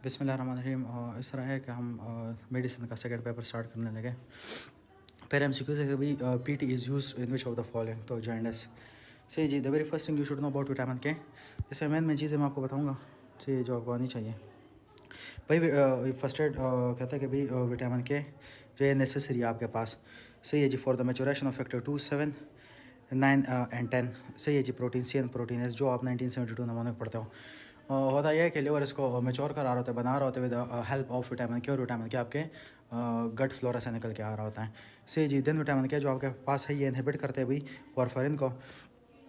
बिस्मिल्लाहिर्रहमानिर्रहीम। इस तरह है कि हम मेडिसिन का सेकंड पेपर स्टार्ट करने लगे। पहले MCQ से भी PT is used in which of the following, तो जॉइंडस सही जी। The very first thing you should know about vitamin K. इसमें मेन चीज़ें मैं आपको बताऊंगा जी जो आपको आनी चाहिए। भाई फर्स्ट एड कहता है कि भाई विटामिन के जो है नेसेसरी है आपके पास, सही है जी, for the maturation of factor 2, 7, 9 and 10, सही है जी। Protein C and protein S जो आप 1972 नमूने में पढ़ते हो। होता यह है कि लिवर इसको मैच्योर करा रहा होता है, बना रहा होता है विद हेल्प ऑफ विटामिन के, और विटामिन के आपके गट फ्लोरा से निकल के आ रहा होता है, सही जी। देन विटामिन के जो आपके पास है ये इनहिबिट करते हैं भाई वारफारिन को।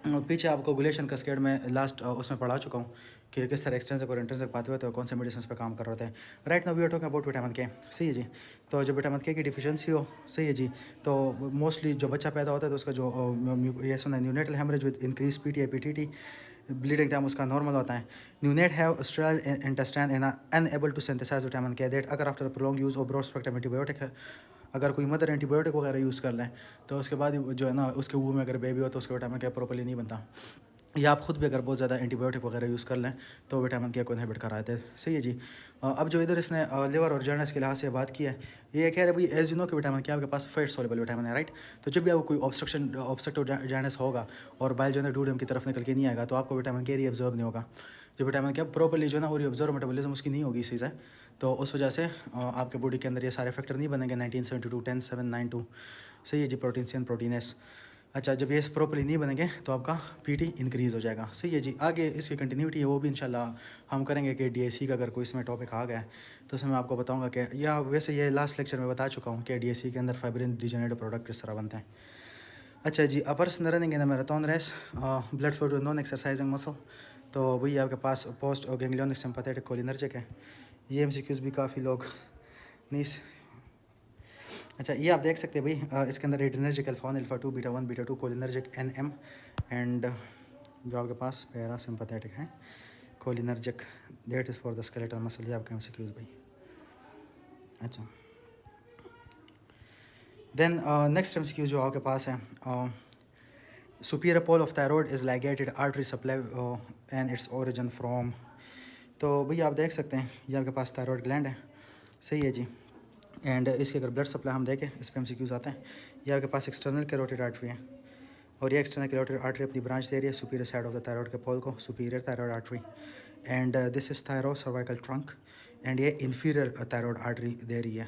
पीछे आपको गुलेशन कैस्केड में लास्ट उसमें पढ़ा चुका हूँ कि किस तरह एक्सटेंसिव और इंटेंसिव पाते हुए तो कौन से मेडिसिन पे काम कर रहे थे। Right now we are talking about vitamin K, सही है जी। तो जो विटामिन के की डिफिशियंसी हो, सही है जी, तो मोस्टली जो बच्चा पैदा होता है तो उसका जो ये सुना neonatal haemorrhage with increase PTI PTT bleeding time उसका नॉर्मल होता है। Neonate have sterile intestine and unable to synthesise vitamin K that अगर after prolong use of broad spectrum antibiotic है, अगर कोई मदर एंटीबायोटिक वगैरह यूज़ कर लें तो उसके बाद जो है ना उसके वूम में अगर बेबी हो तो उसका विटामिन के प्रॉपर्ली नहीं बनता। या आप खुद भी अगर बहुत ज़्यादा एंटीबायोटिक वगैरह यूज़ कर लें तो विटामिन के को इनहिबिट करा देते हैं, सही है जी। अब जो इधर इसने लिवर और जॉइंट्स के लिहाज से बात की है, ये कह रहे भाई एज यू नो कि विटामिन के आपके पास फैट सोल्युबल विटामिन है, राइट। तो जब भी आपको कोई ऑब्स्ट्रक्टिव जॉइंट्स होगा और बाइल जो है डूडियम की तरफ निकल के नहीं आएगा तो आपको विटामिन के रीअब्जॉर्ब नहीं होगा। जो विटामिन के प्रॉपर्ली जो है ना वो रीअब्जॉर्ब मेटाबॉलिज्म उसकी नहीं होगी इसी से, तो उस वजह से आपके बॉडी के अंदर ये सारे फैक्टर नहीं बनेंगे 1972, 10, 7, 9, 2, सही है जी। Protein C and protein S। अच्छा, जब ये प्रॉपर्ली नहीं बनेंगे तो आपका PT इंक्रीज़ हो जाएगा, सही है जी। आगे इसकी कंटिन्यूटी है वो भी इंशाल्लाह हम करेंगे कि DAC का अगर कोई इसमें टॉपिक आ गया तो उसमें मैं आपको बताऊंगा कि, या वैसे ये लास्ट लेक्चर में बता चुका हूँ कि DAC के अंदर फाइब्रिन डिजेनरेटिव प्रोडक्ट किस तरह बनते हैं। अच्छा जी, a person running in the marathon race, blood flow to non exercising muscle, तो वही आपके पास पोस्ट गैंग्लियोनिक सिंपैथेटिक कोलिनर्जिक है। ये MCQs भी काफ़ी लोग नहीं। अच्छा, ये आप देख सकते हैं भाई इसके अंदर adrenergic alpha 1, alpha 2, beta 1, beta 2, cholinergic NM and जो आपके पास पैरा सिंपैथेटिक है cholinergic, that is for the skeletal muscle. ये आपके MCQs भाई। अच्छा, देन नेक्स्ट MCQ जो आपके पास है, superior pole of thyroid is ligated artery supply and its origin from, तो भाई आप देख सकते हैं ये आपके पास थायराइड ग्लैंड है, सही है जी। एंड इसके अगर ब्लड सप्लाई हम देखें इस पर MCQs आते हैं। ये आपके पास एक्सटर्नल कैरोटिड आर्टरी है और ये एक्सटर्नल कैरोटिड आर्टरी अपनी ब्रांच दे रही है superior side of the thyroid के पोल को, superior thyroid artery, and this is thyro cervical trunk, and ये इन्फीरियर थायराइड आर्टरी दे रही है।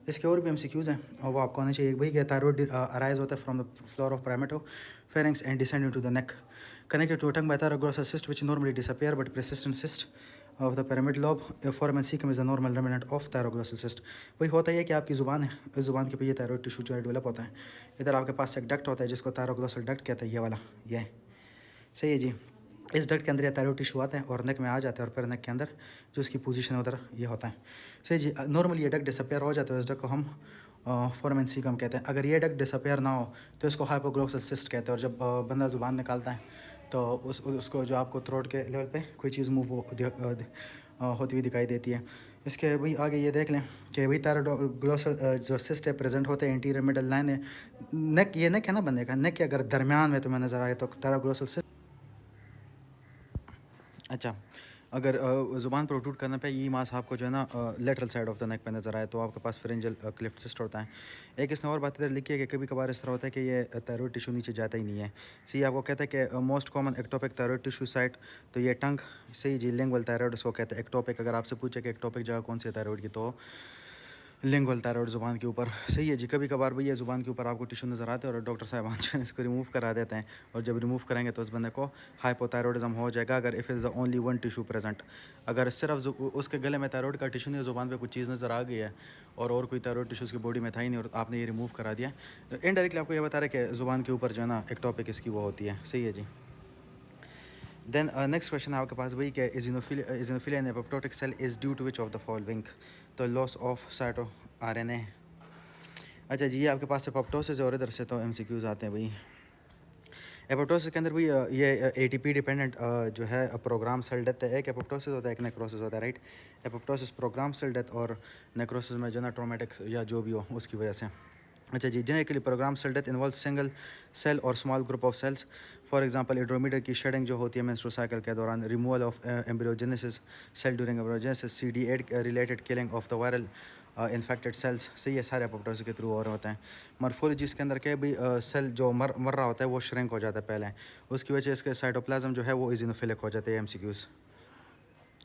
इसके और भी MCQs हैं और वो आपको आने चाहिए। भाई कि थायराइड अराइज होता है from the floor of primitive pharynx and descend into the neck, connected to a tongue by thyroglossal cyst which normally disappear but persistent cyst of the pyramid lobe, foramen cecum is the normal remnant of thyroglossal cyst। वही होता है कि आपकी ज़ुबान है, इस ज़ुबान के पे ये थायराइड टिश्यू जो है डेवलप होता है। इधर आपके पास एक डक्ट होता है जिसको थायरोग्लोसल डक्ट कहते हैं, ये वाला, ये सही है जी। इस डक्ट के अंदर ये थायराइड टिश्यू आता है और नेक में आ जाता है और फिर नेक के अंदर जो इसकी पोजीशन है उधर ये होता है, सही जी। नॉर्मली ये डक्ट डिसअपेयर हो जाता है, इस डक्ट को हम फोरामेन सीकम कहते हैं। अगर ये डक्ट डिसअपेयर ना हो तो इसको हाइपोग्लोसल सिस्ट कहते हैं। और जब बंदा ज़ुबान निकालता है तो उसको जो आपको थ्रोट के लेवल पे कोई चीज़ मूव होती हुई दिखाई देती है। इसके भाई आगे ये देख लें कि भाई थायरोग्लोसल जो सिस्ट है प्रेजेंट होते हैं इंटीरियर मिडल लाइन है नेक, ये नेक है ना बंदे का, नेक के अगर दरमियान में तुम्हें नज़र आए तो थायरोग्लोसल सिस्ट। अच्छा, अगर ज़ुबान पर प्रोट्रूड करने पे ये मांस आपको जो है ना lateral side of the neck पे नज़र आए तो आपके पास फेरेंजियल क्लिफ्ट सिस्ट होता है। एक इसने और बात इधर लिखी है कि कभी कभार इस तरह होता है कि ये थायराइड टिश्यू नीचे जाता ही नहीं है, सी आपको कहता है कि most common ectopic thyroid tissue site, तो ये टंग, सही जी। लिंगुअल थायराइड उसको कहते हैं एक्टोपिक। अगर आपसे पूछे कि एक्टोपिक जगह कौन सी है थायराइड की तो लिंगुअल थायराइड ज़ुबान के ऊपर, सही है जी। कभी कभार भैया ज़ुबान के ऊपर आपको टिश्यू नज़र आते हैं और डॉक्टर साहब जो है इसको रिमूव करा देते हैं, और जब रिमूव करेंगे तो उस बंदे को हाइपोथायरॉइडिज्म हो जाएगा अगर if is the only one tissue present. अगर सिर्फ उसके गले में थायराइड का टिश्यू नहीं, ज़ुबान पे कुछ चीज़ नज़र आ गई है और कोई थायराइड टिश्यू उसकी बॉडी में था ही नहीं और आपने ये रिमूव करा दिया, इनडायरेक्टली आपको ये बता रहे कि ज़ुबान के ऊपर जो है ना एक टॉपिक इसकी वो होती है, सही है जी। देन नेक्स्ट क्वेश्चन है आपके पास वही कि eosinophilia in apoptotic cell is due to which of the following, तो लॉस ऑफ साइटो RNA। अच्छा जी, ये आपके पास एपोप्टोसिस और इधर से तो MCQs आते हैं भाई। एपोप्टोसिस के अंदर भी ये ATP डिपेंडेंट जो है प्रोग्राम सेल डेथ है। एक एपोप्टोसिस होता है, एक नेक्रोसिस होता है, right. Apoptosis programme cell death और नेक्रोसिस में जो ना ट्रोमेटिक या जो भी हो उसकी वजह से। अच्छा जी, genetically program cell death involve single cell और small group of cells. For example endometrium की शेडिंग जो होती है मेंस्ट्रुअल साइकिल के दौरान, removal of embryogenesis cell during embryogenesis, CD8 related killing of the viral infected cells. सही है, सारे एपोप्टोसिस के थ्रू और होते हैं। मॉर्फोलॉजी इसके अंदर के भी सेल जो मर रहा होता है वो श्रिंक हो जाता है पहले, उसकी वजह से इसके साइटोप्लाज्म जो है वो इजिनोफिलिक हो जाते हैं। MCQs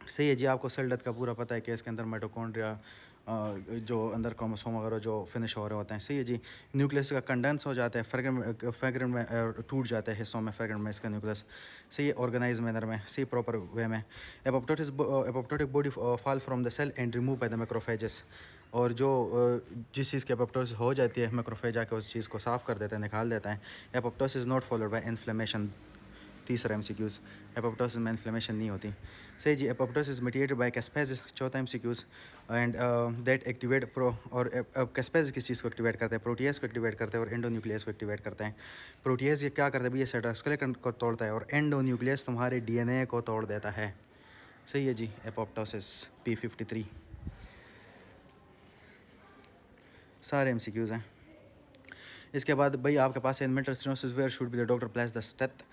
सही है जी। आपको सेल डेथ का पूरा पता है कि इसके अंदर माइटोकॉन्ड्रिया जो अंदर क्रोमोसोम वगैरह जो फिनिश हो रहे होते हैं। सही है जी। न्यूक्लियस का कंडेंस हो जाता है, फ्रेगमेंट में टूट जाता है हिस्सों में, फ्रेगमेंट में इसका न्यूक्लियस। सही है, ऑर्गेनाइज मैनर में, सही प्रॉपर वे में। Apoptotic body fall from the cell and remove by the macrophages. और जो जिस चीज़ की एपोप्टोसिस हो जाती है, मैक्रोफेज आके उस चीज़ को साफ़ कर देता है, निकाल देता है। Apoptosis not followed by inflammation. तीसरा MCQs, एपोप्टोसिस में इन्फ्लेमेशन नहीं होती। सही जी। एपोप्टोसिस मीडिएटेड बाय कैस्पेसिस, चौथा MCQs, and that activate pro. और कैस्पेसिस किस चीज़ को एक्टिवेट करते हैं? प्रोटीएस को एक्टिवेट करते हैं और एंडोन्यूक्लियस को एक्टिवेट करते हैं। प्रोटीएस ये क्या करता है? ये साइटोस्केलेटन को तोड़ता है और एंडोन्यूक्लियस तुम्हारे DNA को तोड़ देता है। सही है जी। एपोप्टोसिस P53 सारे MCQs हैं। इसके बाद भाई आपके पास इनमेंटल stenosis where should be the doctor place the steth.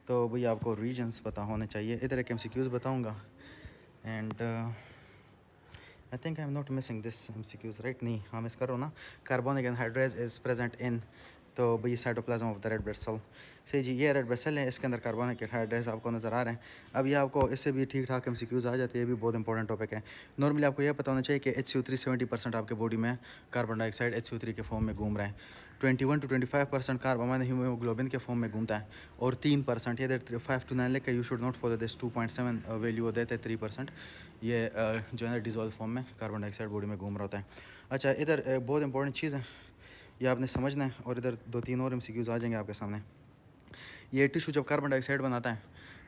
तो भाई आपको रीजन्स पता होने चाहिए। इधर एक MCQs बताऊंगा and I think I am not missing this MCQs right. नहीं, हाँ मिस करो ना। Carbonic anhydrase is present in, तो भाई cytoplasm of the red blood cell. सही जी, ये रेड ब्लड सेल है, इसके अंदर कार्बोनिक एनहाइड्रेज आपको नज़र आ रहे हैं। अब ये आपको इससे भी ठीक ठाक MCQs आ जाती है, ये भी बहुत इंपॉर्टेंट टॉपिक है। नॉर्मली आपको यह पता होना चाहिए कि HCO3 70% आपके बॉडी में कार्बन डाइऑक्साइड HCO3 के फॉर्म में घूम रहा है। 21 to 25% कार्बन हीमोग्लोबिन के फॉर्म में घूमता है और 3% ये 5 to 9 लिख के you should not follow this 2.7 value देते हैं 3%। ये जो है ना डिजोल्व फॉर्म में कार्बन डाइऑक्साइड बॉडी में घूम रहा होता है। अच्छा, इधर बहुत इंपॉर्टेंट चीज़ है, ये आपने समझना है। और इधर 2-3 और MCQs आ जाएंगे आपके सामने। ये टिश्यू जब कार्बन डाइऑक्साइड बनाता है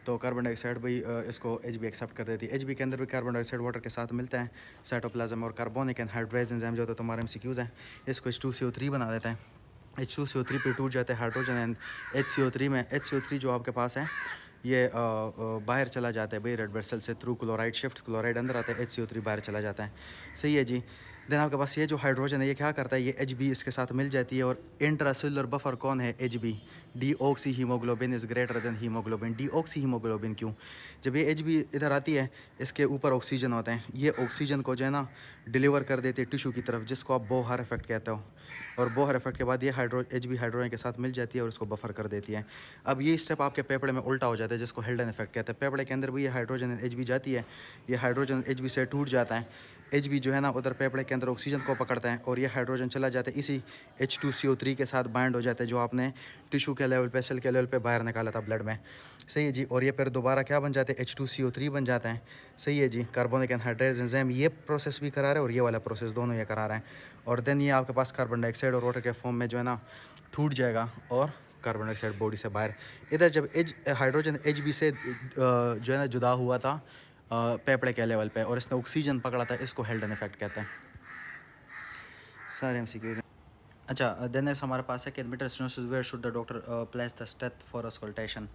तो कार्बन डाइऑक्साइड भाई इसको HB एक्सेप्ट कर देती है। HB के अंदर भी कार्बन डाइऑक्साइड वाटर के साथ मिलता है साइटोप्लाज्म। और कार्बोनिक एनहाइड्रेज एंजाइम जो होता है तुम्हारे MCQs है, इसको H2CO3 बना देता है। H2CO3 पे टूट जाते हैं हाइड्रोजन एंड HCO3 में। HCO3 जो आपके पास है ये बाहर चला जाता है भाई रेड ब्लड सेल से थ्रू क्लोराइड शिफ्ट, क्लोराइड अंदर आता है, HCO3 बाहर चला जाता है। सही है जी। देन आपके पास ये जो हाइड्रोजन है ये क्या करता है? ये HB इसके साथ मिल जाती है। और इंट्रासेलुलर बफर कौन है? HB। Deoxy haemoglobin is greater than haemoglobin. Deoxy haemoglobin क्यों? जब ये HB इधर आती है, इसके ऊपर ऑक्सीजन होते हैं, ये ऑक्सीजन को जो है ना डिलीवर कर देते हैं टिश्यू की तरफ, जिसको आप बोहर इफेक्ट कहते हो। और बोहर इफेक्ट के बाद ये HB हाइड्रोजन के साथ मिल जाती है और उसको बफर कर देती है। अब ये स्टेप आपके पेपड़े में उल्टा हो जाता है, जिसको हिल्डन इफेक्ट कहते हैं। पेपड़े के अंदर भी ये हाइड्रोजन HB जाती है, ये हाइड्रोजन HB से टूट जाता है। HB जो है ना उधर पेपड़े के अंदर ऑक्सीजन को पकड़ता है और ये हाइड्रोजन चला जाता है, इसी H2CO3 के साथ बाइंड हो जाता है, जो आपने टिश्यू के लेवल पे, सेल के लेवल पे बाहर निकाला था ब्लड में। सही है जी। और ये फिर दोबारा क्या बन जाते हैं? H2CO3 बन जाता है। सही है जी। कार्बोनिक एनहाइड्रेज एंजाइम ये प्रोसेस भी करा रहा है और ये वाला प्रोसेस दोनों ये करा रहा है। और देन ये आपके पास कार्बन डाइऑक्साइड और वाटर के फॉर्म में जो है ना टूट जाएगा और कार्बन डाइऑक्साइड बॉडी से बाहर। इधर जब हाइड्रोजन HB से जो है ना जुदा हुआ था पेपड़े के लेवल पे और इसने ऑक्सीजन पकड़ा था, इसको हेल्डन इफेक्ट कहते हैं। सारे MCQs हैं। अच्छा, देन हमारे पास है कि एडमिटर stenosis where should the doctor place the steth for auscultation.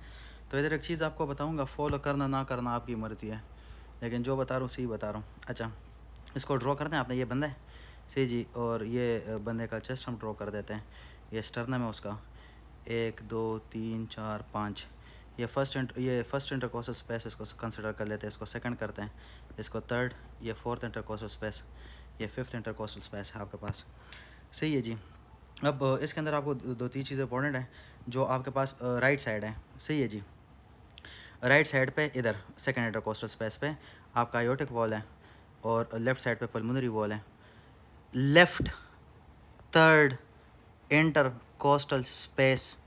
तो इधर एक चीज़ आपको बताऊंगा, फॉलो करना ना करना आपकी मर्ज़ी है, लेकिन जो बता रहा हूँ सही बता रहा हूँ। अच्छा, इसको ड्रॉ करते हैं आपने, ये बंदा है सही जी। और ये बंदे का चेस्ट हम ड्रॉ कर देते हैं। ये स्टर्नम है उसका, 1 2 3 4 5। ये फर्स्ट इंटरकोस्टल स्पेस इसको कंसिडर कर लेते हैं, इसको सेकंड करते हैं, इसको थर्ड, ये फोर्थ इंटरकोस्टल स्पेस, ये फिफ्थ इंटरकोस्टल स्पेस है आपके पास। सही है जी। अब इसके अंदर आपको 2-3 चीज़ें इंपॉर्टेंट हैं जो आपके पास राइट साइड है। सही है जी। राइट साइड पे इधर सेकंड इंटरकोस्टल स्पेस पे आपका आयोटिक वॉल है और लेफ़्ट साइड पे पल्मोनरी वॉल है। Left third intercostal space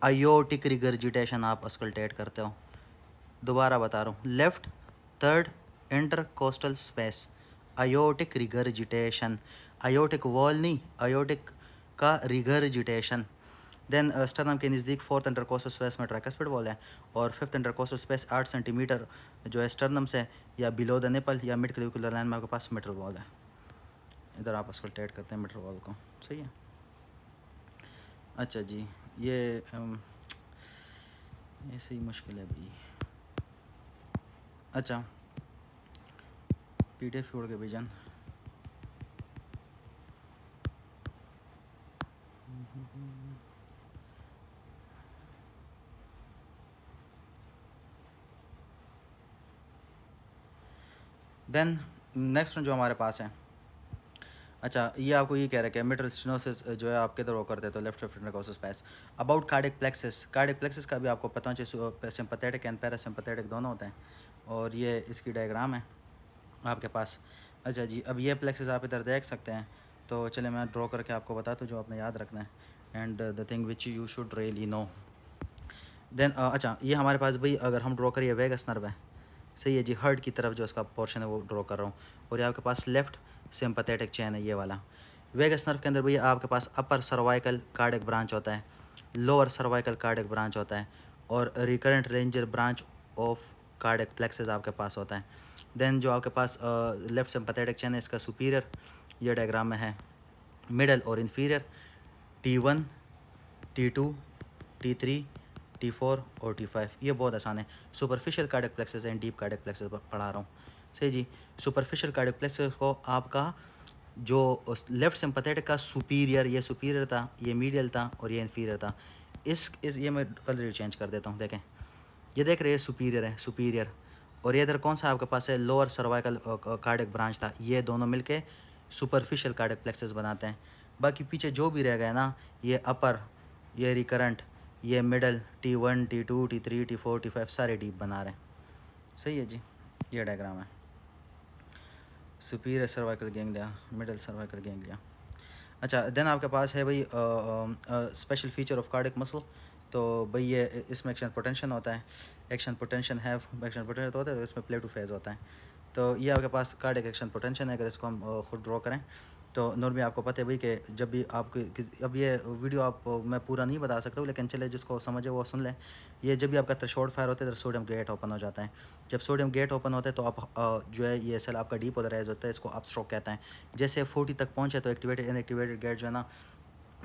aortic regurgitation आप अस्कल्टेट करते हो। दोबारा बता रहा हूँ, left third intercostal space aortic regurgitation. Aortic wall नहीं, आयोटिक का रिगर्जिटेशन। देन स्टर्नम के नज़दीक फोर्थ इंटरकोस्टल स्पेस में ट्राइकस्पिड वॉल है और फिफ्थ इंटरकोस्टल स्पेस 8 सेंटीमीटर जो है स्टर्नम से या बिलो द निपल या मिड क्लेविकुलर लाइन में आपके पास मिडल वॉल है। इधर आप अस्कल्टेट करते हैं मिडल वॉल को। सही है। अच्छा जी, ये सही मुश्किल है भाई। अच्छा, PDF छोड़ के भेजन। देन नेक्स्ट जो हमारे पास है, अच्छा ये आपको ये कह रहा है कि मिडल स्टेनोसिस जो है आपके इधर वो करते तो left intercostal space. About cardiac plexus का भी आपको पता चाहिए, सिंपैथेटिक एंड पैरासिम्पैथेटिक दोनों होते हैं, और ये इसकी डायग्राम है आपके पास। अच्छा जी, अब ये प्लेक्सिस आप इधर देख सकते हैं, तो चलिए मैं ड्रॉ करके आपको बताता हूँ जो आपने याद रखना है, and the thing which you should really know. Then अच्छा ये हमारे पास भाई अगर हम ड्रॉ करिए वेगस नर्व है, सही है जी, हार्ट की तरफ जो इसका पोर्शन है वो ड्रॉ कर रहा हूँ, और ये आपके पास लेफ्ट सिंपैथेटिक चेन है ये वाला। वेगस नर्व के अंदर भैया आपके पास अपर सर्वाइकल कार्डिक ब्रांच होता है, लोअर सर्वाइकल कार्डिक ब्रांच होता है, और recurrent ranger branch of cardiac plexus आपके पास होता है। देन जो आपके पास लेफ्ट सिंपैथेटिक चेन है, इसका सुपीरियर ये डायग्राम में है, मिडल और inferior, T1, T2, T3, T4 और T5। ये बहुत आसान है। Superficial cardiac plexus and deep cardiac plexus पढ़ा रहा हूँ, सही जी। सुपरफिशियल कार्डिक प्लेक्सेस को आपका जो लेफ्ट सिंपैथेटिक का सुपीरियर, ये सुपीरियर था, ये मीडियल था और ये इन्फीरियर था। इस ये मैं कलर चेंज कर देता हूँ, देखें ये देख रहे हैं सुपीरियर है, सुपीरियर, और ये इधर कौन सा आपके पास है, लोअर सर्वाइकल कार्डिक ब्रांच था। ये दोनों मिलके सुपरफिशियल कार्डिक प्लेक्सेस बनाते हैं। बाकी पीछे जो भी रह गया ना, ये अपर, ये रिकरेंट, ये middle, T1, T2, T3, T4, T5 सारे डीप बना रहे हैं, सही है जी। ये डायग्राम है, superior cervical ganglia, middle cervical ganglia. अच्छा देन आपके पास है भाई special feature of cardiac muscle, तो भाई ये इसमें एक्शन पोटेंशन होता है, एक्शन पोटेंशन होता है, तो इसमें प्ले टू फेज होता है। तो ये आपके पास कार्डिक एक्शन पोटेंशन है, अगर इसको हम खुद ड्रॉ करें तो नॉर्मली आपको पता है भाई कि जब भी आपको, अब ये वीडियो आप मैं पूरा नहीं बता सकता हूँ, लेकिन चले जिसको समझे वो सुन लें। ये जब भी आपका थ्रेशोल्ड फायर होता है तो सोडियम गेट ओपन हो जाता है। जब सोडियम गेट ओपन होता है तो आप जो है ये सेल आपका डीपोलराइज होता है, इसको अपस्ट्रोक कहते हैं। जैसे 40 तक पहुँचे तो इनएक्टिवेटेड गेट जो है ना,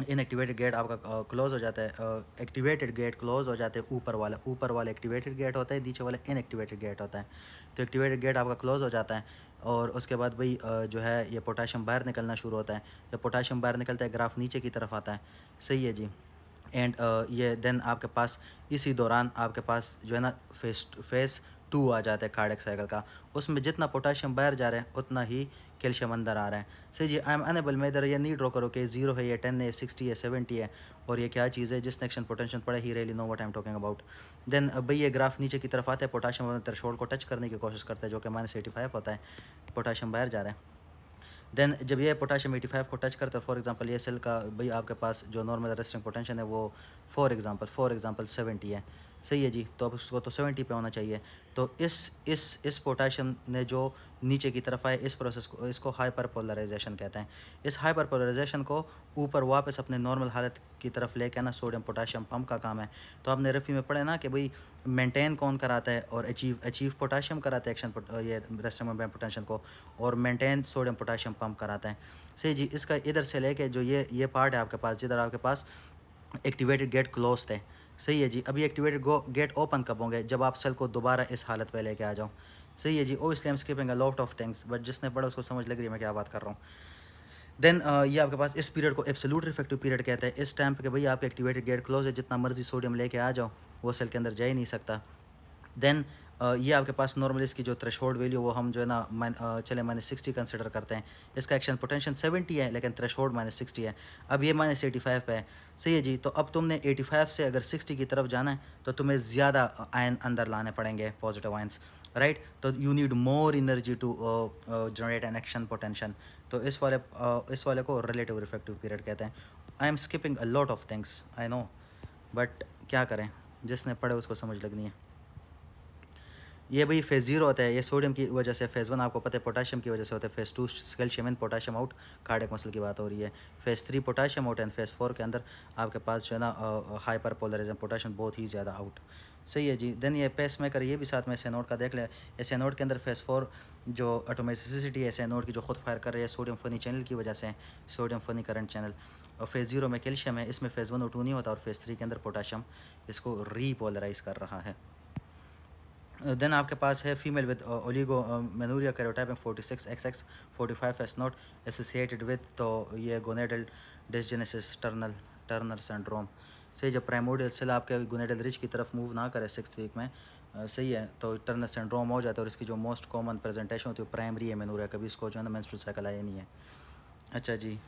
इनएक्टिवेटेड गेट आपका क्लोज हो जाता है, एक्टिवेटेड गेट क्लोज हो जाते हैं। ऊपर वाला एक्टिवेटेड गेट होता है, नीचे वाला इनएक्टिवेटेड गेट होता है। तो एक्टिवेटेड गेट आपका क्लोज हो जाता है, और उसके बाद भाई जो है ये पोटाशियम बाहर निकलना शुरू होता है। जब पोटाशियम बाहर निकलता है ग्राफ नीचे की तरफ आता है, सही है जी। एंड ये देन आपके पास इसी दौरान आपके पास जो है ना फेस 2 आ जाता है कार्डिक साइकिल का। उसमें जितना पोटाशियम बाहर जा रहा है उतना ही कैल्शियम अंदर आ रहा है, सही जी। आई एम अनेबल, मैं इधर ये नहीं ड्रॉ करो कि 0 है, ये 10 है, 60 है, 70 है, और ये क्या चीज़ है। जिसने एक्शन पोटेंशियल पढ़ा ही really know what I am talking about. Then भाई ये ग्राफ नीचे की तरफ आता है, पोटाशियम थ्रेशोल्ड को टच करने की कोशिश करता है, जो कि -85 होता है, पोटाशियम बाहर जा रहा है। देन जब ये पोटाशियम 85 को टच करता है, फॉर एग्जांपल ये सेल का भाई आपके पास जो नॉर्मल रेस्टिंग पोटेंशियल है वो फॉर एग्जांपल 70 है, सही है जी। तो अब उसको तो 70 पे होना चाहिए। तो इस पोटाशियम ने जो नीचे की तरफ आए, इस प्रोसेस को, इसको हाइपर पोलराइजेशन कहते हैं। इस हाइपर पोलराइजेशन को ऊपर वापस अपने नॉर्मल हालत की तरफ लेके आना सोडियम पोटाशियम पंप का काम है। तो आपने रफ़ी में पढ़े ना कि भाई मेंटेन कौन कराता है, और अचीव पोटाशियम कराता है ये रेस्टिंग मेम्ब्रेन पोटेंशियल को, और मेंटेन सोडियम पोटाशियम पंप कराता है, सही जी। इसका इधर से लेके जो ये पार्ट है आपके पास, जिधर आपके पास एक्टिवेटेड गेट क्लोज थे, सही है जी। अभी एक्टिवेटेड गेट ओपन कब होंगे, जब आप सेल को दोबारा इस हालत पे लेके आ जाओ, सही है जी। ओ इसलिए हम skipping a lot of things, but जिसने पढ़ा उसको समझ लग रही है मैं क्या बात कर रहा हूँ। देन ये आपके पास इस पीरियड को एब्सोल्यूट रिफ्रैक्टिव पीरियड कहते हैं। इस टाइम पे भाई आपका एक्टिवेटेड गेट क्लोज है, जितना मर्जी सोडियम लेके आ जाओ वो सेल के अंदर जा ही नहीं सकता। देन ये आपके पास नॉर्मल इसकी जो थ्रेशोल्ड वैल्यू वो हम जो है ना चले -60 कंसिडर करते हैं। इसका एक्शन पोटेंशियल 70 है, लेकिन थ्रेशोल्ड -60 है। अब ये -85 पे है, सही है जी। तो अब तुमने 85 से अगर 60 की तरफ जाना है तो तुम्हें ज़्यादा आयन अंदर लाने पड़ेंगे, पॉजिटिव आयन्स, राइट। तो you need more energy to generate an action potential. तो इस वाले को रिलेटिव रिफ्रैक्टिव पीरियड कहते हैं। I am skipping a lot of things, I know, but क्या करें, जिसने पढ़े उसको समझ लगनी है। ये भाई फेज़ 0 होता है, ये सोडियम की वजह से। फेज़ 1 आपको पता है पोटाशियम की वजह से होता है। फेज़ 2 कैल्शियम इन, पोटाशियम आउट, कार्डियक मसल की बात हो रही है। Phase 3 potassium out, and phase 4 के अंदर आपके पास जो है ना हाइपर पोलरिज्म, पोटाशियम बहुत ही ज़्यादा आउट, सही है जी। देन ये पेस मेकर, ये भी साथ में एनोड का देख ले। इस एनोड के अंदर फेज़ 4 जो ऑटोमेटिसिटी है इस एनोड की जो खुद फायर कर रही है सोडियम फनी चैनल की वजह से, सोडियम फनी करंट चैनल। और फेज़ 0 में कैल्शियम है, इसमें फेज़ 1 और 2 नहीं होता, और फेज़ 3 के अंदर पोटाशियम इसको रीपोलराइज कर रहा है। देन आपके पास है female with oligomenorrhea karyotyping 46XX 45S not associated with, तो ये गोनेडल डिसजेनेसिस टर्नर सिंड्रोम से। जब प्राइमोडियल सेल आपके गोनेडल रिच की तरफ मूव ना करे 6th वीक में, सही है। तो टर्नर सिंड्रोम हो जाता है और इसकी जो मोस्ट कॉमन प्रेजेंटेशन होती है वो प्राइमरी एमेनोरिया, कभी इसको जो है ना मेंस्ट्रुअल साइकिल आया नहीं है। अच्छा जी,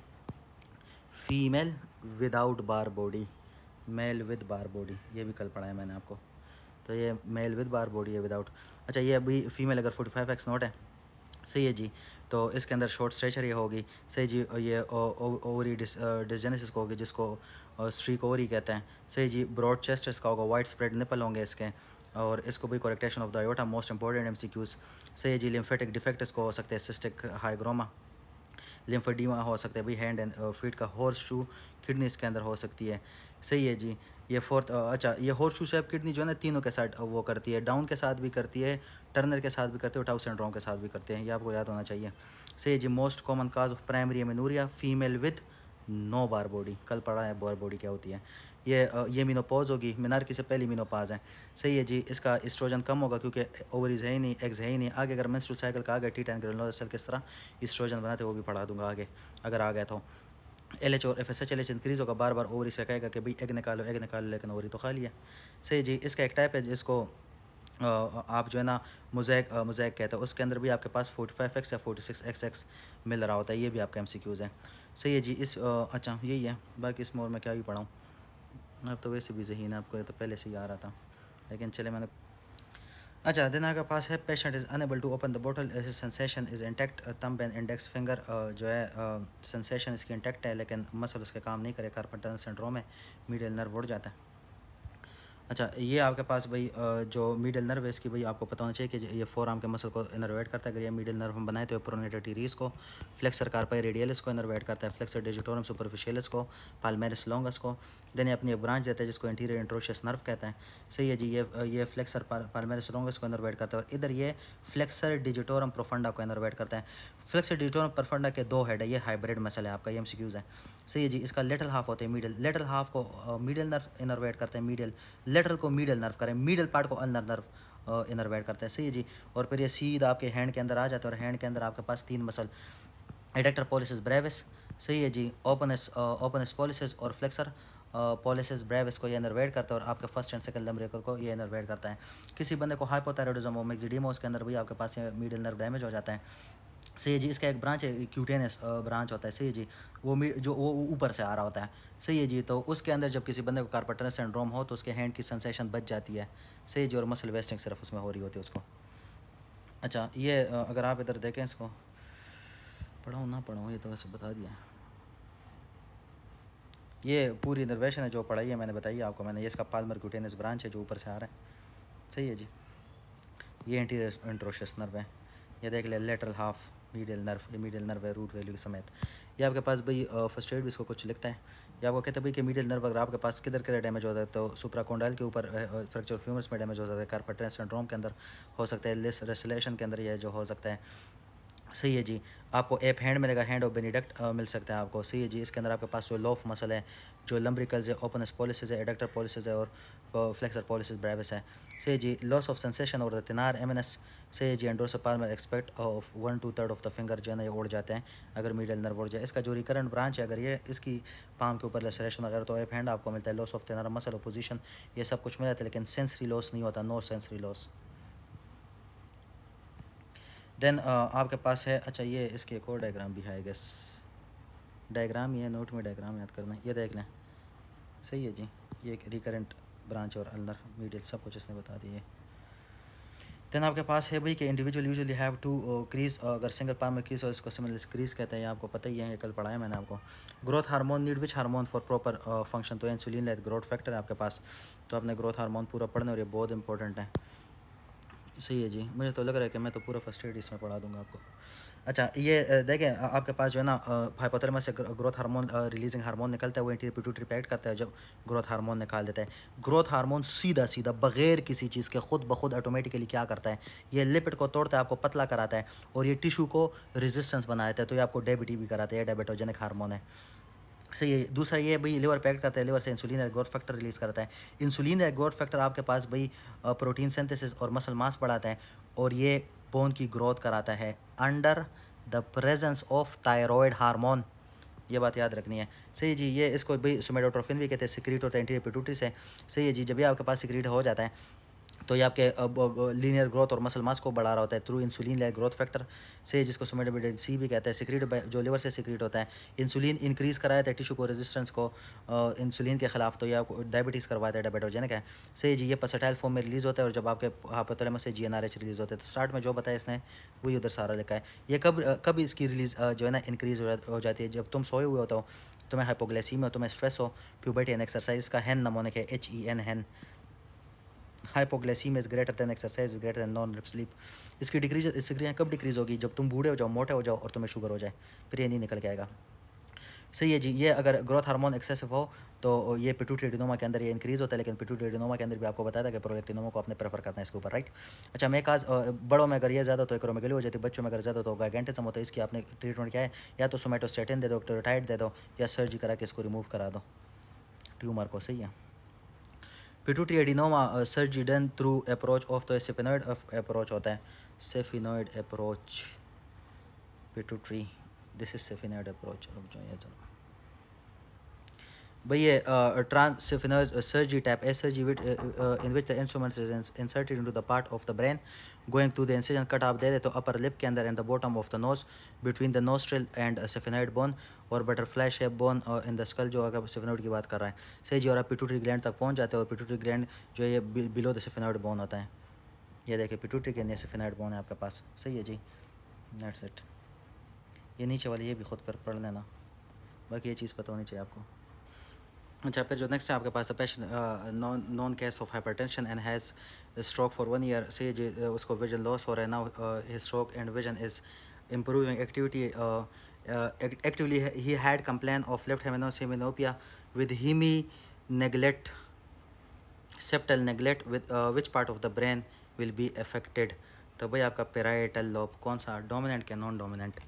female without Barr body, male with Barr body, ये भी कल पढ़ा है मैंने आपको। तो ये मेल विद बार बॉडी है विदाउट। अच्छा, ये अभी फीमेल अगर 45x नॉट है, सही है जी, तो इसके अंदर शॉर्ट स्ट्रेचर ये होगी, सही जी। ये ओवरी डिसजेनेसिस को होगी, जिसको स्ट्रीक ओवरी कहते हैं, सही जी। ब्रॉड चेस्ट इसका होगा, वाइड स्प्रेड निपल होंगे इसके, और इसको भी coarctation of the aorta, most important MCQs, सही है जी। लिम्फेटिक डिफेक्ट इसको हो सकते हैं, सिस्टिक हाइग्रोमा, लिम्फेडीमा हो सकता है भाई, हैंड एंड फीट का हॉर्स शू किडनी इसके अंदर हो सकती है, सही है जी। ये फोर्थ, अच्छा, ये हॉर्स शू शेप किडनी जो है ना तीनों के साथ वो करती है, डाउन के साथ भी करती है, टर्नर के साथ भी करती है, और टाउ सिंड्रोम के साथ भी करते हैं, ये आपको याद होना चाहिए, सही है जी। Most common cause of primary amenorrhea, female with no Barr body, कल पढ़ा है बार बॉडी क्या होती है। ये मीनोपॉज होगी, मिनार्की से पहली मीनोपॉज है, सही है जी। इसका एस्ट्रोजन कम होगा क्योंकि ओवरीज है ही नहीं, एग्स है ही नहीं। आगे अगर मेंस्ट्रुअल साइकिल का आ गया, T10 ग्रेनुलोसा सेल किस तरह एस्ट्रोजन बनाते, वो भी पढ़ा दूंगा आगे अगर आ गया तो। LH और FSH LH इंक्रीज होगा, बार बार ओवरी से कहेगा कि भाई एग निकालो एग निकालो, लेकिन ओवरी तो खाली है, सही जी। इसका एक टाइप है जिसको आप जो है ना मोज़ेक कहते हैं, उसके अंदर भी आपके पास 45x या 46XX मिल रहा होता है, ये भी आपका MCQs है, सही है जी। अच्छा यही है, बाकी इसमें और मैं क्या ही पढ़ाऊँ, अब तो वैसे भी ज़हीन है आपको, ये तो पहले से ही आ रहा था, लेकिन चले मैंने। अच्छा, दिन आपके पास है, patient is unable to open the bottle, sensation is intact, thumb and index finger जो है सेंसेशन इसकी इंटैक्ट है, लेकिन मसल उसके काम नहीं करे, कार्पेंटर सिंड्रोम है, मीडियल नर्व उड़ जाता है। अच्छा, ये आपके पास भाई जो मिडल नर्व है इसकी भाई आपको पता होना चाहिए कि ये फोर आर्म के मसल को इनर्वेट करता है। अगर ये मिडल नर्व हम बनाए तो प्रोनेटर टीरीज को, फ्लेक्सर कार्पाई रेडियलिस को इनर्वेट करता है, फ्लेक्सर डिजिटोरम सुपरफिशियलिस को, पाल्मेरिस लॉन्गस को। देन ये अपनी एक ब्रांच देता है जिसको इंटीरियर इंट्रोशियस नर्व कहते हैं, सही है जी। ये फ्लेक्सर पाल्मेरिस लॉन्गस को इनर्वेट करता है, और इधर ये फ्लेक्सर डिजिटोरम प्रोफंडा को इनर्वेट करता है। फ्लेक्सर डिजिटोरम प्रोफंडा के दो हेड है, ये हाइब्रिड मसल है आपका, ये MCQs है, सही है जी। इसका लेटरल हाफ होते हैं मिडल, लेटरल हाफ को मिडल नर्व इनर्वेट करते हैं, मिडल लेटरल को मिडल नर्व करें, मिडल पार्ट को अल्नर नर्व इनर्वेट करते हैं, सही है जी। और फिर ये सीधा आपके हैंड के अंदर आ जाता है, और हैंड के अंदर आपके पास तीन मसल, एडेक्टर पॉलिसिस ब्रेविस, सही है जी, ओपनस पॉलिसिस और फ्लेक्सर पॉलिसिस ब्रेविस को ये इनर्वेट करता है, और आपके फर्स्ट एंड सेकंड लम्बरेकर को ये इनर्वेट करता है। किसी बंदे को हाइपोथायरॉइडिज्म और मैक्सिडिमा, उसके अंदर भी आपके पास ये मिडल नर्व डैमेज हो जाता है, सही है जी। इसका एक ब्रांच है क्यूटेनस ब्रांच होता है, सही है जी, जो वो ऊपर से आ रहा होता है, सही है जी। तो उसके अंदर जब किसी बंदे को कार्पेंटर सिंड्रोम हो तो उसके हैंड की सेंसेशन बच जाती है, सही जी, और मसल वेस्टिंग सिर्फ उसमें हो रही होती है उसको। अच्छा, ये अगर आप इधर देखें इसको, पढ़ाऊँ ना पढ़ाऊँ ये तो वैसे बता दिया, ये पूरी इनर्वेशन है जो पढ़ाई है मैंने बताई आपको मैंने, ये इसका पाल्मर क्यूटेनस ब्रांच है जो ऊपर से आ रहा है, सही है जी। ये एंटीरियर इंट्रोशियस नर्व है, ये देख ले लेटरल हाफ मीडियल नर्व, ये मीडियल नर्व है रूट वैल्यू समेत। ये आपके पास भाई फर्स्ट एड भी इसको कुछ लिखता है, ये आपको कहते हैं भाई कि मीडियल नर्व अगर आपके पास किधर किधर डैमेज होता है तो सुप्राकोंडाइल के ऊपर फ्रैक्चर फ्यूमर्स में डैमेज हो सकता है, कार्पेंटर सिंड्रोम के अंदर हो सकता है, लिस रेसलेशन के अंदर ये जो हो सकता है, सही है जी। आपको एप हैंड मिलेगा, हैंड ऑफ बेनिडक्ट मिल सकता है आपको, सही है जी। इसके अंदर आपके पास जो लोफ मसल है, जो लम्ब्रिकल्स है, ओपनस पॉलिसिस है, एडक्टर पॉलिसिस है, और फ्लेक्सर पॉलिसिस ब्रेविस है, सही जी। लॉस ऑफ सेंसेशन और द तिनार एमएनएस, सही है जी। एंडोसोपाल्मर aspect of 1/2 of the finger जो है ना ये उड़ जाते हैं अगर मिडल नर्व उड़ जाए। इसका जो रिकरेंट ब्रांच है, अगर ये इसकी पाम के ऊपर लेसरेशन वगैरह तो एप हैंड आपको मिलता है, लॉस ऑफ तिनार मसल पोजीशन, ये सब कुछ मिल जाता है, लेकिन सेंसरी लॉस नहीं होता, नो सेंसरी लॉस। देन आपके पास है, अच्छा ये इसके एक और डायग्राम भी है आई गेस, डायग्राम ये नोट में डायग्राम याद करना है, ये देख लें, सही है जी। ये एक रिकरेंट ब्रांच और अल्नर मीडियल सब कुछ इसने बता दिए। देन आपके पास है भाई कि individual usually have two crease, अगर सिंगल पाम में क्रीज हो इसको सिमिलर क्रीज कहते हैं, ये आपको पता ही है, ये कल पढ़ाया मैंने आपको। Growth hormone need which hormone for proper function, तो इंसुलिन है, ग्रोथ फैक्टर है आपके पास, तो आपने ग्रोथ हार्मोन पूरा पढ़ना और ये बहुत इंपॉर्टेंट है, सही है जी। मुझे तो लग रहा है कि मैं तो पूरा फर्स्ट एड इसमें पढ़ा दूंगा आपको। अच्छा, ये देखें आपके पास जो है ना हाइपोथैलेमस से ग्रोथ हार्मोन रिलीजिंग हार्मोन निकलता है, वो इंटीरियर पिट्यूटरी पे एक्ट करता है, जब ग्रोथ हार्मोन निकाल देता है। ग्रोथ हार्मोन सीधा सीधा बगैर किसी चीज़ के खुद ब खुद ऑटोमेटिकली क्या करता है, ये लिपिड को तोड़ता है, आपको पतला कराता है, और ये टिश्यू को रेजिस्टेंस बना देता है, तो ये आपको डायबिटीज भी कराता है, ये डायबिटोजेनिक हार्मोन है, सही है। दूसरा ये भाई लिवर पे एक्ट करता है, लिवर से इंसुलिन या ग्रोथ फैक्टर रिलीज़ करता है। इंसुलिन या ग्रोथ फैक्टर आपके पास भाई प्रोटीन सिंथेसिस और मसल मास बढ़ाता है, और ये बोन की ग्रोथ कराता है under the presence of thyroid hormone, ये बात याद रखनी है, सही जी। ये इसको भाई सोमेटोट्रोफिन भी कहते हैं, सिक्रीट होता है इंटीरियर पिट्यूटरी से, सही है जी। जब ये आपके पास सिक्रीट हो जाता है तो ये आपके लीनियर ग्रोथ और मसल मास को बढ़ा रहा होता है through insulin like growth factor से, जिसको सोमेटोबिटेड सी भी कहते हैं, सिक्रीट जो लिवर से सिक्रीट होता है। इंसुलिन इंक्रीज़ कराया था टिश्यू को रेजिस्टेंस को इंसुलिन के खिलाफ, तो ये आपको डायबिटीज़ करवाता है, डायबिटोजेनिक है। सही जी, ये पसेटाइल फॉर्म में रिलीज़ होता है, और जब आपके हाइपोथैलेमस से GnRH रिलीज़ होता है, तो स्टार्ट में जो बताया इसने वही उधर सारा लिखा है। ये कब इसकी रिलीज़ जो है ना इंक्रीज़ हो जाती है, जब तुम सोए हुए होते हो, तुम्हें हाइपोग्लाइसीमिया हो, तुम्हें स्ट्रेस हो, प्यूबर्टी एंड एक्सरसाइज का हैन नमोनिक है, HEN hen. Hypoglycaemia is greater than exercise is greater than non sleep. इसकी डिक्रीज कब डिक्रीज होगी, जब तुम बूढ़े हो जाओ, मोटे हो जाओ और तुम्हें शुगर हो जाए, फिर ये नहीं निकल के आएगा। सही है जी। ये अगर ग्रोथ हार्मोन एक्सेसिव हो तो ये पिट्यूटरी एडिनोमा के अंदर ये इंक्रीज़ होता है, लेकिन पिट्यूटरी एडिनोमा के अंदर भी आपको बताया था कि प्रोलैक्टिनोमा को आपने प्रेफर करना है इसके ऊपर, राइट। अच्छा, मैं काज बड़ों में अगर ये ज़्यादा तो एक्रोमेगेली हो जाती है, बच्चों में अगर ज़्यादा तो गाइगेंटिज्म होता है। इसकी आपने ट्रीटमेंट क्या है, या तो सोमेटोस्टेटिन दे दो, टोराटाइड दे दो, या सर्जरी करा के इसको रिमूव करा दो ट्यूमर को। सही है। Pituitary adenoma surgery done through approach of तो सेफिनॉइड अप्रोच होता है, sphenoid approach pituitary, this is sphenoid approach. रुक जाओ ये चलो भाई, ये transsphenoid surgery type a surgery in which the instrument is inserted into the part of the brain going to the incision cut आप दे दे तो अपर लिप के अंदर and the bottom of the nose between the nostril and सेफिनॉइड bone और butterfly shape bone in the skull, जो अगर सेफिनॉइड की बात कर रहा है। सही जी। और आप पिट्यूटरी ग्लैंड तक पहुंच जाते हैं, और पिट्यूटरी ग्लैंड जो है ये बिलो द सेफिनॉइड बोन होता है। ये देखिए पिट्यूटरी के नीचे सेफिनॉइड बोन है आपके पास। सही है जी, दैट्स इट। ये नीचे वाली ये भी खुद पर पढ़ लेना, बाकी ये चीज़ पता होनी चाहिए आपको। अच्छा, फिर जो नेक्स्ट है आपके पास patient non case of hypertension and has stroke for 1 year. से उसको विजन लॉस हो रहा है ना, stroke and vision is improving activity actively. He had complain of left hemianopia with hemi neglect septal neglect with which part of the brain will be affected. तो भाई आपका parietal lobe कौन सा, dominant क्या नॉन डोमिनेंट,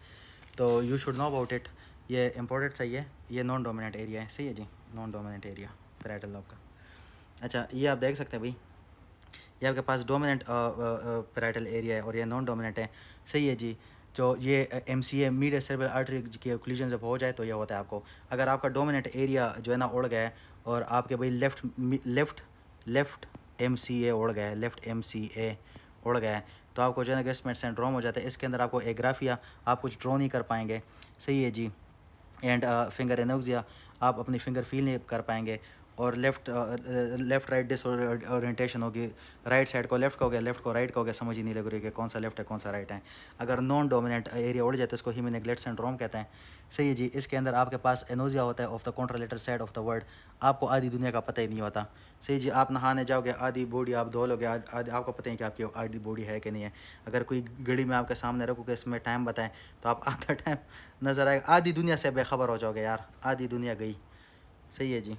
तो you should know about it. ये important सही है, ये नॉन डोमिनेंट एरिया है। सही है जी, non dominant area parietal lobe का। अच्छा, ये आप देख सकते हैं भाई, ये आपके पास डोमिनेंट पेराइटल एरिया है और ये नॉन डोमिनेंट है। सही है जी। जो ये MCA मीडियल सेरेब्रल आर्टरी की ओक्लूजन जब हो जाए तो ये होता है आपको, अगर आपका डोमिनेंट एरिया जो है ना उड़ गया है, और आपके भाई लेफ़्ट MCA उड़ गया है, लेफ़्ट MCA उड़ गया है, तो आपको जो है ना ग्रेस्मेंट सिंड्रोम हो जाता है। इसके अंदर आपको एग्राफिया, आप कुछ ड्रॉ नहीं कर पाएंगे। सही है जी। एंड फिंगर एनोक्सिया, आप अपनी फिंगर फील नहीं कर पाएंगे। और लेफ़्ट राइट डिसओरिएंटेशन होगी, राइट साइड को लेफ़्ट कहोगे, लेफ़्ट को राइट कहोगे, समझ ही नहीं लग रही कि कौन सा लेफ़्ट है कौन सा राइट है। अगर नॉन डोमिनेंट एरिया उड़ जाए तो इसको हीमी नेग्लेक्ट सिंड्रोम कहते हैं। सही है जी। इसके अंदर आपके पास एनोजिया होता है of the contralateral side of the world, आपको आधी दुनिया का पता ही नहीं होता। सही जी। आप नहाने जाओगे, आधी बॉडी आप धो लोगे, आधी आपको पता ही कि आपकी आधी बॉडी है कि नहीं है। अगर कोई घड़ी में आपके सामने रखोगे इसमें टाइम बताएं तो आप आधा टाइम नज़र आएगा, आधी दुनिया से बेखबर हो जाओगे यार, आधी दुनिया गई। सही है जी।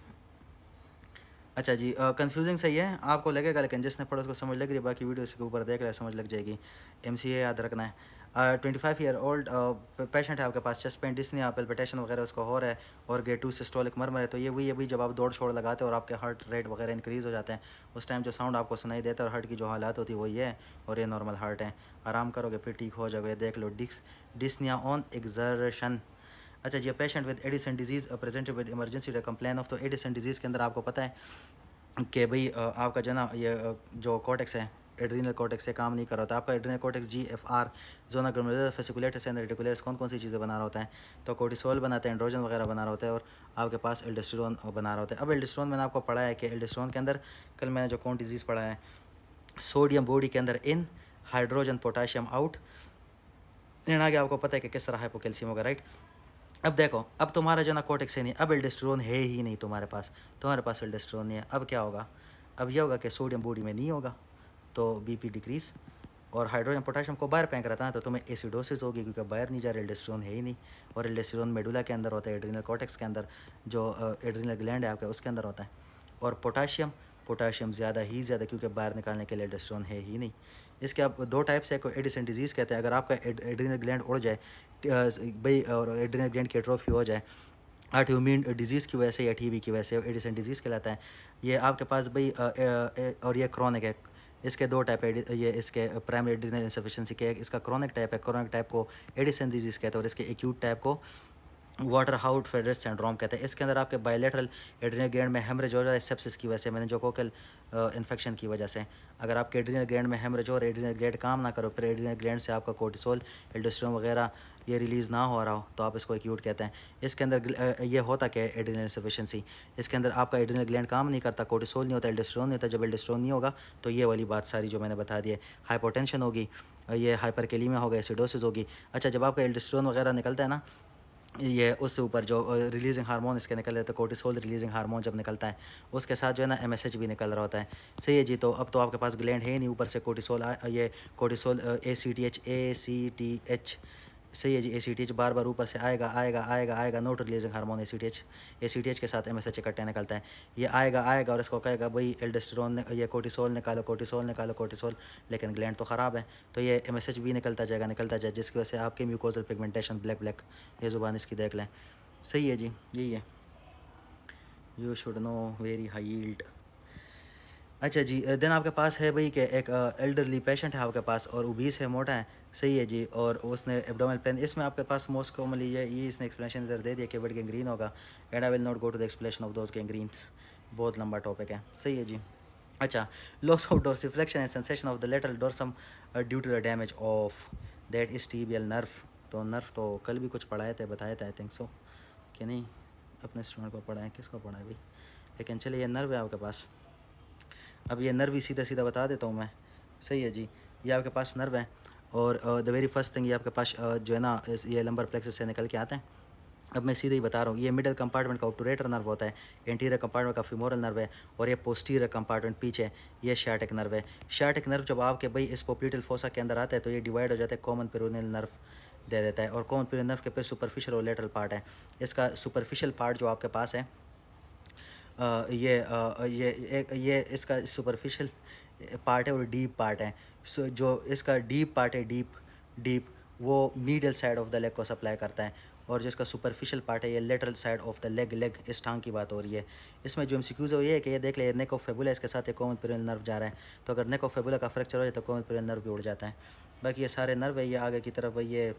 अच्छा जी, कंफ्यूजिंग सही है, आपको लगेगा, लेकिन जिसने पढ़ा उसको समझ लग रही है, बाकी वीडियो इसके ऊपर देख ले समझ लग जाएगी। MCA याद रखना है। 25 ईयर ओल्ड पेशेंट है आपके पास, चेस्ट पेन, डिस्निया, पेल्पिटेशन वगैरह उसको हो रहा है, और ग्रेड 2 सिस्टोलिक मर्मर है। तो ये वही अभी जब आप दौड़ छोड़ लगाते हैं और आपके हार्ट रेट वगैरह इंक्रीज़ हो जाते हैं, उस टाइम जो साउंड आपको सुनाई देता है और हार्ट की जो हालात होती है वही है, और ये नॉर्मल हार्ट है। आराम करोगे फिर ठीक हो जाओगे। देख लो डिस्निया ऑन एक्सर्शन। अच्छा जी, patient with Addison disease presented with emergency to complain of, तो एडिसन डिजीज़ के अंदर आपको पता है कि भाई आपका जो ना ये जो कॉर्टेक्स है, एड्रीनल कॉर्टेक्स से काम नहीं कर रहा होता आपका। Adrenal cortex GFR zona glomerular fasciculatus and reticularis कौन कौन सी चीज़ें बना रहा होता है, तो कोर्टिसोल बनाते हैं, एंड्रोजन वगैरह बना रहा होता है, और आपके पास एल्डोस्टेरोन बना रहा होता है। अब एल्डोस्टेरोन मैंने आपको पढ़ा है कि एल्डोस्टेरोन के अंदर, कल मैंने जो कौन डिजीज़ पढ़ा है, सोडियम बॉडी के अंदर इन, हाइड्रोजन पोटाशियम आउट, इन आगे आपको पता है कि किस तरह हाइपोकैल्सियम होगा, राइट। अब देखो, अब तुम्हारा जो ना कोर्टेक्स है नहीं, अब एल्डोस्टेरोन है ही नहीं तुम्हारे पास एल्डोस्टेरोन नहीं है। अब क्या होगा, अब ये होगा कि सोडियम बॉडी में नहीं होगा तो BP डिक्रीज, और हाइड्रोजन पोटाशियम को बाहर फेंक रहता है तो तुम्हें एसिडोसिस होगी, क्योंकि बाहर नहीं जा रहा, एल्डोस्टेरोन है ही नहीं। और एल्डोस्टेरोन मेडुला के अंदर होता है, एड्रीनल कॉर्टेक्स के अंदर, जो एड्रीनल ग्लैंड है आपका उसके अंदर होता है। और पोटाशियम ज़्यादा ही ज़्यादा, क्योंकि बाहर निकालने के लिए एल्डोस्टेरोन है ही नहीं। इसके आप दो टाइप्स है, कोई एडिसन डिजीज़ कहते हैं, अगर आपका एड्रीनल ग्लैंड उड़ जाए भाई, और एड्रीनल ग्लैंड की एट्रोफी हो जाए ऑटोइम्यून डिजीज़ की वजह से या TB की वजह से, एडिसन डिजीज़ कहलाता है। ये आपके पास भाई और ये क्रॉनिक है। इसके दो टाइप है, ये इसके प्राइमरी एड्रीनल इंसफिशिएंसी के, इसका क्रॉनिक टाइप है, क्रॉनिक टाइप को एडिसन डिजीज़ कहते हैं, और इसके एक्यूट टाइप को वाटर हाउट फेडरेस सिंड्रोम कहते हैं। इसके अंदर आपके बायलैटरल एड्रिनल ग्लैंड में हेमरेज हो जाता है सेप्सिस की वजह से, मेनिंजोकोकल इन्फेक्शन की वजह से। अगर आपके एड्रिनल ग्लैंड में हेमरेज हो और एड्रिनल ग्लैंड काम ना करो, फिर एड्रिनल ग्लैंड से आपका कोर्टिसोल, एल्डोस्टेरोन वगैरह ये रिलीज़ ना हो रहा हो, तो आप इसको एक्यूट कहते हैं। इसके अंदर ये होता क्या है, एड्रिनल इनसफिशिएंसी। इसके अंदर आपका एड्रिनल ग्लैंड काम नहीं करता, कोर्टिसोल नहीं होता, एल्डोस्टेरोन नहीं होता। जब एल्डोस्टेरोन नहीं होगा तो ये वाली बात सारी जो मैंने बता दी है, हाइपोटेंशन होगी, ये हाइपरकेलीमिया होगा, एसिडोसिस होगी। अच्छा, जब आपका एल्डोस्टेरोन वगैरह निकलता है ना, ये उससे ऊपर जो रिलीजिंग हार्मोन इसके निकल रहे थे, कोर्टिसोल रिलीजिंग हार्मोन जब निकलता है, उसके साथ जो है ना एमएसएच भी निकल रहा होता है। सही है जी। तो अब तो आपके पास ग्लैंड है नहीं, ऊपर से कोर्टिसोल ये कोर्टिसोल ACTH सही है जी। ACTH बार बार ऊपर से आएगा आएगा आएगा आएगा, नोट रिलीजिंग हार्मोन ACTH के साथ MSH इकट्ठे निकलता है। ये आएगा आएगा और इसको कहेगा भाई एल्डोस्टेरोन ये कोर्टिसोल निकालो, कोर्टिसोल निकालो, कोर्टिसोल, लेकिन ग्लैंड तो ख़राब है, तो ये MSH भी निकलता जाएगा, जिसकी वजह से आपके म्यूकोजल पिगमेंटेशन ब्लैक ब्लैक, ये ज़ुबान इसकी देख लें। सही है जी, यही है। You should know very high yield. अच्छा जी, देन आपके पास है भाई कि एक एल्डरली पेशेंट है आपके पास और ओबीस है, मोटा है। सही है जी। और उसने एब्डोमिनल पेन, इसमें आपके पास मोस्ट कॉमनली ये इसने एक्सप्लेनेशन इधर दे दिया कि बट गैंग्रीन होगा, and I will not go to the explanation of those gangrenes, बहुत लंबा टॉपिक है। सही है जी। अच्छा, loss of dorsiflexion and sensation of the lateral dorsum due to the damage of that is tibial nerve. तो nerve तो कल भी कुछ पढ़ाए थे, बताए थे आई थिंक सो, कि नहीं अपने स्टूडेंट को पढ़ाएं, किसको पढ़ाए भाई, लेकिन चलिए ये नर्व है आपके पास। अब ये नर्व ही सीधा सीधा बता देता हूँ मैं। सही है जी। ये आपके पास नर्व है और द वेरी फर्स्ट थिंग ये आपके पास जो है ना ये लंबर प्लेक्सस से निकल के आते हैं। अब मैं सीधे ही बता रहा हूँ, ये मिडिल कंपार्टमेंट का ऑब्टूरेटर नर्व होता है, इंटीरियर कंपार्टमेंट का फीमोरल नर्व है, और ये पोस्टीरियर कंपार्टमेंट पीछे ये शार्टिक नर्व है। शार्टिक नर्व जब आपके भाई इस पोप्लिटल फोसा के अंदर आता है तो ये डिवाइड हो जाता है, कॉमन पेरोनियल नर्व दे देता है, और कॉमन पेरोनियल नर्व के फिर सुपरफिशियल और लेटरल पार्ट है। इसका सुपरफिशियल पार्ट जो आपके पास है ये इसका सुपरफिशियल पार्ट है और डीप पार्ट है। सो जो इसका डीप पार्ट है, डीप वो medial side of the leg को सप्लाई करता है, और जिसका सुपरफिशियल पार्ट है ये lateral side of the leg इस टांग की बात हो रही है। इसमें जो MCQs है ये है कि ये देख ले, नेक ऑफ फेबुला इसके साथ एक कॉमन पेरिनियल नर्व जा रहा है, तो अगर नेक ऑफ फेबुला का फ्रैक्चर हो जाए तो कॉमन पेरिनियल नर्व भी उड़ जाता है। बाकी ये सारे नर्व है, ये आगे की तरफ ये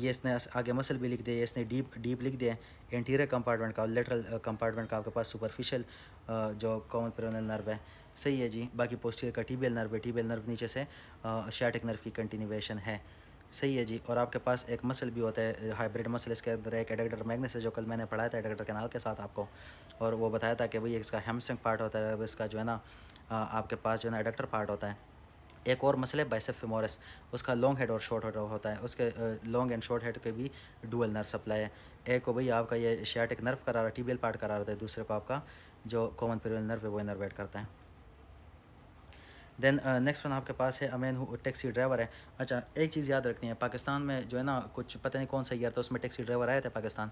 इसने आगे मसल भी लिख दिया, इसने डीप लिख दिया। इंटीरियर कंपार्टमेंट का और लेटरल कंपार्टमेंट का आपके पास सुपरफिशियल जो कॉमन पेरोनियल नर्व है। सही है जी। बाकी पोस्टीरियर का टिबियल नर्व है, टिबियल नर्व नीचे से शार्टिक नर्व की कंटिन्यूएशन है। सही है जी। और आपके पास एक मसल भी होता है हाइब्रिड मसल, इसके अंदर एक एडेक्टर मैग्नस है, जो कल मैंने पढ़ाया था एडेक्टर कैनाल के साथ आपको, और वो बताया था कि भाई इसका हैमस्ट्रिंग पार्ट होता है, इसका जो है ना आपके पास जो है ना एडेक्टर पार्ट होता है। एक और मसला है बाइसेप फेमोरस, उसका लॉन्ग हेड और शॉर्ट हेड होता है, उसके लॉन्ग एंड शॉर्ट हेड के भी डुअल नर्व सप्लाई है। एक को भाई आपका ये शार्टिक नर्व करा रहा है, टिबियल पार्ट करा रहा है, दूसरे को आपका जो कॉमन पेरिनियल नर्व है वो इनर्वेट करता है। देन नेक्स्ट वन आपके पास है अमेन टैक्सी ड्राइवर है। अच्छा, एक चीज़ याद रखनी है, पाकिस्तान में जो है ना कुछ पता नहीं कौन सा ईयर था, उसमें टैक्सी ड्राइवर आए थे पाकिस्तान,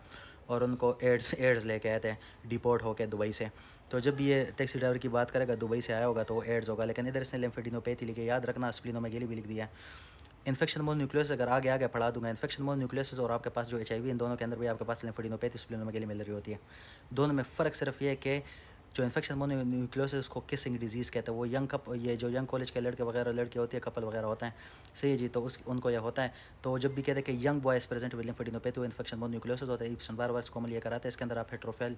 और उनको एड्स लेके आए थे डिपोर्ट होके दुबई से। तो जब भी ये टैक्सी ड्राइवर की बात करेगा दुबई से आया होगा तो वो एड्स होगा, लेकिन इधर इसने लिम्फेडिनोपैथी लिखी, याद रखना स्प्लिनोमेगेली भी लिख दिया। इन्फेक्शन मोल न्यूक्लियस अगर आगे आगे पढ़ा दूंगा, इन्फेक्शन मोल न्यूक्लियस और आपके पास जो HIV, इन दोनों के अंदर भी आपके पास लिम्फेडिनोपैथी स्प्लिनोमेगेली मिल रही होती है। दोनों में फ़र्क सिर्फ ये है कि जो इन्फेक्शन मोनो न्यूक्लियस है उसको किसिंग डिजीज़ कहते हैं। वो ये जो यंग कॉलेज के लड़के वगैरह लड़के होती है, कपल वगैरह होते हैं, सही जी, तो उनको यह होता है। तो जब भी कहते हैं कि young boys present with lymphadenopathy, वो इन्फेक्शन मोनो न्यूक्लियस होता है। इप्सन बार कॉमन ये कराते हैं, इसके अंदर आप हेट्रोफेल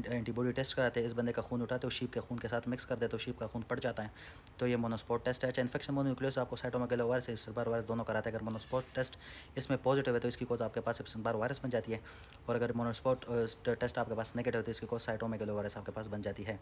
एंटीबॉडी टेस्ट कराते हैं, इस बंदे का खून उठाते हो, शीप के खून के साथ मिक्स कर देते तो शीप का खून पड़ जाता है, तो ये मोनोस्पॉट टेस्ट है। अच्छा, इन्फेक्शन मोनो न्यूक्लियस आपको cytomegalo virus, Ibsen Barr virus दोनों कराते हैं। अगर मोनोस्पॉट टेस्ट इसमें पॉजिटिव है तो इसकी कोज आपके पास इप्सन बार वायरस बन जाती है, और अगर मोनोस्पॉट टेस्ट आपके पास नेगेटिव है तो इसकी कोज साइटोमेगालो वायरस आपके पास बन जाती है।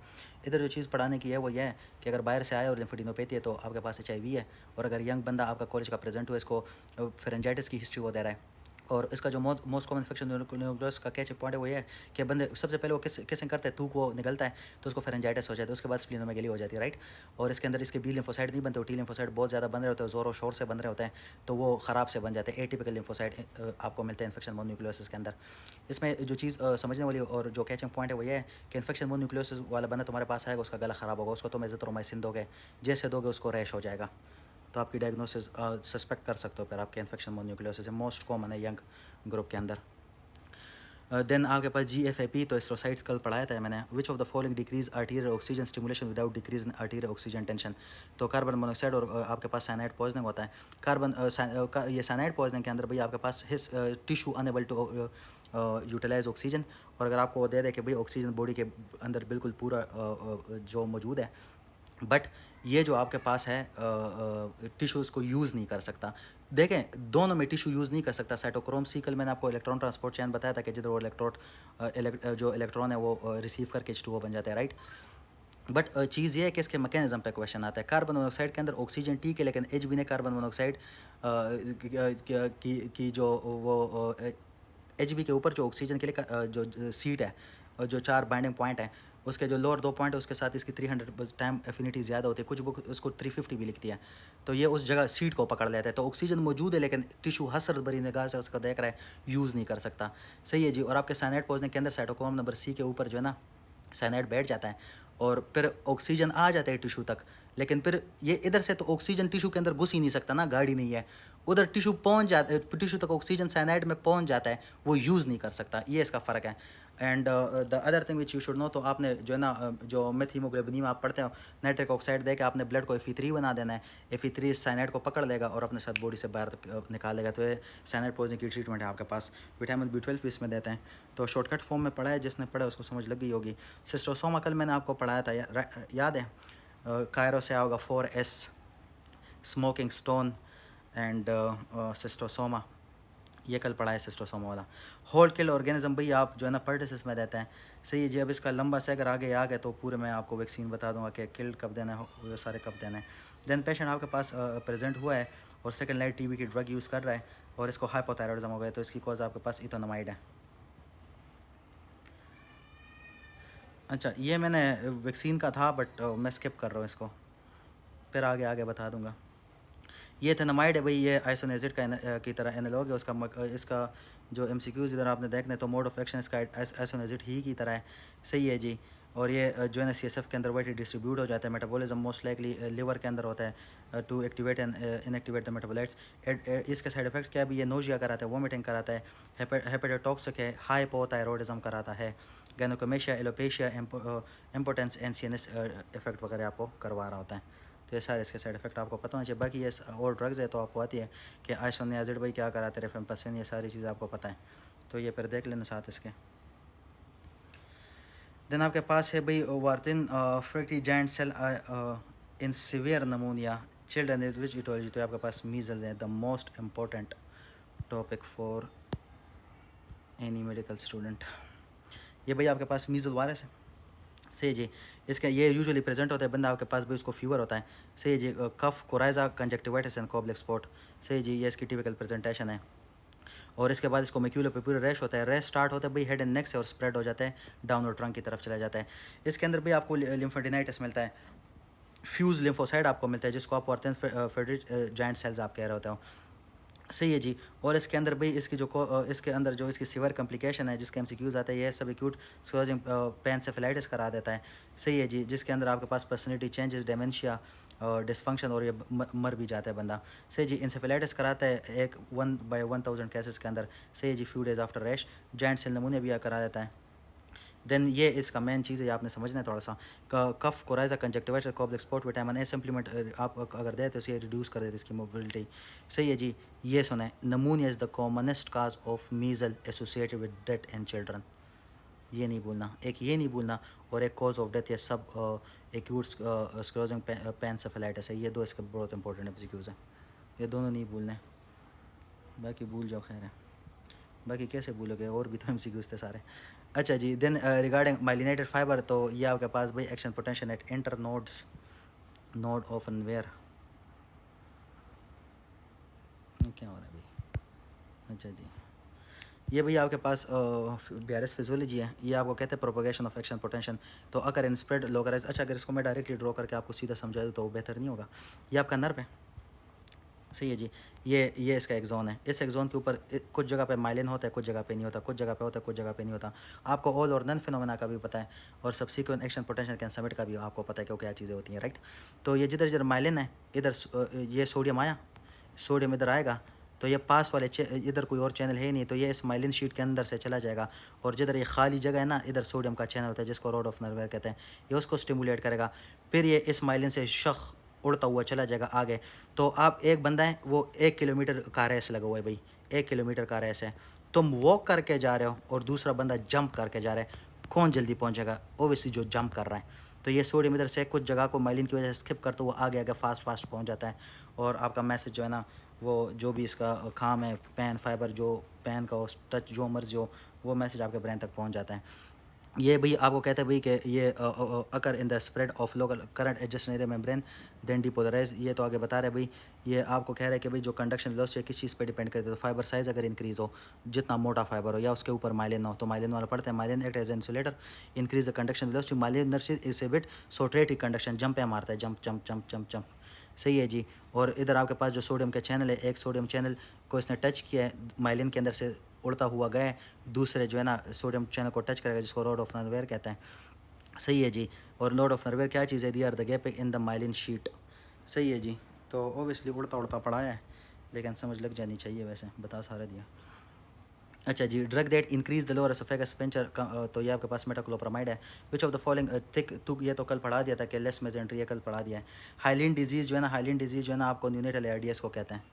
इधर जो चीज़ पढ़ाने की है वो ये है कि अगर बाहर से आए और लिम्फेडिनोपैथी है तो आपके पास HIV है, और अगर यंग बंदा आपका कॉलेज का प्रेजेंट हुआ, इसको फेरेंजाइटिस की हिस्ट्री वो दे रहा है, और इसका जो मोस्ट कॉमन इन्फेक्शन न्यूक्लियस का कैचिंग पॉइंट है वो ये है कि बंदे सबसे पहले वो किसिंग करते हैं, थूक वो निकलता है तो उसको फेरेंजाइटिस हो जाता है, उसके बाद स्प्लिनोमेगेली हो जाती है, राइट। और इसके अंदर इसके बी लिम्फोसाइड नहीं बनते, टी लिम्फोसाइड बहुत ज़्यादा बन रहे होते हैं, जोर और शोर से बन रहे होते हैं, तो वो ख़राब से बन जाते हैं। एटिपिकल लिम्फोसाइड आपको मिलते हैं इन्फेक्शन मोनो न्यूक्लियोसिस के अंदर। इसमें जो चीज़ समझने वाली और जो कैचिंग पॉइंट है वो ये है कि इन्फेक्शन मोनो न्यूक्लियोसिस वाला बंदा तुम्हारे पास आएगा, उसका गला ख़राब होगा, उसको तुम एजिथ्रोमाइसिन दोगे, जैसे दोगे उसको रैश हो जाएगा, तो आपकी डायग्नोसिस सस्पेक्ट कर सकते हो फिर आपके इन्फेक्शन मोनो न्यूक्लियोसिस है। मोस्ट कॉमन है यंग ग्रुप के अंदर। देन आपके पास GFAP, तो एस्ट्रोसाइट्स कल पढ़ाया था मैंने। विच of the following decrease arterial oxygen stimulation without decrease in arterial oxygen tension. तो कार्बन मोनोऑक्साइड और आपके पास साइनाइड पॉइजनिंग होता है। ये साइनाइड पॉइजनिंग के अंदर भाई आपके पास his tissue unable to utilize oxygen, और अगर आपको दे दे कि भाई ऑक्सीजन बॉडी के अंदर बिल्कुल पूरा जो मौजूद है, बट ये जो आपके पास है टिश्यूज़ को यूज़ नहीं कर सकता। देखें, दोनों में टिश्यू यूज़ नहीं कर सकता। साइटोक्रोम सी कल मैंने आपको इलेक्ट्रॉन ट्रांसपोर्ट चैन बताया था कि जिधर वो जो इलेक्ट्रॉन है वो रिसीव करके H2O बन जाता है, राइट। बट चीज़ ये है कि इसके मैकेनिज्म पे क्वेश्चन आता है। कार्बन मोनोऑक्साइड के अंदर ऑक्सीजन ठीक है, लेकिन Hb ने कार्बन मोनोऑक्साइड की जो वो Hb के ऊपर जो ऑक्सीजन के लिए जो सीट है, जो 4 बाइंडिंग पॉइंट है, उसके जो लोअर 2 पॉइंट है उसके साथ इसकी 300 टाइम एफिनिटी ज़्यादा होती है। कुछ बुक उसको 350 भी लिखती है, तो ये उस जगह सीट को पकड़ लेता है। तो ऑक्सीजन मौजूद है, लेकिन टिश्यू हसरत भरी निगाह से उसको देख रहा है, यूज़ नहीं कर सकता। सही है जी। और आपके साइनाइड पहुंचने के अंदर साइटोक्रोम नंबर C के ऊपर जो है ना साइनाइड बैठ जाता है, और फिर ऑक्सीजन आ जाता है टिश्यू तक, लेकिन फिर ये इधर से तो ऑक्सीजन टिश्यू के अंदर घुस ही नहीं सकता ना, गाड़ी नहीं है। उधर टिश्यू पहुंच जाता है, टिश्यू तक ऑक्सीजन साइनाइड में पहुंच जाता है, वो यूज़ नहीं कर सकता। ये इसका फ़र्क है। And the other thing which you should no, तो आपने जो है ना जो मेथ हीमोग्लोबिन में आप पढ़ते हो, नाइट्रिक ऑक्साइड दे के आपने ब्लड को Fe3 बना देना है। Fe3 इस साइनाइड को पकड़ लेगा और अपने साथ बॉडी से बाहर निकाल लेगा। तो ये साइनाइड पॉइजनिंग की ट्रीटमेंट है आपके पास। विटामिन B12 भी इसमें देते हैं। तो शॉर्टकट फॉर्म में पढ़ा है, जिसने पढ़ा उसको समझ लग गई होगी। सिस्टोसोमा कल मैंने आपको पढ़ाया था, याद है। कायरो से आओगा 4S, smoking stone and schistosoma, ये कल पढ़ा है सिस्टोसोमा वाला। होल किल ऑर्गेनिज्म भाई आप जो है ना पर्टिसिस में देते हैं। सही है जी। अब इसका लंबा से अगर आगे आ गए तो पूरे मैं आपको वैक्सीन बता दूंगा कि किल्ड कब देना है, वो सारे कब देना है। देन पेशेंट आपके पास प्रेजेंट हुआ है और सेकंड लाइन TB की ड्रग यूज़ कर रहा है और इसको हाइपोथायरॉइडिज्म हो गया, तो इसकी कॉज आपके पास इथोनामाइड है। अच्छा, ये मैंने वैक्सीन का था, बट मैं स्किप कर रहा हूँ इसको, फिर आगे आगे बता दूंगा। ये थेनामाइड है भाई, ये आइसोनेजिड का की तरह एनालॉग है उसका। इसका जो MCQs इधर आपने देखने, तो मोड ऑफ एक्शन इसका आइसोनेजिड ही की तरह है। सही है जी। और ये जो है ना CSF के अंदर वाइट डिस्ट्रीब्यूट हो जाता है। मेटाबॉलिज्म मोस्ट लाइकली लिवर के अंदर होता है to activate and inactivate the metabolites. इसके साइड इफेक्ट क्या भी, ये नोजिया कराता है, वोमिटिंग कराता है, हेपेटोटॉक्सिक है, हाइपोथायरॉइडिज्म कराता है, गैनोकोमेशिया, एलोपेशिया, इम्पोटेंस, NCNS इफेक्ट वगैरह आपको करवा रहा होता है। तो ये सारे इसके साइड इफेक्ट आपको पता होना चाहिए। बाकी ये और ड्रग्स है तो आपको आती है कि आइसोनियाजिड भाई क्या कराते हैं, रिफेम्पासिन, ये सारी चीज़ें आपको पता है, तो ये फिर देख लेना साथ इसके। देन आपके पास है भाई वार्तिन फ्रिक्टी giant cell in severe pneumonia children age which etiology. तो आपके पास मीजल्स है, the most important topic for any medical student. ये भाई आपके पास मीजल वायरस है। सही जी। इसका ये यूजुअली प्रेजेंट होता है, बंदा आपके पास भी उसको फीवर होता है। सही जी। कफ, कोराइजा, कंजक्टिवाइटिस एंड कॉब्लिक स्पॉट। सही जी, ये इसकी टिपिकल प्रेजेंटेशन है। और इसके बाद इसको मैक्यूलर पे पूरा रैश होता है। रैश स्टार्ट होता है भाई हेड एंड नेक से और स्प्रेड हो जाता है डाउनवर्ड ट्रंक की तरफ चला जाता है। इसके अंदर भी आपको लिम्फोडेनाइटिस मिलता है, फ्यूज लिम्फोसाइड आपको मिलता है, जिसको आप फेडरिक जॉइंट सेल्स आप कह रहे होते हो। सही है जी। और इसके अंदर भाई इसकी इसके अंदर जो इसकी सीवियर कॉम्प्लिकेशन है, जिसके MCQs आते हैं, ये सब एक्यूट स्क्लेरोसिस पेनसेफेलाइटिस करा देता है। सही है जी। जिसके अंदर आपके पास पर्सनैलिटी चेंजेस, डेमेंशिया, डिसफंक्शन, और ये मर भी जाता है बंदा। सही जी। इंसेफेलाइटिस कराता है 1/1000 केसेस के अंदर। सही है जी। Few days after rash. Giant cell pneumonia भी करा देता है। देन ये इसका मेन चीज़ है, आपने समझना है थोड़ा सा। Cough, coryza, conjunctivitis, Koplik spot, vitamin A supplement आप अगर देते तो ये रिड्यूस कर देते इसकी मोबिलिटी। सही है जी। ये सुना है, pneumonia is the commonest cause of measle associated with death in children. ये नहीं भूलना, एक ये नहीं भूलना, और एक कॉज ऑफ डेथ या सब एक्यूट स्क्लेरोसिस पेनसेफेलाइटिस है। ये दो इसके बहुत इंपॉर्टेंट MCQs हैं, ये दोनों नहीं भूलने। बाकी भूल जाओ, खैर है। बाकी कैसे भूलोगे, और भी तो MCQs थे सारे। अच्छा जी। देन रिगार्डिंग माइलिनेटेड फाइबर, तो ये आपके पास भाई action potential at inter nodes, node of where. क्या हो रहा है भाई। अच्छा जी। ये भाई आपके पास BRS फिजियोलॉजी है। ये आपको कहते हैं प्रोपोगेशन ऑफ एक्शन पोटेंशियल। तो अगर इन स्प्रेड लोकलाइज, अच्छा अगर इसको मैं डायरेक्टली ड्रॉ करके आपको सीधा समझा दूँ तो बेहतर नहीं होगा। ये आपका नर्व है। सही है जी। ये इसका एक्जोन है। इस एक्जोन के ऊपर कुछ जगह पे माइलिन होता है, कुछ जगह पे नहीं होता, कुछ जगह पे होता है, कुछ जगह पे नहीं होता। आपको ऑल और नन फिनोमेना का भी पता है, और subsequent action potential can summit का भी आपको पता है कि क्या चीज़ें होती हैं, राइट। तो ये जिधर जिधर माइलिन है, इधर ये सोडियम आया, सोडियम इधर आएगा, तो ये पास वाले इधर कोई और चैनल है नहीं, तो ये इस माइलिन शीट के अंदर से चला जाएगा और जिधर ये खाली जगह है ना, इधर सोडियम का चैनल होता है जिसको रोड ऑफ नर्वेयर कहते हैं, ये उसको स्टिमुलेट करेगा। फिर ये इस माइलिन से उड़ता हुआ चला जाएगा आगे। तो आप एक बंदा है वो 1 किलोमीटर का रेस लगा हुआ है भाई, 1 किलोमीटर का रेस है, तुम वॉक करके जा रहे हो और दूसरा बंदा जंप करके जा रहा है, कौन जल्दी पहुंचेगा? ओबियसली जो जंप कर रहा है। तो ये सोडियम इधर से कुछ जगह को माइलिन की वजह से स्किप करते हुए आगे आगे फास्ट पहुंच जाता है और आपका मैसेज जो है ना, वो जो भी इसका खाम है, पेन फाइबर जो पेन का हो, टच जो मर्जी हो, वो मैसेज आपके ब्रेन तक पहुंच जाता है। ये भाई आपको कहते हैं भाई कि ये occur in the spread of local current adjacent area membrane then depolarize. ये तो आगे बता रहे हैं भाई, ये आपको कह रहे हैं कि भाई जो कंडक्शन वेलोसिटी किस चीज़ पे डिपेंड करती है। तो फाइबर साइज अगर इंक्रीज़ हो, जितना मोटा फाइबर हो या उसके ऊपर माइलिन हो, तो माइलिन वाला पढ़ते हैं myelin act as insulator increase the conduction velocity myelin is a bit saltatory conduction, jump पे मारता है, jump jump jump jump jump. सही है जी। और इधर आपके पास जो सोडियम का चैनल है, एक सोडियम चैनल को इसने टच किया है, माइलिन के अंदर से उड़ता हुआ गया है, दूसरे जो है ना सोडियम चैनल को टच करेगा जिसको रोड ऑफ नर्वेयर कहते हैं। सही है जी। और रोड ऑफ नर्वेयर क्या चीज़ है? They are the gap in the myelin sheath. सही है जी। तो ओबियसली उड़ता उड़ता पड़ा है, लेकिन समझ लग जानी चाहिए, वैसे बता सारा दिया। अच्छा जी, drug that increase the lower esophagus sphincter, तो ये आपके पास मेटाक्लोप्रामाइड है। Which of the following tick, तो ये तो कल पढ़ा दिया था कि लेस मेजेंट्री, ये कल पढ़ा दिया है। हाइलिन डिजीज़ जो है ना, हाइलिन डिजीज़ जो है ना आपको न्यूनेटल आरडीएस को कहते हैं,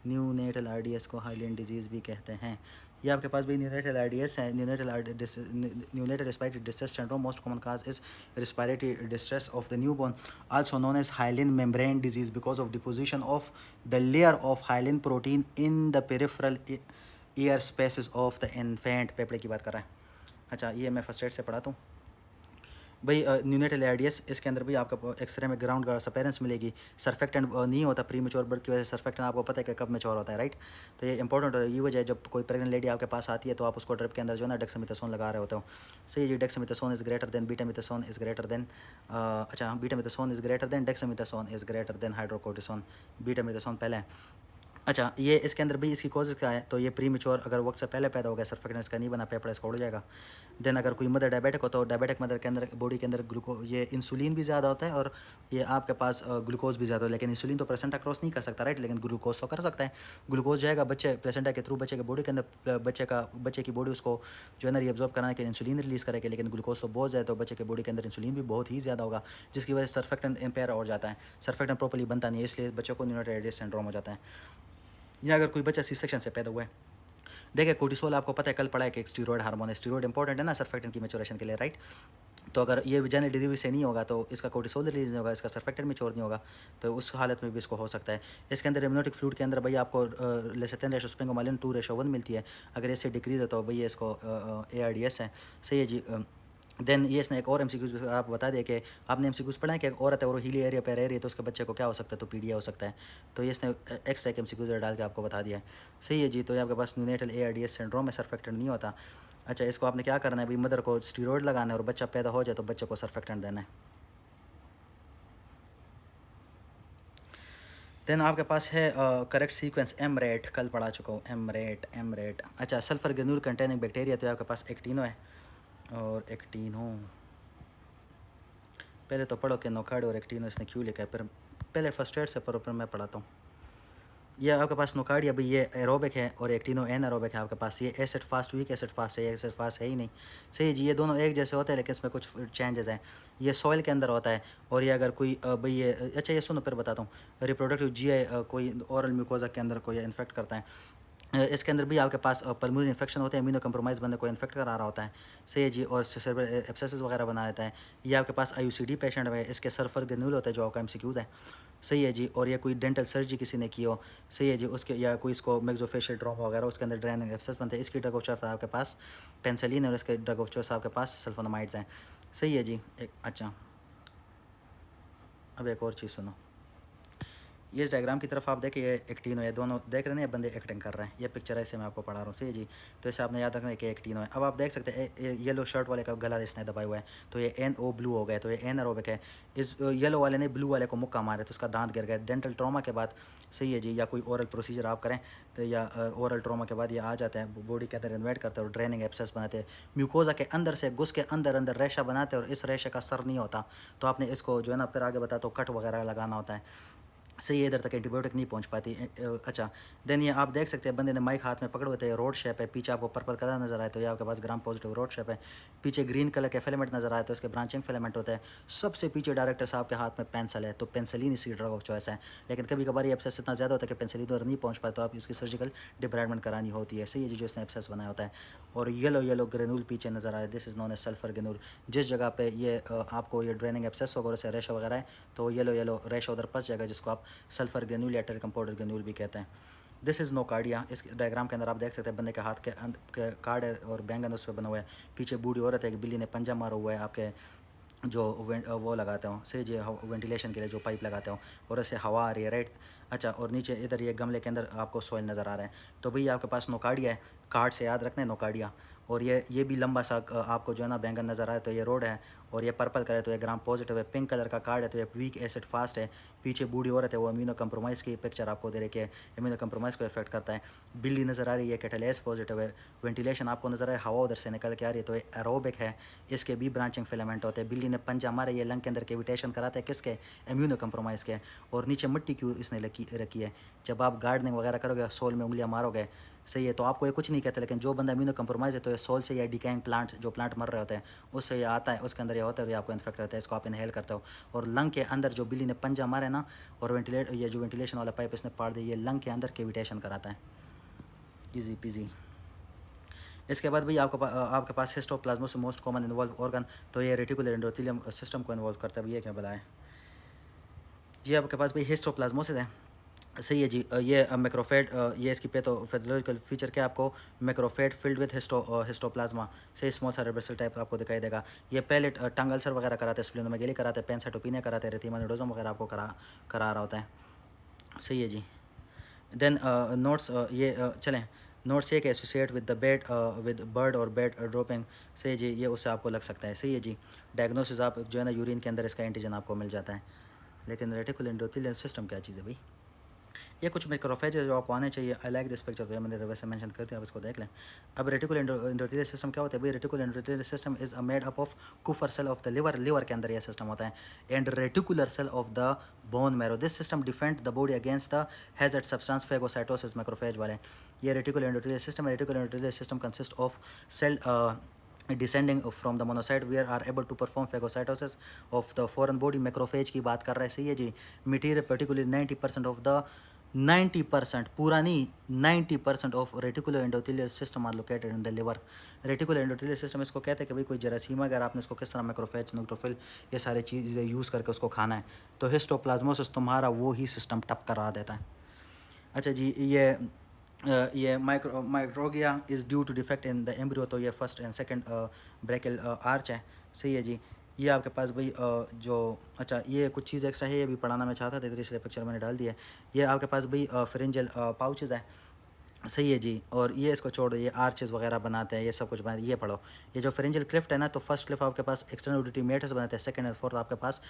न्यूनेटल आरडीएस को हाइलिन डिजीज़ भी कहते हैं। ये आपके पास भी न्यूनेटल आरडीएस है। Neonatal respiratory distress syndrome, most common cause is respiratory distress of the newborn, also known as hyaline membrane disease because of deposition of the layer of hyaline protein in the peripheral air spaces of the infant. पेपड़े की बात कर रहा है। अच्छा, ये मैं first aid से पढ़ाता हूँ भाई। न्यूनेटल आरडीएस, इसके अंदर भी आपका एक्सरे में ग्राउंड ग्लास अपीयरेंस मिलेगी। सरफेक्टेंट नहीं होता प्री मेच्योर बर्थ की वजह से, सरफेक्टेंट आपको पता है कि कब मेच्योर होता है, राइट। तो ये इंपॉर्टेंट है। ये वजह है जब कोई प्रेग्नेंट लेडी आपके पास आती है तो आप उसको ड्रिप के अंदर जो है ना डेक्सामेथासोन लगा रहे होते हो। सही है, dexamethasone is greater than betamethasone is greater than, अच्छा betamethasone is greater than dexamethasone is greater than hydrocortisone. Betamethasone पहले है। अच्छा, ये इसके अंदर भी इसकी कॉज क्या है? तो ये प्री मेच्योर अगर वक्त से पहले पैदा हो गया, सरफेक्टेंट इसका नहीं बना, पेपर इसका उड़ जाएगा। देन अगर कोई मदर डायबिटिक हो तो डायबिटिक मदर के अंदर बॉडी के अंदर ये इंसुलिन भी ज़्यादा होता है और ये आपके पास ग्लूकोज भी ज़्यादा हो, लेकिन इंसुलिन तो प्लेसेंटा क्रॉस नहीं कर सकता, राइट, लेकिन ग्लूकोज तो कर सकता है। ग्लूकोज जाएगा बच्चे प्लेसेंटा के थ्रू बच्चे के बॉडी के अंदर, बच्चे की बॉडी उसको जो है ना रिएब्जॉर्ब कराने के लिए इंसुलिन रिलीज़ करेगी, लेकिन ग्लूकोज तो बहुत ज़्यादा, तो बच्चे के बॉडी के अंदर इंसुलिन भी बहुत ही ज़्यादा होगा, जिसकी वजह से सरफेक्टेंट इम्पेयर हो जाता है, सरफेक्टेंट प्रॉपर्ली बनता नहीं है, इसलिए बच्चों को न्यूनेटल आरडीएस सिंड्रोम हो जाता है। या अगर कोई बच्चा सी सेक्शन से पैदा हुआ है, देखिए कोर्टिसोल आपको पता है कल पढ़ा है कि एक स्टीरॉयड हार्मोन है, स्टीरॉयड इंपॉर्टेंट है ना सरफेक्टेंट की मैच्योरेशन के लिए, राइट। तो अगर ये विजाइनल डिलीवरी से नहीं होगा तो इसका कोर्टिसोल रिलीज नहीं होगा, इसका सरफेक्टेंट मैच्योर नहीं होगा, तो उस हालत में भी इसको हो सकता है। इसके अंदर इम्यूनोटिक फ्लूइड के अंदर भाई आपको लेसेटेन रेशो स्पेंगोमालिन 2:1 मिलती है, अगर इससे डिक्रीज है तो भैया इसको ARDS है। सही है जी। देन ये इसने एक और एमसीक्यूज आप बता दिया कि आपने एमसीक्यूज पढ़ा है कि एक औरत है और हीली एरिया पे रह रही है तो उसके बच्चे को क्या हो सकता है? तो पीडिया हो सकता है। तो ये इसने एक्स्ट्रा एक एमसीक्यूज डाल के आपको बता दिया है। सही है जी। तो ये आपके पास न्यूनेटल ARDS सिंड्रोम में सरफेक्टेंट नहीं होता। अच्छा, इसको आपने क्या करना है भाई, मदर को स्टीरॉयड लगाना है और बच्चा पैदा हो जाए तो बच्चे को सरफेक्टेंट देना है। देन आपके पास है करेक्ट सीक्वेंस एमरेट, कल पढ़ा चुका हूँ, एमरेट। अच्छा, सल्फर ग्रेन्यूल कंटेनिंग बैक्टीरिया, तो आपके पास एक्टिनो है और एक्टिनो, पहले तो पढ़ो कि नोकार्ड और एक्टिनो इसने क्यों लिखा है, फिर पहले फर्स्ट एड से पढ़ो फिर मैं पढ़ाता हूँ। ये आपके पास नोकार्डिया भाई ये एरोबिक है और एक्टिनो एनारोबिक है आपके पास। ये acid fast weak acid fast है, ये एसिड फास्ट है ही नहीं। सही जी, ये दोनों एक जैसे होते हैं लेकिन इसमें कुछ चेंजेस हैं। ये सॉइल के अंदर होता है और ये अगर कोई भाई ये, अच्छा ये सुनो फिर बताता हूँ। रिप्रोडक्टिव GI कोई ओरल म्यूकोजा के अंदर कोई इन्फेक्ट करता है, इसके अंदर भी आपके पास पल्मोनरी इन्फेक्शन होते हैं, इम्यूनो कंप्रोमाइज़ बंदे को इन्फेक्ट करा रहा होता है। सही है जी। और सेरेब्रल एब्सेसेस वगैरह बना देता है। ये आपके पास IUCD पेशेंट है, इसके सल्फर ग्रेन्यूल होता है जो आपका MCQs है। सही है जी। और ये कोई डेंटल सर्जरी किसी ने की हो, सही है जी, उसके या कोई इसको मैक्सोफेशियल ड्रॉप वगैरह उसके अंदर ड्रेनिंग एब्सेस बनते हैं, इसकी ड्रग ऑफ चॉइस आपके पास पेंसिलिन है और इसके ड्रग ऑफ चॉइस आपके पास सल्फोनामाइड्स हैं। सही है जी। अच्छा, अब एक और चीज़ सुनो, ये इस डायग्राम की तरफ आप देखिए, ये एक्टिनो है, दोनों देख रहे हैं, बंदे एक्टिंग कर रहे हैं। ये पिक्चर है, इसे मैं आपको पढ़ा रहा हूँ। सही जी। तो इसे आपने याद रखना है कि एक्टिनो है। अब आप देख सकते हैं येलो शर्ट वाले का गला इसने दबाया हुआ है, तो ये NO ब्लू हो गया, तो ये एनारोबिक है। इस येलो वाले ने ब्लू वाले को मुक्का मारे तो उसका दांत गिर गया डेंटल ट्रॉमा के बाद। सही है जी। या कोई ओरल प्रोसीजर आप करें तो या ओरल ट्रॉमा के बाद ये आ जाते हैं बॉडी के अंदर, इन्वाइट करते हैं और ड्रेनिंग एब्सेस बनाते हैं, म्यूकोजा के अंदर से घुस के अंदर रेशा बनाते हैं और इस रेशे का सर नहीं होता, तो आपने इसको जो है ना फिर आगे बताते हो कट वगैरह लगाना होता है। सही है, इधर तक एंटीबायोटिक नहीं पहुंच पाती। अच्छा, देन ये आप देख सकते हैं बंदे ने माइक हाथ में पकड़ हुए थे, रोड शेप है, पीछे आपको पर्पल कलर नजर आए तो ये आपके पास ग्राम पॉजिटिव रोड शेप है। पीछे ग्रीन कलर के फिलामेंट नजर आए तो इसके ब्रांचिंग फिलामेंट होता है। सबसे पीछे डायरेक्टर साहब के हाथ में पेंसिल है, तो पेंसिलिन इसकी ड्रग ऑफ चॉइस है। लेकिन कभी कभार ये एब्सेस इतना ज़्यादा होता है कि पेंसिलिन उधर नहीं पहुँच पाए तो आप इसकी सर्जिकल डिब्राइडमेंट करानी होती है। सही है जी, जो इसने एब्सेस बनाया होता है। और येलो येलो ग्रेनूल पीछे नजर आ रहा है, this is known as sulphur granule. जिस जगह पे ये आपको ये ड्रेनिंग एब्सेस होगा और से रेश वगैरह है तो येलो येलो रेश उधर फंस जाएगा, जिसको आप सल्फर ग्रेन्यूल या टेलिकम्पाउंडर ग्रेन्यूल भी कहते हैं। This is nocardia. इस डायग्राम के अंदर आप देख सकते हैं बंदे के हाथ के कार्ड है और बैंगन उस पर बना हुआ है। पीछे बूढ़ी औरत है, एक बिल्ली ने पंजा मारा हुआ है आपके जो वो लगाते हो से जो वेंटिलेशन के लिए जो पाइप लगाते हो और उससे हवा आ रही है, राइट। अच्छा, और नीचे इधर ये गमले के अंदर आपको सॉइल नज़र आ रहा है। तो भैया आपके पास नोकार्डिया है, कार्ड से याद रखना है नोकार्डिया। और ये भी लंबा सा आपको जो है ना बैंगन नज़र आए तो ये रोड है। और ये पर्पल कलर है तो ये ग्राम पॉजिटिव है। पिंक कलर का कार्ड है तो ये वीक एसिड फास्ट है। पीछे बूढ़ी औरत है, वो अमीनो कंप्रोमाइज़ की पिक्चर आपको दे रही है, अमीनो कंप्रोमाइज़ को इफेक्ट करता है। बिल्ली नज़र आ रही है, कैटलेस पॉजिटिव है। वेंटिलेशन आपको नज़र आए, हवा उधर से निकल के आ रही है तो ये एरोबिक है। इसके भी ब्रांचिंग फिलामेंट होते हैं। बिल्ली ने पंजा मारा, ये लंग के अंदर कैविटेशन कराते हैं किसके, इम्यूनो कंप्रोमाइज़ के। और नीचे मिट्टी क्यों इसने रखी है। जब आप गार्डनिंग वगैरह करोगे, सोल में उंगलियां मारोगे, सही है, तो आपको ये कुछ नहीं कहते। लेकिन जो बंदा इम्यूनो कंप्रोमाइज़ है तो ये सोल से या डिकैइंग प्लांट, जो प्लांट मर रहे होते हैं उससे ये आता है, उसके अंदर ये होता है और ये आपको इन्फेक्ट रहता है। इसको आप इनहेल करते हो। और लंग के अंदर जो बिल्ली ने पंजा मारे ना, और ये जो वेंटिलेशन वाला पाइप इसने पाड़ दिया, ये लंग के अंदर कैविटेशन कराता है। Easy peasy. इसके बाद भाई आपके पास histoplasmosis most common involve organ, तो ये रेटिकुलर एंडोथेलियम सिस्टम को इन्वॉल्व करता है। ये क्या बताएं, ये आपके पास भाई हिस्टोप्लाज्मोसिस है। सही है जी। ये मैक्रोफेज, ये इसकी पैथोफिजियोलॉजिकल फीचर क्या आपको, मैक्रोफेज फिल्ड विद हिस्टोप्लाज्मा से स्मॉल सेरेब्रल टाइप आपको दिखाई देगा। ये पहले टंग अल्सर वगैरह कराते हैं, स्प्लिनोमेगेली कराते हैं, पेनसाइटोपिनिया कराते हैं, रेथिमा नोडोजम वगैरह आपको करा रहा होता है। सही है जी। देन नोट्स ये चलें, नोट्स ये कि associate with the bed with bird और बेड ड्रॉपिंग। सही जी, ये उससे आपको लग सकता है। सही है जी। डायग्नोसिस आप जो है ना यूरिन के अंदर इसका एंटीजन आपको मिल जाता है। लेकिन रेटिकुलर एंडोथेलियल सिस्टम क्या चीज़ है भाई, ये कुछ मैक्रोफेज जो आपको आने चाहिए। आई लाइक दिस पिक्चर, तो ये मैंने वैसे मेंशन कर दिया, आप इसको देख लें। अब रेटिकुलर एंडोथेलियल सिस्टम क्या होता है भाई, reticular endothelial system is made up of Kupffer cell of the liver के अंदर यह सिस्टम होता है, and reticular cell of the bone marrow. This system defend the body against the hazard substance phagocytosis macrophage वाले। ये reticular endothelial system है। Reticular endothelial system consist of cell descending from the monocyte where are able to perform phagocytosis of the foreign body. Macrophage की बात कर रहे हैं। सही है जी। मटीरियल पर्टिकुलरली 90% ऑफ द 90%, पूरा नहीं, 90% of reticular endothelial system are located in the liver. Reticular endothelial system इसको कहते हैं कि भाई कोई जरासीम अगर आपने इसको किस तरह मैक्रोफेज, न्यूट्रोफिल, ये सारी चीज़ें यूज़ करके उसको खाना है तो हिस्टोप्लाज्मोसिस तुम्हारा वो ही सिस्टम टप करा देता है। अच्छा जी, ये micrognathia is due to defect in the embryo, तो ये first and second brachial arch है। सही है जी। ये आपके पास भाई जो, अच्छा ये कुछ चीज़ एक्स्ट्रा है, ये भी पढ़ाना मैं चाहता था, इसलिए पिक्चर मैंने डाल दिया है। ये आपके पास भाई फ्रिंजल पाउचेज़ है। सही है जी। और ये इसको छोड़ दो, ये आर्चेस वगैरह बनाते हैं, ये सब कुछ बनाते हैं। ये पढ़ो, ये जो फेरेंजियल क्लिफ्ट है ना, तो फर्स्ट क्लिफ आपके पास एक्सटर्नल ऑडिटरी मेटर्स बनाते हैं, सेकंड और फोर्थ आपके पास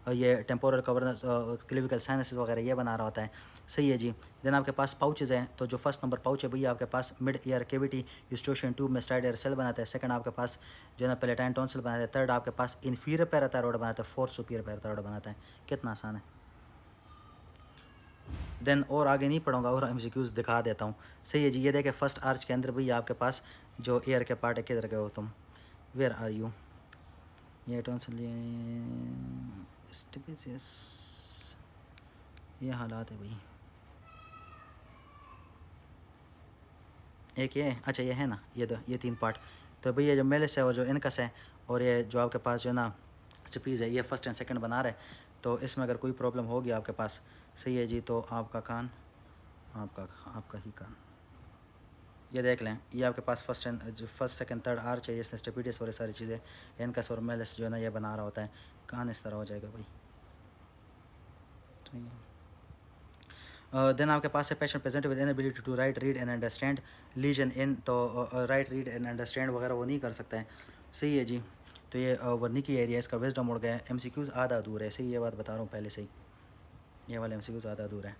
ये टेम्पोरल कवर्नेस क्लिविकल साइनसेस वगैरह ये बना रहा होता है। सही है जी। देन आपके पास पाउचेज़ हैं, तो जो फर्स्ट नंबर पाउच है भैया आपके पास मिड ईयर केविटी यूस्टोशियन ट्यूब में स्टाइड एयर सेल बनाता है। सेकंड आपके पास जो है ना पेलेटाइन टॉन्सिल बनाता है। थर्ड आपके पास इन्फीरियर पैराथायरॉइड बनाता है। फोर्थ सुपीरियर पैराथायरॉइड बनाता है। कितना आसान है। देन और आगे नहीं पढ़ूंगा और एमसीक्यूज दिखा देता हूँ। सही है जी। ये देखे फर्स्ट आर्च के अंदर भी आपके पास जो एयर के पार्ट है, किधर गए हो तुम, वेयर आर यू। ये टॉन्सिल, स्टिपेसियस, ये हालात है भाई। एक ये, अच्छा ये है ना, ये तीन पार्ट। तो भैया जो मेलिस है और जो इनकस है और ये जो आपके पास जो है ना स्टिपीज़ है, ये फर्स्ट एंड सेकंड बना रहे। तो इसमें अगर कोई प्रॉब्लम होगी आपके पास, सही है जी, तो आपका कान, आपका ही कान, ये देख लें। ये आपके पास फर्स्ट सेकंड थर्ड आर्च है, इसने स्टेपिडियस और ये सारी चीज़ें इनकस और मेलिस जो है ना ये बना रहा होता है। कान इस तरह हो जाएगा भाई। ठीक है। देन आपके पास है patient present with inability to write read and understand lesion in, तो राइट रीड एंड अंडरस्टैंड वगैरह वो नहीं कर सकता है। सही है जी। तो ये वर्नी की एरिया, इसका विजडम उड़ गया है। एमसीक्यूज़ आधा अधूरा है। सही, ये बात बता रहा हूँ पहले से ही, ये वाला एमसीक्यूज़ आधा अधूरा है।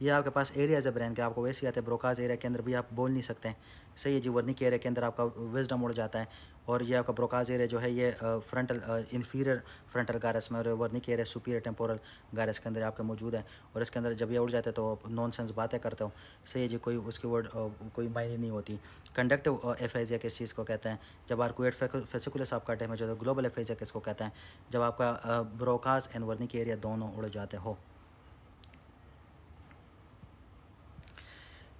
ये आपके पास एरियाज है ब्रेन के, आपको वैसे ही आते हैं। ब्रोकाज एरिया के अंदर भी आप बोल नहीं सकते, सही है जी। वर्निक एरिया के अंदर आपका विजडम उड़ जाता है, और ये आपका ब्रोकाज एरिया जो है ये फ्रंटल इंफीरियर फ्रंटल गायरस में, और Wernicke area superior temporal gyrus के अंदर आपका मौजूद है। और इसके अंदर जब ये उड़ जाते हैं तो नॉनसेंस बातें करते हो, सही है जी, कोई उसकी वर्ड कोई मायने नहीं होती। कंडक्टिव एफेजिया किस चीज़ को कहते हैं? जब आर्कुएट फेसिकुलस आपका डैमेज होता है। ग्लोबल एफेजिया किसको कहते हैं? जब आपका ब्रोकाज एंड वर्निक एरिया दोनों उड़ जाते हो।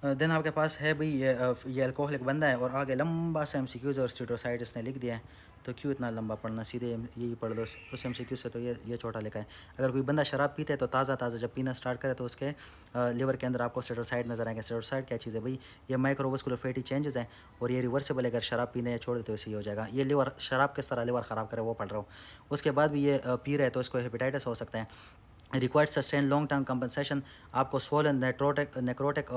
देन आपके पास है भाई ये अल्कोहलिक बंदा है, और आगे लंबा सा एमसीक्यूज़ और स्टीरोसाइड इसने लिख दिया है, तो क्यों इतना लंबा पढ़ना, सीधे यही पढ़ लो उस एमसीक्यू से, तो ये छोटा लिखा है। अगर कोई बंदा शराब पीता है तो ताज़ा जब पीना स्टार्ट करे तो उसके लिवर के अंदर आपको स्टीरोसाइड नजर आएंगे। स्टीरोसाइड क्या चीज़ है भाई? ये माइक्रोवास्कुलर फैटी चेंजेस हैं, और ये रिवर्सेबल है। अगर शराब पीने या छोड़ दे तो इसे हो जाएगा। ये लिवर शराब किस तरह लिवर ख़राब करे वो पढ़ रहा हूँ। उसके बाद भी ये पी रहे तो इसको हेपेटाइटिस हो सकता है। Required sustain long term compensation, आपको swollen necrotic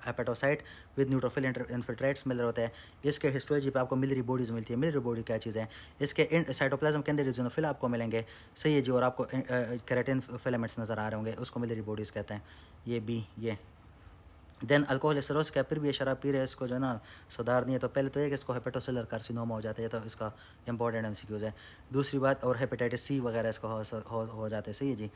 hepatocyte with neutrophil infiltrates मिल रहे होते हैं। इसके हिस्टोलॉजी पे आपको मिलियरी बॉडीज़ मिलती है। मिलियरी बॉडी क्या चीज़ है? इसके साइटोप्लाज्म के अंदर इज़ोनोफिल आपको मिलेंगे, सही है जी, और आपको केराटिन फिलामेंट्स नज़र आ रहे होंगे, उसको मिलियरी बॉडीज़ कहते हैं। ये बी ये देन अल्कोहल स्टेरोस क्या, फिर भी ये शराब पी रहे हैं, इसको जो है ना सुधार नहीं है, तो पहले तो ये कि इसको हेपेटोसेलर कार्सिनोमा हो जाता है, तो इसका इंपॉर्टेंट एमसीक्यूज़ है। दूसरी बात, और हेपेटाइटिस सी वगैरह इसको हो जाते हैं, सही है जी।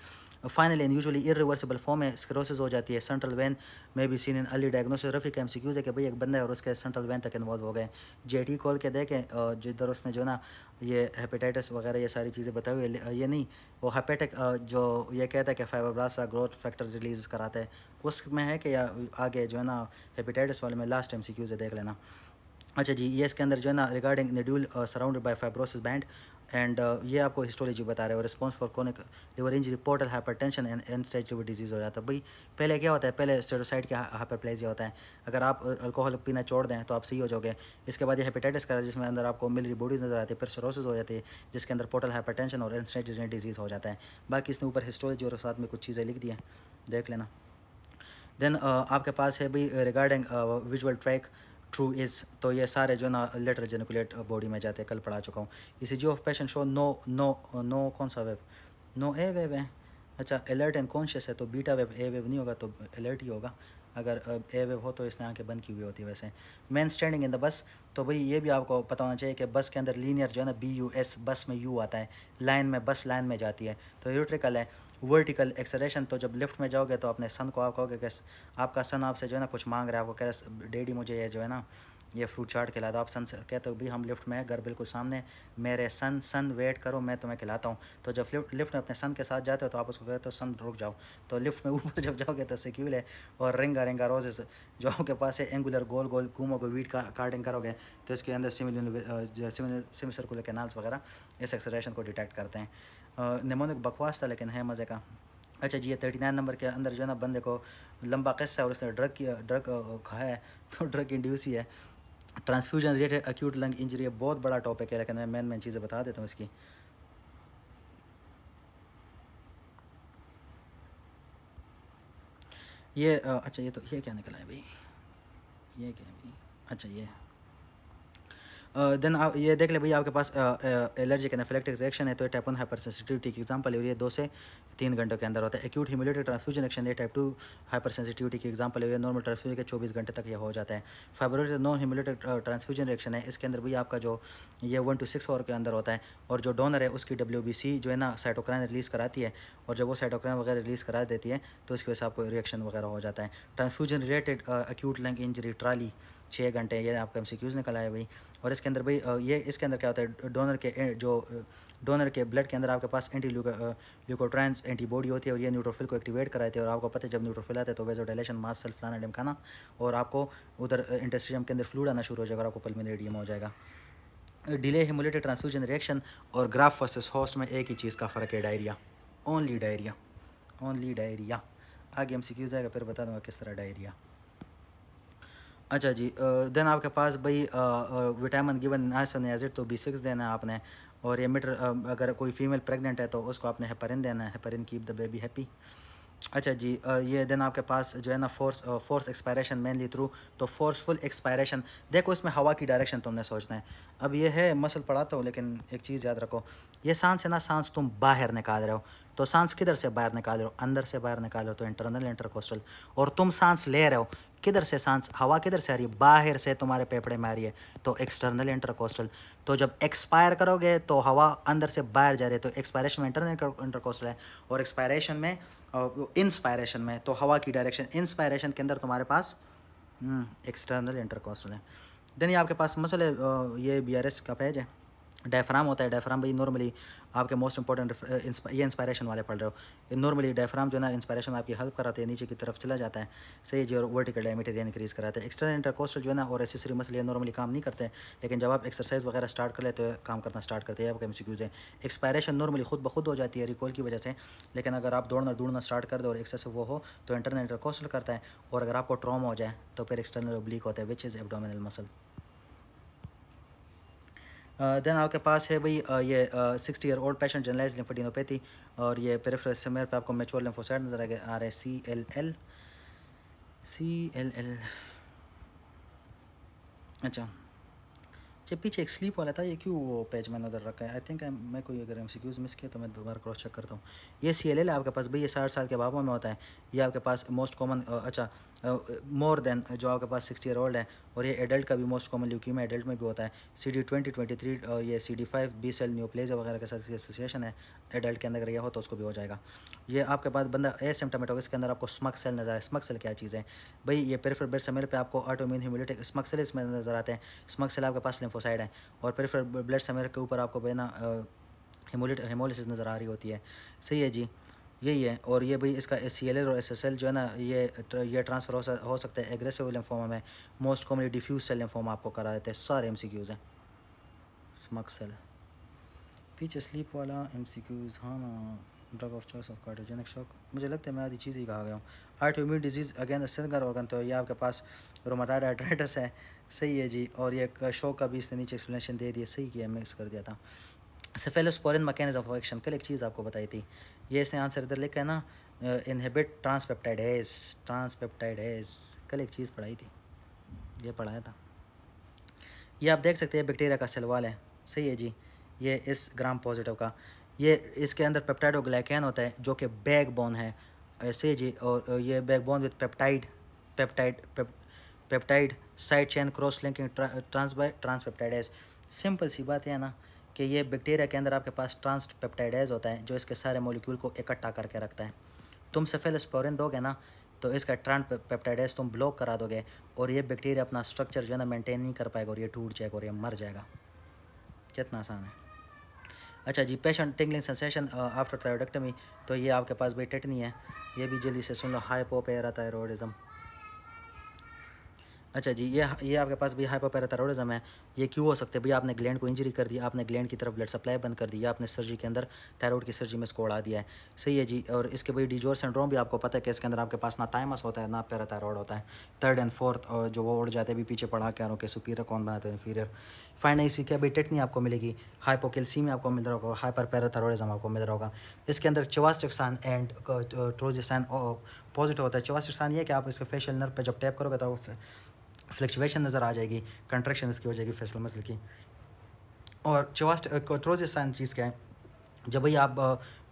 Finally and usually irreversible form में स्क्लेरोसिस हो जाती है। सेंट्रल वेन में भी seen in early diagnosis. Rafi का एमसीक्यूज़ है कि भाई एक बंदा है और उसके सेंट्रल वेन तक इन्वॉल्व हो गए। जेटी खोल के देखें, जिधर उसने जो ना ये हेपेटाइटिस वगैरह ये सारी चीज़ें बताई हुई है, ये नहीं वो हेपेटिक जो ये कहता है कि फाइब्रोब्लास्ट ग्रोथ फैक्टर रिलीज़ कराता है, उसमें है कि या आगे जो है ना हेपेटाइटिस वाले में लास्ट एमसीक्यू से देख लेना। अच्छा जी, ये इसके अंदर जो है ना regarding nodule surrounded by fibrosis band and ये आपको हिस्टोलॉजी बता रहे हो। Response for chronic liver injury, portal hypertension and stage liver disease हो जाता है। भाई पहले क्या होता है? पहले स्टेरोसाइड का हाइपरप्लेजिया होता है। अगर आप अल्कोहल पीना छोड़ दें तो आप सही हो जाओगे। इसके बाद ये हेपेटाइटिस का, जिसमें अंदर आपको मिलियरी बॉडीज नजर आती है, फिर सिरोसिस हो जाती है, जिसके अंदर पोर्टल हाइपरटेंशन और एंड स्टेज डिजीज़ हो जाता है। बाकी इसने ऊपर हिस्टोलॉजी और साथ में कुछ चीज़ें लिख दी हैं, देख लेना। देन आपके पास है भाई regarding visual track true is, तो ये सारे जो ना लेटर जेनिकुलेट बॉडी में जाते हैं, कल पढ़ा चुका हूँ। ECG of patient show no no no कौन सा वेव? नो ए वेव है। अच्छा, अलर्ट एंड कॉन्शियस है तो बीटा वेव, ए वेव नहीं होगा तो अलर्ट ही होगा। अगर ए वेव हो तो इसने आंखें बंद की हुई होती है। वैसे man standing in the bus, तो भाई ये भी आपको पता होना चाहिए कि बस के अंदर लीनियर जो है ना BUS, बस में यू आता है, लाइन में बस लाइन में जाती है, तो यूट्रिकल है। वर्टिकल एक्सेलरेशन, तो जब लिफ्ट में जाओगे तो अपने सन को आप कहोगे कि आपका सन आपसे जो है ना कुछ मांग रहा है, आपको कह रहा है डैडी मुझे ये जो है ना ये फ्रूट चाट खिला दो। आप सन से कहते हो भाई हम लिफ्ट में है, घर बिल्कुल सामने, मेरे सन वेट करो मैं तुम्हें खिलाता हूँ। तो जब लिफ्ट में अपने सन के साथ जाते हो तो आप उसको कहते हो सन रुक जाओ। तो लिफ्ट में ऊपर जब जाओगे तो सिक्यूल है, और रिंगा रोजेस जो आपके पास है एंगुलर गोल गोल घूमोगे, वीट का कार्डिंग करोगे तो इसके अंदर सेमी सर्कुलर कैनाल्स वगैरह इस एक्सेलरेशन को डिटेक्ट करते हैं। निमोनिक बकवास था लेकिन है मज़े का। अच्छा जी, ये 39 नंबर के अंदर जो है ना बंदे को लंबा किस्सा है और उसने ड्रग खाया है, तो ड्रग इंड्यूस ही है। Transfusion related acute lung injury बहुत बड़ा टॉपिक है, लेकिन मैं मेन चीज़ें बता देता हूँ इसकी। ये अच्छा, ये तो ये क्या निकला है भाई? ये क्या है भाई? अच्छा ये देन आप ये देख ले भाई, आपके पास एलर्जिक एनाफिलेक्टिक रिएक्शन है, तो ये टाइप 1 हाइपर सेंसिटिविटी की एग्जांपल है, और ये 2 से 3 घंटों के अंदर होता है। एक्यूट हीमोलिटिक ट्रांसफ्यूजन रिएक्शन, ये टाइप 2 हाइपर सेंसिटिविटी की एग्जांपल है, ये नॉर्मल ट्रांसफ्यूजन के 24 घंटे तक ये हो जाता है। Fibrotic non haemolytic transfusion reaction है, इसके अंदर भाई आपका जो ये 1 to 6 आवर के अंदर होता है, और जो डोनर है उसकी WBC जो है ना साइटोकाइन रिलीज़ कराती है, और जब वो साइटोकाइन वगैरह रिलीज़ करा देती है तो इसकी वजह से आपको रिएक्शन वगैरह हो जाता है। Transfusion related acute lung injury trolley 6 घंटे, ये आपका MCQs निकला है भाई। और इसके अंदर भाई ये इसके अंदर क्या होता है? डोनर के ब्लड के अंदर आपके पास एंटी ल्यूकोट्राइन्स एंटीबॉडी होती है, और ये न्यूट्रोफिल को एक्टिवेट कराते हैं, और आपको पता है जब न्यूट्रोफिल आते हैं तो वेजोडाइलेशन, मास सेल, फलाना ढिमकाना, और आपको उधर इंटेस्टिडियम के अंदर फ्लूइड आना शुरू हो जाएगा और आपको पल्मोनरी एडियम हो जाएगा। डिले हेमोलिटिक ट्रांसफ्यूजन रिएक्शन और ग्राफ वर्सेस होस्ट में एक ही चीज़ का फ़र्क है, diarrhoea, only diarrhoea, only diarrhoea. आगे MCQs आएगा फिर बता दूँगा किस तरह डायरिया। अच्छा जी, देन आपके पास भाई विटामिन गिवन नाइसिन तो B6 देना है आपने, और ये मीटर अगर कोई फीमेल प्रेग्नेंट है तो उसको आपने हेपरिन देना है, heparin keep the baby happy. अच्छा जी, ये देन आपके पास जो है ना फोर्स एक्सपायरेशन मेनली थ्रू, तो फोर्सफुल एक्सपायरेशन, देखो इसमें हवा की डायरेक्शन तुमने सोचना है। अब ये है मसल पढ़ाता हूँ, लेकिन एक चीज़ याद रखो, ये सांस है ना, सांस तुम बाहर निकाल रहे हो, तो सांस किधर से बाहर निकाल रहे हो, अंदर से बाहर निकाल रहे हो, तो इंटरनल इंटरकोस्टल। और तुम सांस ले रहे हो, किधर से सांस, हवा किधर से आ रही है, बाहर से तुम्हारे फेफड़े में आ रही है, तो एक्सटर्नल इंटरकोस्टल। तो जब एक्सपायर करोगे तो हवा अंदर से बाहर जा रही है, तो एक्सपायरेशन में इंटरनल इंटरकोस्टल है, और एक्सपायरेशन में इंस्पायरेशन में तो हवा की डायरेक्शन, इंस्पायरेशन के अंदर तुम्हारे पास एक्सटर्नल इंटरकोस्टल है। देन ये आपके पास मसल है, ये BRS का पेज है, डायफ्राम होता है। डायफ्राम भाई नॉर्मली आपके मोस्ट इंपॉर्टेंट, ये इंस्पायरेशन वाले पढ़ रहे हो, नॉर्मली डायफ्राम जो है ना इंस्पायरेशन आपकी हेल्प कराते हैं, नीचे की तरफ चला जाता है, सही जी, और वर्टिकल डायमीटर इंक्रीज कराते हैं। एक्सटर्नल इंटरकोस्टल जो है ना और एसेसरी मसल ये नॉर्मली काम नहीं करते, लेकिन जब आप एक्सरसाइज वगैरह स्टार्ट कर लेते हो, काम करना स्टार्ट करते हैं, आपके MCQs है। एक्सपायरेशन नॉर्मली खुद ब खुद हो जाती है रिकॉल की वजह से, लेकिन अगर आप दौड़ना स्टार्ट कर दो और एक्सेसिव वो हो तो इंटरनल इंटरकोस्टल करता है, और अगर आपको ट्रॉमा हो जाए तो फिर एक्सटर्नल ओब्लिक होता है, which is abdominal muscle. Then आपके पास है भाई ये 60-year-old पेशेंट जनरलाइज लिम्फोडेनोपैथी, और ये पेरिफेरल स्मेयर पे आपको मैच्योर लिम्फोसाइट नजर आ रहे हैं, CLL। अच्छा, जब पीछे एक स्लीप वाला था, ये क्यों वो पेज मैंने उधर रखा है, आई थिंक मैं कोई अगर MCQs मिस किया तो मैं दोबारा क्रॉस चेक करता हूँ। ये CLL है आपके पास भाई, ये 60 साल के बाबों में होता है, ये आपके पास मोस्ट कॉमन, अच्छा मोर देन जो आपके पास 60-year-old है, और ये एडल्ट का भी मोस्ट कॉमन ल्यूकीमिया एडल्ट में भी होता है, CD20-23, और ये CD5 बी सेल न्यूप्लेजिया वगैरह के साथ एसोसिएशन है, एडल्ट के अंदर अगर यह हो तो उसको भी हो जाएगा। ये आपके पास बंदा एसिम्प्टोमेटिक होगा, इसके अंदर आपको स्मग सेल नजर आए। स्मग सेल क्या चीज़ है भाई, ये पेरिफेरल ब्लड सेल पे आपको ऑटोइम्यून हेमोलिटिक स्मग सेल इसमें नजर आते हैं। स्मग सेल आपके पास लिम्फोसाइड है, और पेरिफेरल ब्लड सेल के ऊपर आपको ना हेमोलिसिस नज़र आ रही होती है, सही है जी, यही है। और ये भाई इसका CLL और SSL जो है ना, ये ट्रांसफ़र हो सकता है एग्रेसिव लिम्फोमा में, most commonly diffuse cell lymphoma आपको करा देते हैं, सारे MCQs हैं। स्मग सेल पीछे स्लीप वाला MCQs, हाँ ना, drug of choice of cardiogenic shock, मुझे लगता है मैं आधी चीज़ ही कहा गया हूँ। Autoimmune disease again singer organ, तो ये आपके पास रोमाटाइड आर्थराइटिस है, सही है जी, और ये शॉक का भी इसने नीचे एक्सप्लेनेशन दे दिया, सही किया, मिक्स कर दिया था। सेफेलोस्पोरिन मैकेनिज्म ऑफ एक्शन, कल एक चीज़ आपको बताई थी, ये इसने आंसर इधर लिखा है ना, इनहिबिट ट्रांसपेप्टाइडेज, कल एक चीज़ पढ़ाई थी, ये पढ़ाया था। ये आप देख सकते हैं बैक्टीरिया का सेल वॉल है, सही है जी, ये इस ग्राम पॉजिटिव का, ये इसके अंदर पेप्टाइडोग्लाइकैन होता है जो कि बैकबोन है, ऐसे जी, और ये backbone with peptide side chain cross linking transpeptidase. Simple सी बात है ना कि ये बैक्टीरिया के अंदर आपके पास ट्रांसपेप्टाइडेज होता है, जो इसके सारे मॉलिक्यूल को इकट्ठा करके रखता है। तुम सेफेलोस्पोरिन दोगे ना, तो इसका ट्रांसपेप्टाइडेज तुम ब्लॉक करा दोगे, और ये बैक्टीरिया अपना स्ट्रक्चर जो है ना मेंटेन नहीं कर पाएगा, और ये टूट जाएगा और ये मर जाएगा। कितना आसान है। अच्छा जी, पेशेंट टिंगलिंग सेंसेशन आफ्टर थायरॉइडेक्टमी, तो ये आपके पास भाई टेटनी है, ये भी जल्दी से सुन लो, हाइपोपैराथायरॉयडिज्म। अच्छा जी, ये आपके पास भी हाइपोपैराथायरॉयडिज्म है, ये क्यों हो सकता है भाई, आपने ग्लैंड को इंजरी कर दी, आपने ग्लैंड की तरफ ब्लड सप्लाई बंद कर दी, या आपने सर्जरी के अंदर थायराइड की सर्जरी में इसको उड़ा दिया है, सही है जी। और इसके भाई डिजोर सिंड्रोम भी आपको पता है कि इसके अंदर आपके पास ना थाइमस होता है ना पैराथायरॉयड होता है, थर्ड एंड फोर्थ जो वो उड़ जाते हैं भी पीछे पढ़ा के आ रहा हूँ कि सुपीरियर कौन बनाते हैं इन्फीरियर। फाइनली इसी के भाई टेटनी आपको मिलेगी, हाइपोकैल्सीमिया आपको मिल रहा होगा, हाइपर पैराथायरॉयडिज्म आपको मिल रहा होगा। इसके अंदर चवास्टिक्सान एंड ट्रोजिस्टान पॉजिटिव होता है। चवास्टिक्सान ये कि आप इसके फेशियल नर्व पे जब टैप करोगे तो फ्लक्चुएशन नज़र आ जाएगी, कंट्रैक्शन इसकी हो जाएगी फेशियल मसल की। और ट्रोजिस्टान चीज़ क्या है, जब भाई आप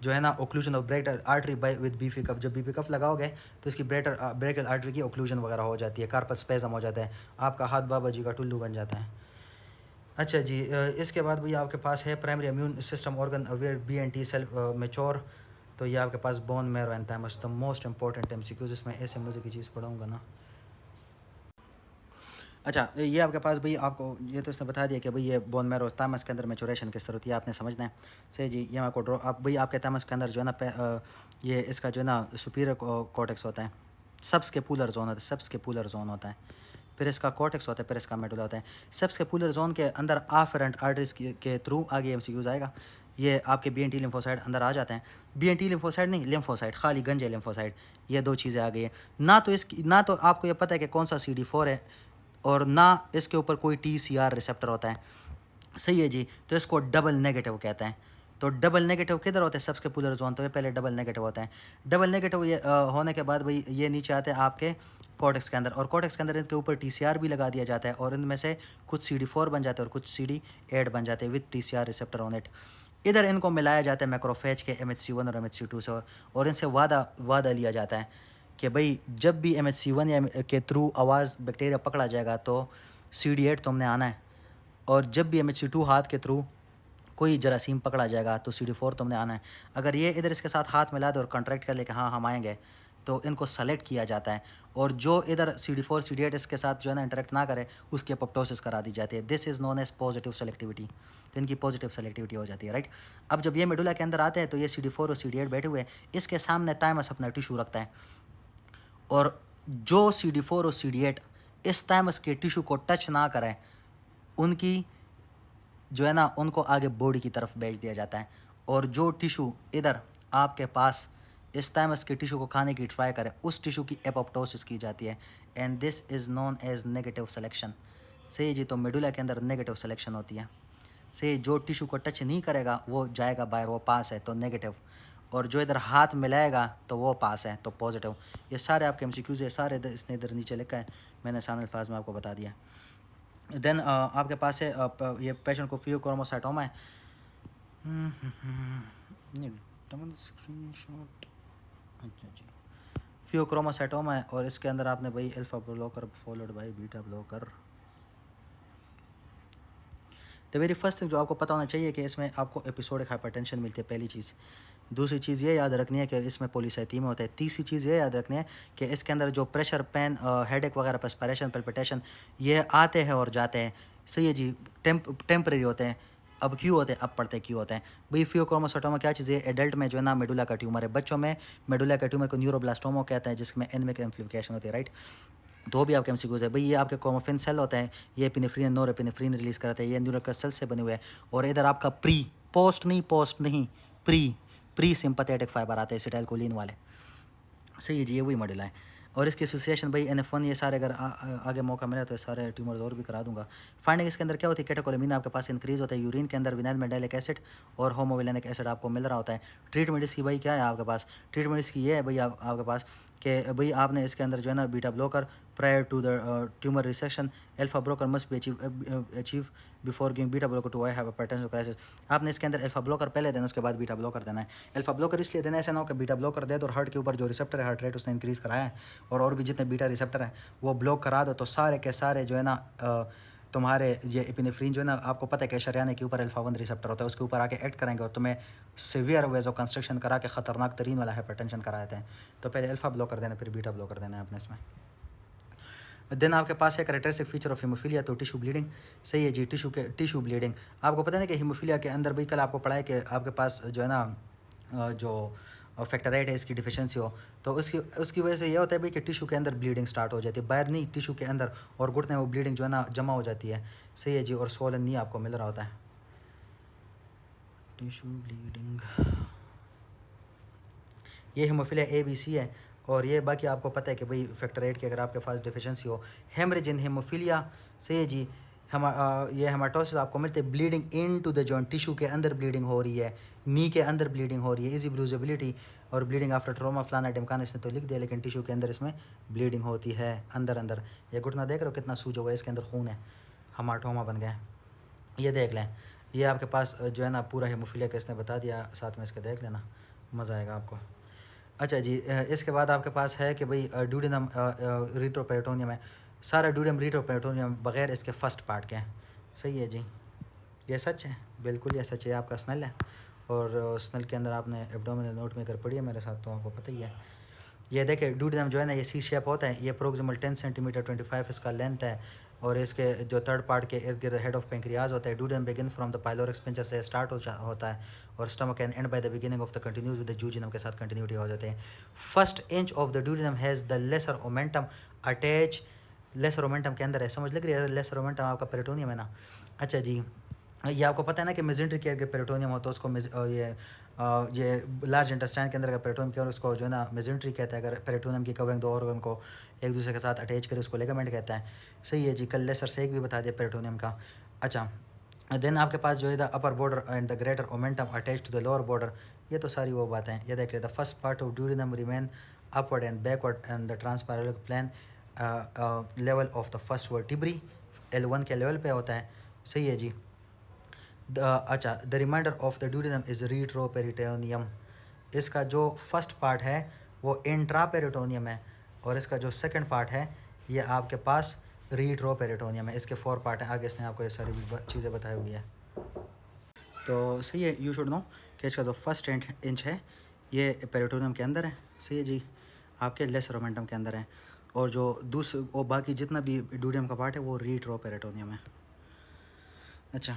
जो है ना occlusion of brachial artery by with BP cuff, जब बीफी कफ लगाओगे तो इसकी ब्रेकल आर्टरी की ओक्लूजन वगैरह हो जाती है, कार्पल स्पेजम हो जाता है, आपका हाथ बाबा जी का टुल्लू बन जाता है। अच्छा जी, इसके बाद भैया आपके पास है primary immune system organ where BNT cell mature, तो ये आपके पास bone marrow and thymus, the most important MCQs, इसमें ऐसे मज़े की चीज़ पढ़ाऊँगा ना। अच्छा, ये आपके पास भाई आपको ये तो इसने बता दिया कि भाई ये बोन मैरो थाइमस के अंदर मैचुरेशन किस तरह होती है, आपने समझना है, सही जी। ये आपको ड्रॉ आप भाई आपके थाइमस के अंदर जो है ना ये इसका जो है ना सुपीरियर कॉर्टेक्स होता है, सबस्केपुलर जोन होता है, सबस्केपुलर जोन होता है, फिर इसका कॉर्टेक्स होता है, फिर इसका मेडुला होता है। सबस्केपुलर जोन के अंदर आफरेंट आर्टरीज के थ्रू आगे MCQs आएगा, ये आपके BNT लिम्फोसाइड अंदर आ जाते हैं, BNT लिम्फोसाइड नहीं, लिम्फोसाइड खाली गंजे लिम्फोसाइड, ये दो चीज़ें आ गई हैं ना तो आपको ये पता है कि कौन सा CD4 है, और ना इसके ऊपर कोई TCR रिसेप्टर होता है, सही है जी। तो इसको डबल नेगेटिव कहते हैं, तो डबल नेगेटिव किधर होते हैं, सबके पोलर जोन, तो ये पहले डबल नेगेटिव होते हैं। डबल नेगेटिव ये होने के बाद भाई ये नीचे आते हैं आपके कॉर्टेक्स के अंदर, और कॉर्टेक्स के अंदर इनके ऊपर TCR भी लगा दिया जाता है, और इनमें से कुछ CD4 बन जाते हैं और कुछ CD8 बन जाते हैं with TCR receptor on it. इधर इनको मिलाया जाता है मैक्रोफेज के MHC1 और MHC2 से, और इनसे वादा लिया जाता है कि भाई जब भी MHC1 या के थ्रू आवाज़ बैक्टीरिया पकड़ा जाएगा तो CD8 तुमने आना है, और जब भी MHC2 हाथ के थ्रू कोई जरासीम पकड़ा जाएगा तो CD4 तुमने आना है। अगर ये इधर इसके साथ हाथ मिला दे और कॉन्ट्रैक्ट कर ले कि हाँ हम आएंगे, तो इनको सेलेक्ट किया जाता है, और जो इधर CD4 CD8 इसके साथ जो है ना इंटरेक्ट ना करे उसकी अपोप्टोसिस करा दी जाती है। This is known as positive selectivity, तो इनकी पॉजिटिव सेलेक्टिविटी हो जाती है, राइट। अब जब ये मेडुला के अंदर आते हैं तो ये CD4 और CD8 बैठे हुए हैं, इसके सामने थाइमस अपना टिश्यू रखता है, और जो CD4 और CD8 इस थाइमस के टिश्यू को टच ना करें उनकी जो है ना उनको आगे बॉडी की तरफ भेज दिया जाता है, और जो टिश्यू इधर आपके पास इस थाइमस के टिश्यू को खाने की ट्राई करे उस टिश्यू की एपोप्टोसिस की जाती है, and this is known as negative selection. सही जी, तो मेडुला के अंदर नेगेटिव सिलेक्शन होती है। सही, जो टिश्यू को टच नहीं करेगा वो जाएगा बाहर, वो पास है तो नेगेटिव, और जो इधर हाथ मिलाएगा तो वो पास है तो पॉजिटिव। ये सारे आपके MCQs है, सारे इसने इधर नीचे लिखा है, मैंने आसान अल्फाज में आपको बता दिया। देन आपके पास है ये पेशेंट को फियोक्रोमोसाइटोमा है। स्क्रीनशॉट, अच्छा जी, फियोक्रोमोसाइटोमा है, और इसके अंदर आपने भाई alpha blocker followed by beta blocker. तो वेरी फर्स्ट थिंग जो आपको पता होना चाहिए कि इसमें आपको एपिसोडिक हाइपरटेंशन मिलती है, पहली चीज़। दूसरी चीज़ ये याद रखनी है कि इसमें पॉलीसाइथीमिया होता है। तीसरी चीज़ ये याद रखनी है कि इसके अंदर जो प्रेशर, पेन, हेडेक वगैरह, पर्सपिरेशन, पल्पिटेशन, ये आते हैं और जाते हैं। सही है जी, टेम्परेरी होते हैं। अब क्यों होते हैं, अब पढ़ते क्यों होते हैं भाई। फियोक्रोमोसाइटोमा क्या चीज़ है, एडल्ट में जो है ना मेडुला का ट्यूमर है, बच्चों में मेडुला का ट्यूमर को न्यूरोब्लास्टोमा कहते हैं, जिसमें एनीमिक एम्प्लीफिकेशन होती है, राइट। तो भी आपके MCQs है भाई। ये आपके क्रोमोफिन सेल होते हैं, ये एपिनेफ्रिन नोरेपिनेफ्रिन रिलीज़ कराते हैं, ये न्यूरोनल सेल से बने हुए हैं, और इधर आपका पोस्ट नहीं प्री सिंपैथेटिक फाइबर आते हैं एसिटाइलकोलिन वाले। सही है जी, ये वही मॉडल है। और इसकी एसोसिएशन भाई NF1, ये सारे अगर आगे मौका मिला तो ये सारे ट्यूमर्स और भी करा दूंगा। फाइंडिंग इसके अंदर क्या होती है, कैटेकोलेमिन आपके पास इंक्रीज होता है, यूरिन के अंदर विनाइल मेटालिक एसिड और होमोविलेनिक एसिड आपको मिल रहा होता है। ट्रीटमेंट इसकी भाई क्या है आपके पास, ट्रीटमेंट इसकी ये है भाई आपके पास कि भाई आपने इसके अंदर जो है ना beta blocker prior to the tumour resection, alpha blocker must be achieve before giving beta blocker to have hypertensive crisis. आपने इसके अंदर अल्फा ब्लॉकर पहले देना, उसके बाद बीटा ब्लॉकर देना है। अल्फा ब्लॉकर इसलिए देना है, ऐसा ना हो कि बीटा ब्लॉकर दे दो और हार्ट के ऊपर जो रिसेप्टर है, हार्ट रेट उसने इंक्रीज़ कराया है, और भी जितने बीटा रिसेप्टर हैं वो ब्लॉक करा दो, तो सारे के सारे जो है ना तुम्हारे ये एपिनेफ्रिन जो है ना, आपको पता है कि शरियाने के ऊपर अल्फा-1 रिसेप्टर होता है, उसके ऊपर आके एक्ट करेंगे और तुम्हें सीवियर वेजो कंस्ट्रक्शन करा के ख़तरनाक तरीन वाला हाइपरटेंशन कराते हैं। तो पहले अल्फा ब्लॉकर देना, फिर बीटा ब्लॉकर देना है आपने इसमें। देन आपके पास है कैरेक्टरिस्टिक फीचर ऑफ हीमोफीलिया, तो टिश्यू ब्लीडिंग। सही है जी, टिश्यू ब्लीडिंग। आपको पता है कि हीमोफीलिया के अंदर भी कल आपको पढ़ा है कि आपके पास जो है ना जो फैक्टर 8 है इसकी डिफिशेंसी हो, तो उसकी वजह से ये होता है भाई कि टिश्यू के अंदर ब्लीडिंग स्टार्ट हो जाती है, बाहर नहीं टिश्यू के अंदर, और घुटने में वो ब्लीडिंग जो है ना जमा हो जाती है। सही है जी, और स्वोलन नहीं आपको मिल रहा होता है टिश्यू ब्लीडिंग। ये हीमोफीलिया ABC है, और ये बाकी आपको पता है कि भाई फैक्टर 8 की अगर आपके पास डिफिशेंसी हो। हेमरेज इन हीमोफीलिया, सही है जी। ये हेमाटोसिस आपको मिलते हैं, bleeding into the joint, tissue के अंदर ब्लीडिंग हो रही है, नी के अंदर ब्लीडिंग हो रही है, इजी ब्रूजेबिलिटी और ब्लीडिंग आफ्टर ट्रोमा फलाना ढिमकाना, इसने तो लिख दिया, लेकिन टिश्यू के अंदर इसमें ब्लीडिंग होती है अंदर। ये घुटना देख रहे हो कितना सूजा हुआ है, इसके अंदर खून है, हमाटोमा बन गया। ये देख लें, ये आपके पास जो है ना पूरा हीमोफीलिया का इसने बता दिया, साथ में इसके देख लेना, मज़ा आएगा आपको। अच्छा जी, इसके बाद आपके पास है कि भाई ड्यूडेनम रिट्रोपेरिटोनियम है, सारा ड्यूडेनम रिट्रोपेरिटोनियम बगैर इसके फर्स्ट पार्ट के हैं। सही है जी, ये सच है, बिल्कुल ये सच है। आपका स्नल है, और स्नल के अंदर आपने एब्डोमिनल नोट मेकर पढ़ी है मेरे साथ, तो आपको पता ही है। ये देखे ड्यूडेनम जो है ना ये C शेप होता है, ये प्रोक्सिमल 10 सेंटीमीटर 25 इसका लेंथ है, और इसके जो थर्ड पार्ट के इर्द गिर्द हेड ऑफ पेंक्रियाज होता है। Duodenum begin from the pyloric sphincter से स्टार्ट होता है, और stomach and end by the beginning of the continues with the jejunum के साथ कंटिन्यूटी हो जाते हैं। First inch of the duodenum has the lesser omentum attach, lesser omentum के अंदर है, समझ लग रही है, लेसर ओमेंटम आपका पेरिटोनियम है ना। अच्छा जी, ये आपको पता है ना कि मेजेंट्री के अगर पेरिटोनियम हो तो उसको ये लार्ज इंटेस्टाइन के अंदर अगर पेरिटोनियम के, और उसको जो है ना मेजेंट्री कहता है। अगर पेरिटोनियम की कवरिंग दो ऑर्गन को एक दूसरे के साथ अटैच करे उसको लिगामेंट कहता है। सही है जी, कल लेसर से एक भी बता दिया पेरिटोनियम का। अच्छा, देन आपके पास जो है the upper border and the greater omentum attach to the lower border, ये तो सारी वो बातें हैं। ये देख the first part of duodenum remain upward and backward and the transpyloric plane level of the first vertebra, L1 के level पे होता है। सही है जी। अच्छा, the remainder of the duodenum is retroperitoneum, इसका जो फर्स्ट पार्ट है वो इंट्रापेरिटोनियम है और इसका जो सेकंड पार्ट है ये आपके पास रीट्रोपेरिटोनियम है। इसके 4 पार्ट हैं, आगे इसने आपको ये सारी चीज़ें बताई हुई है। तो सही है, यू शुड नो कि इसका जो फर्स्ट इंच है ये पेरिटोनियम के अंदर है। सही है जी, आपके लेस रोमेंटम के अंदर है, और जो दूसरे और बाकी जितना भी ड्यूडियम का पार्ट है वो रीट्रोपेरिटोनियम है। अच्छा,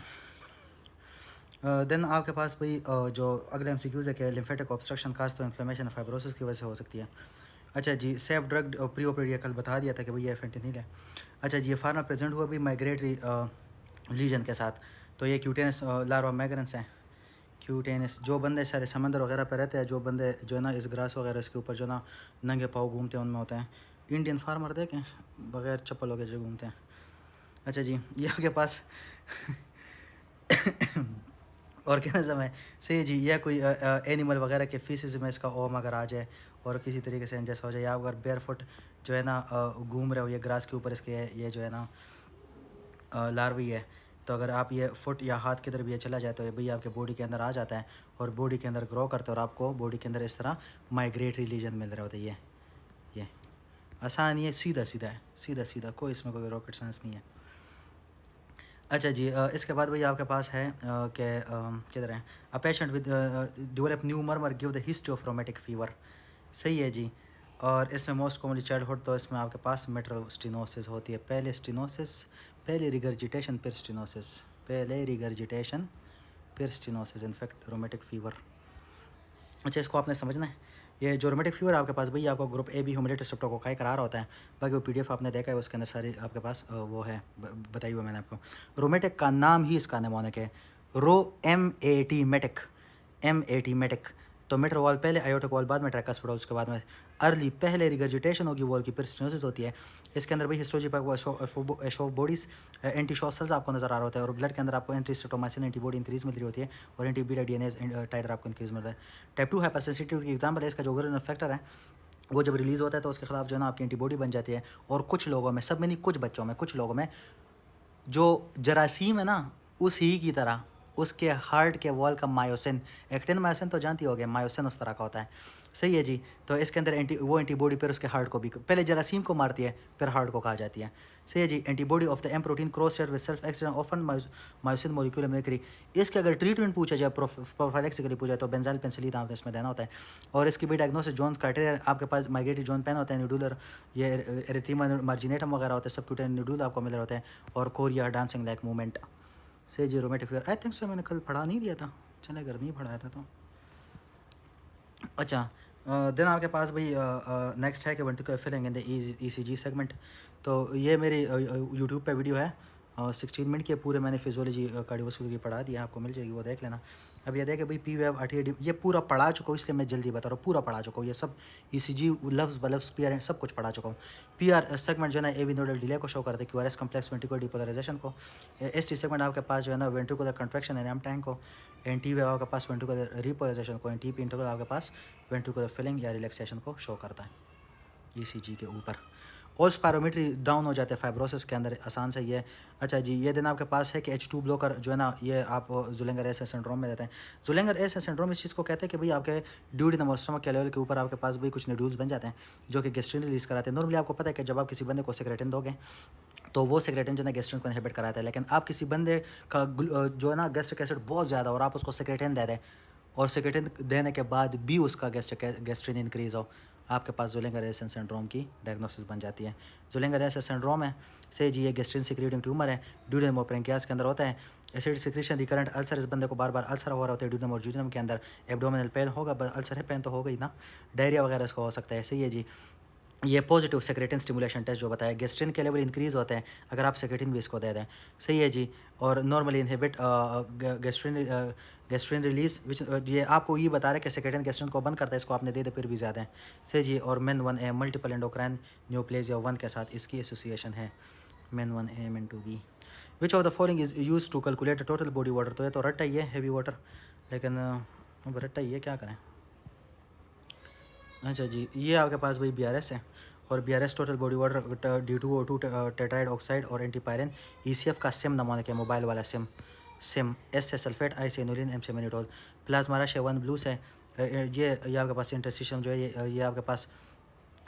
देन आपके पास भाई जो अगले MCQs है कि लिम्फेटिक ऑब्स्ट्रक्शन खास तो इन्फ्लेमेशन फाइब्रोसिस की वजह से हो सकती है। अच्छा जी, सेफ ड्रग प्री ऑपरेटिव कल बता दिया था कि भैया फेंटेनिल है। अच्छा जी, ये फार्मर प्रेजेंट हुआ भी माइग्रेटरी लीजन के साथ, तो ये क्यूटेनस लार्वा मैग्रेंस हैं। क्यूटेनस जो बंदे सारे समंदर वगैरह पर रहते हैं, जो बंदे जो है ना इस ग्रास वगैरह इसके ऊपर जो ना नंगे पाँव घूमते हैं, उनमें होते हैं। इंडियन फार्मर देखें बगैर चप्पल वगैरह जो घूमते हैं। अच्छा जी, ये आपके पास ऑर्गेनिज्म है। सही जी, यह कोई एनिमल वगैरह के फीसिस में इसका ओम अगर आ जाए और किसी तरीके से जैसा हो जाए, या अगर बेयर फुट जो है ना घूम रहे हो ये ग्रास के ऊपर, इसके ये जो है ना लार्वी है, तो अगर आप ये फुट या हाथ की तरफ ये चला जाए तो ये भैया आपके बॉडी के अंदर आ जाता है और बॉडी के अंदर ग्रो करता है और आपको बॉडी के अंदर इस तरह माइग्रेटरी लीजन मिल रहे होते हैं। ये आसान, ये सीधा सीधा है, सीधा सीधा, कोई इसमें कोई रॉकेट साइंस नहीं है। अच्छा जी, इसके बाद भैया आपके पास है कि किधर है, a patient with develop new murmur give the history of rheumatic fever. सही है जी, और इसमें मोस्ट कॉमनली चाइल्डहुड, तो इसमें आपके पास मेट्रल स्टिनोसिस होती है। पहले स्टिनोसिस, पहले रिगर्जिटेशन, फिर स्टिनोसिस, पहले रिगर्जिटेशन फिर स्टिनोसिस, इनफेक्ट रोमेटिक फीवर। अच्छा, इसको आपने समझना है। ये जो रोमेटिक फीवर आपके पास भैया आपको ग्रुप AB ह्यूमिलेटेड स्ट्रेप्टोकोकाई करार होता है। बाकी वो PDF आपने देखा है, उसके अंदर सारी आपके पास वो है बताई हुआ मैंने आपको। रोमेटिक का नाम ही इसका नेमोनिक है, MAT मेटिक, MAT मेटिक। तो मेटर वॉल पहले, आयोटिक वॉल बाद में, ट्रैकस पड़ा उसके बाद में अर्ली पहले रिगर्जिटेशन होगी वॉल की, फिर स्टेनोसिस होती है। इसके अंदर भाई हिस्टोलॉजी पर एशोफ बॉडीज एंटी शॉक सेल्स आपको नजर आ रहा होता है, और ब्लड के अंदर आपको एंटीस्ट्रेप्टोमाइसिन एंटीबॉडी इंक्रीज मिल रही होती है, और एंटी बीटा डीएनएज टाइटर आपको इंक्रीज मिल रहा है। टाइप 2 हाइपरसेंसिटिविटी की एग्जाम्पल है इसका, जो ओवरिनल फैक्टर है वो जब रिलीज़ होता है तो उसके खिलाफ जो है ना आपकी एंटीबॉडी बन जाती है। और कुछ लोगों में, सब में नहीं, कुछ बच्चों में, कुछ लोगों में जो जरासीम है ना उस ही की तरह उसके हार्ट के वॉल का मायोसिन, एक्टिन मायोसिन तो जानती होगे, मायोसिन उस तरह का होता है। सही है जी, तो इसके अंदर वो एंटीबॉडी फिर उसके हार्ट को भी पहले जरासीम को मारती है, फिर हार्ट को कहा जाती है। सही है जी, antibody of the M protein cross share with self accident often myosin molecule mimicry. इसके अगर ट्रीटमेंट पूछा जाए, प्रोफाइलेक्सिकली पूछा जाए, तो बेंजाइल पेनिसिलिन आपने इसमें देना होता है। और इसकी भी डायग्नोसिस जोन्स क्राइटेरिया आपके पास माइग्रेटरी जोन पेन होता है, न्यूडुलर ये एरिथीमा मार्जिनेटम वगैरह होते हैं, सबक्यूटेनियस न्यूडुल आपको मिल रहे होते हैं, और कोरिया डांसिंग लाइक मूवमेंट। से जी rheumatic fever, I think so मैंने कल पढ़ा नहीं दिया था, चले अगर नहीं पढ़ाया था तो। अच्छा, देन आपके पास भाई नेक्स्ट है कि ventricular filling in the ECG segment. तो ये मेरी यूट्यूब पे वीडियो है 16 मिनट की, पूरे मैंने फिजियोलॉजी कार्डियोवास्कुलर की पढ़ा दिया, आपको मिल जाएगी, वो देख लेना। अब ये देखे भाई P-वैव RTD ये पूरा पढ़ा चुका हूँ, इसलिए मैं जल्दी बता रहा हूँ, पूरा पढ़ा चुका हूँ, ये सब ECG लफ्ज़ बलफ्स PR सब कुछ पढ़ा चुका हूँ। PR सेगमेंट जो है ना AV नोडल डिले को शो करते हैं, QRS कम्प्लेक्स वेंट्रिकुलर डिपोलराइजेशन को, ST सेगमेंट आपके पास जो है ना वेंट्रिकुलर कंट्रैक्शन एंड टैंक को, NT-वैव आपके पास वेंट्रिकुलर रिपोलराइजेशन को, TP इंटरवल आपके पास वेंट्रिकुलर फिलिंग या रिलैक्सेशन को शो करता है ECG के ऊपर। और स्पायरोमीट्री डाउन हो जाते हैं फाइब्रोसिस के अंदर, आसान से ये। अच्छा जी, ये दिन आपके पास है कि H2 ब्लॉकर जो है ना ये आप जुलेंगर एस सिंड्रोम में देते हैं। जुलेंगर एस सिंड्रोम इस चीज़ को कहते हैं कि भाई आपके ड्यूडिनम और स्टमक के लेवल के ऊपर आपके पास भाई कुछ नोड्यूल्स बन जाते हैं जो कि गैस्ट्रिन रिलीज़ कराते हैं। नॉर्मली आपको पता है कि जब आप किसी बंदे को सिगरेटिन दोगे तो वो सिगरेटिन जो है गैस्ट्रिन को इनहिबिट कराता है, लेकिन आप किसी बंदे का जो है ना गैस्ट्रिक एसिड बहुत ज़्यादा और आप उसको सिगरेटिन दे दें और सिगरेटिन देने के बाद भी उसका गैस्ट्रिन इंक्रीज़ हो, आपके पास जुलेंगर एसन सिंड्रोम की डायग्नोसिस बन जाती है। जुलेंगर एसन सिंड्रोम है से जी ये गैस्ट्रिन सिक्रेटिंग ट्यूमर है, ड्यूडेनम और पैंक्रियास के अंदर होता है। एसिड सिक्रेशन रिकरेंट अल्सर, इस बंदे को बार बार अल्सर हो रहा होता है ड्यूडेनम और जूजनम के अंदर। एब्डोमिनल पेन होगा, अल्सर है पेन तो हो गई ना, डायरिया वगैरह इसको हो सकता है। सही है जी, ये पॉजिटिव सेक्रेटिन स्टिमुलेशन टेस्ट जो बताया, गेस्ट्रिन के लेवल इंक्रीज होते हैं अगर आप सेक्रेटिन भी इसको दे दें। सही है जी, और नॉर्मली इनहिबिट गेस्ट्रिन रिलीज विच ये आपको ये बता रहा है कि सेक्रेटिन गेस्ट्रिन को बंद करता है, इसको आपने दे दे फिर भी ज़्यादा है। सही जी, और MEN1A मल्टीपल एंडोक्राइन न्यूप्लेजिया 1 के साथ इसकी एसोसिएशन है। MEN 1 A MEN 2 B। Which of the following is use to calculate total body water. तो ये तो रट्टा ही है, हैवी वाटर, लेकिन अब रट्टा ही है, क्या करें। अच्छा जी, ये आपके पास भाई BRS है, और BRS total body water D2O2 tritiated oxide और एंटीपायरिन ECF का सिम नमूना है, मोबाइल वाला सिम S से सल्फेट, I से एनुलिन, M से मैनिटोल। प्लाज्मा रश है 1 ब्लू से, ये आपके पास इंटरस्टिशियम जो है ये आपके पास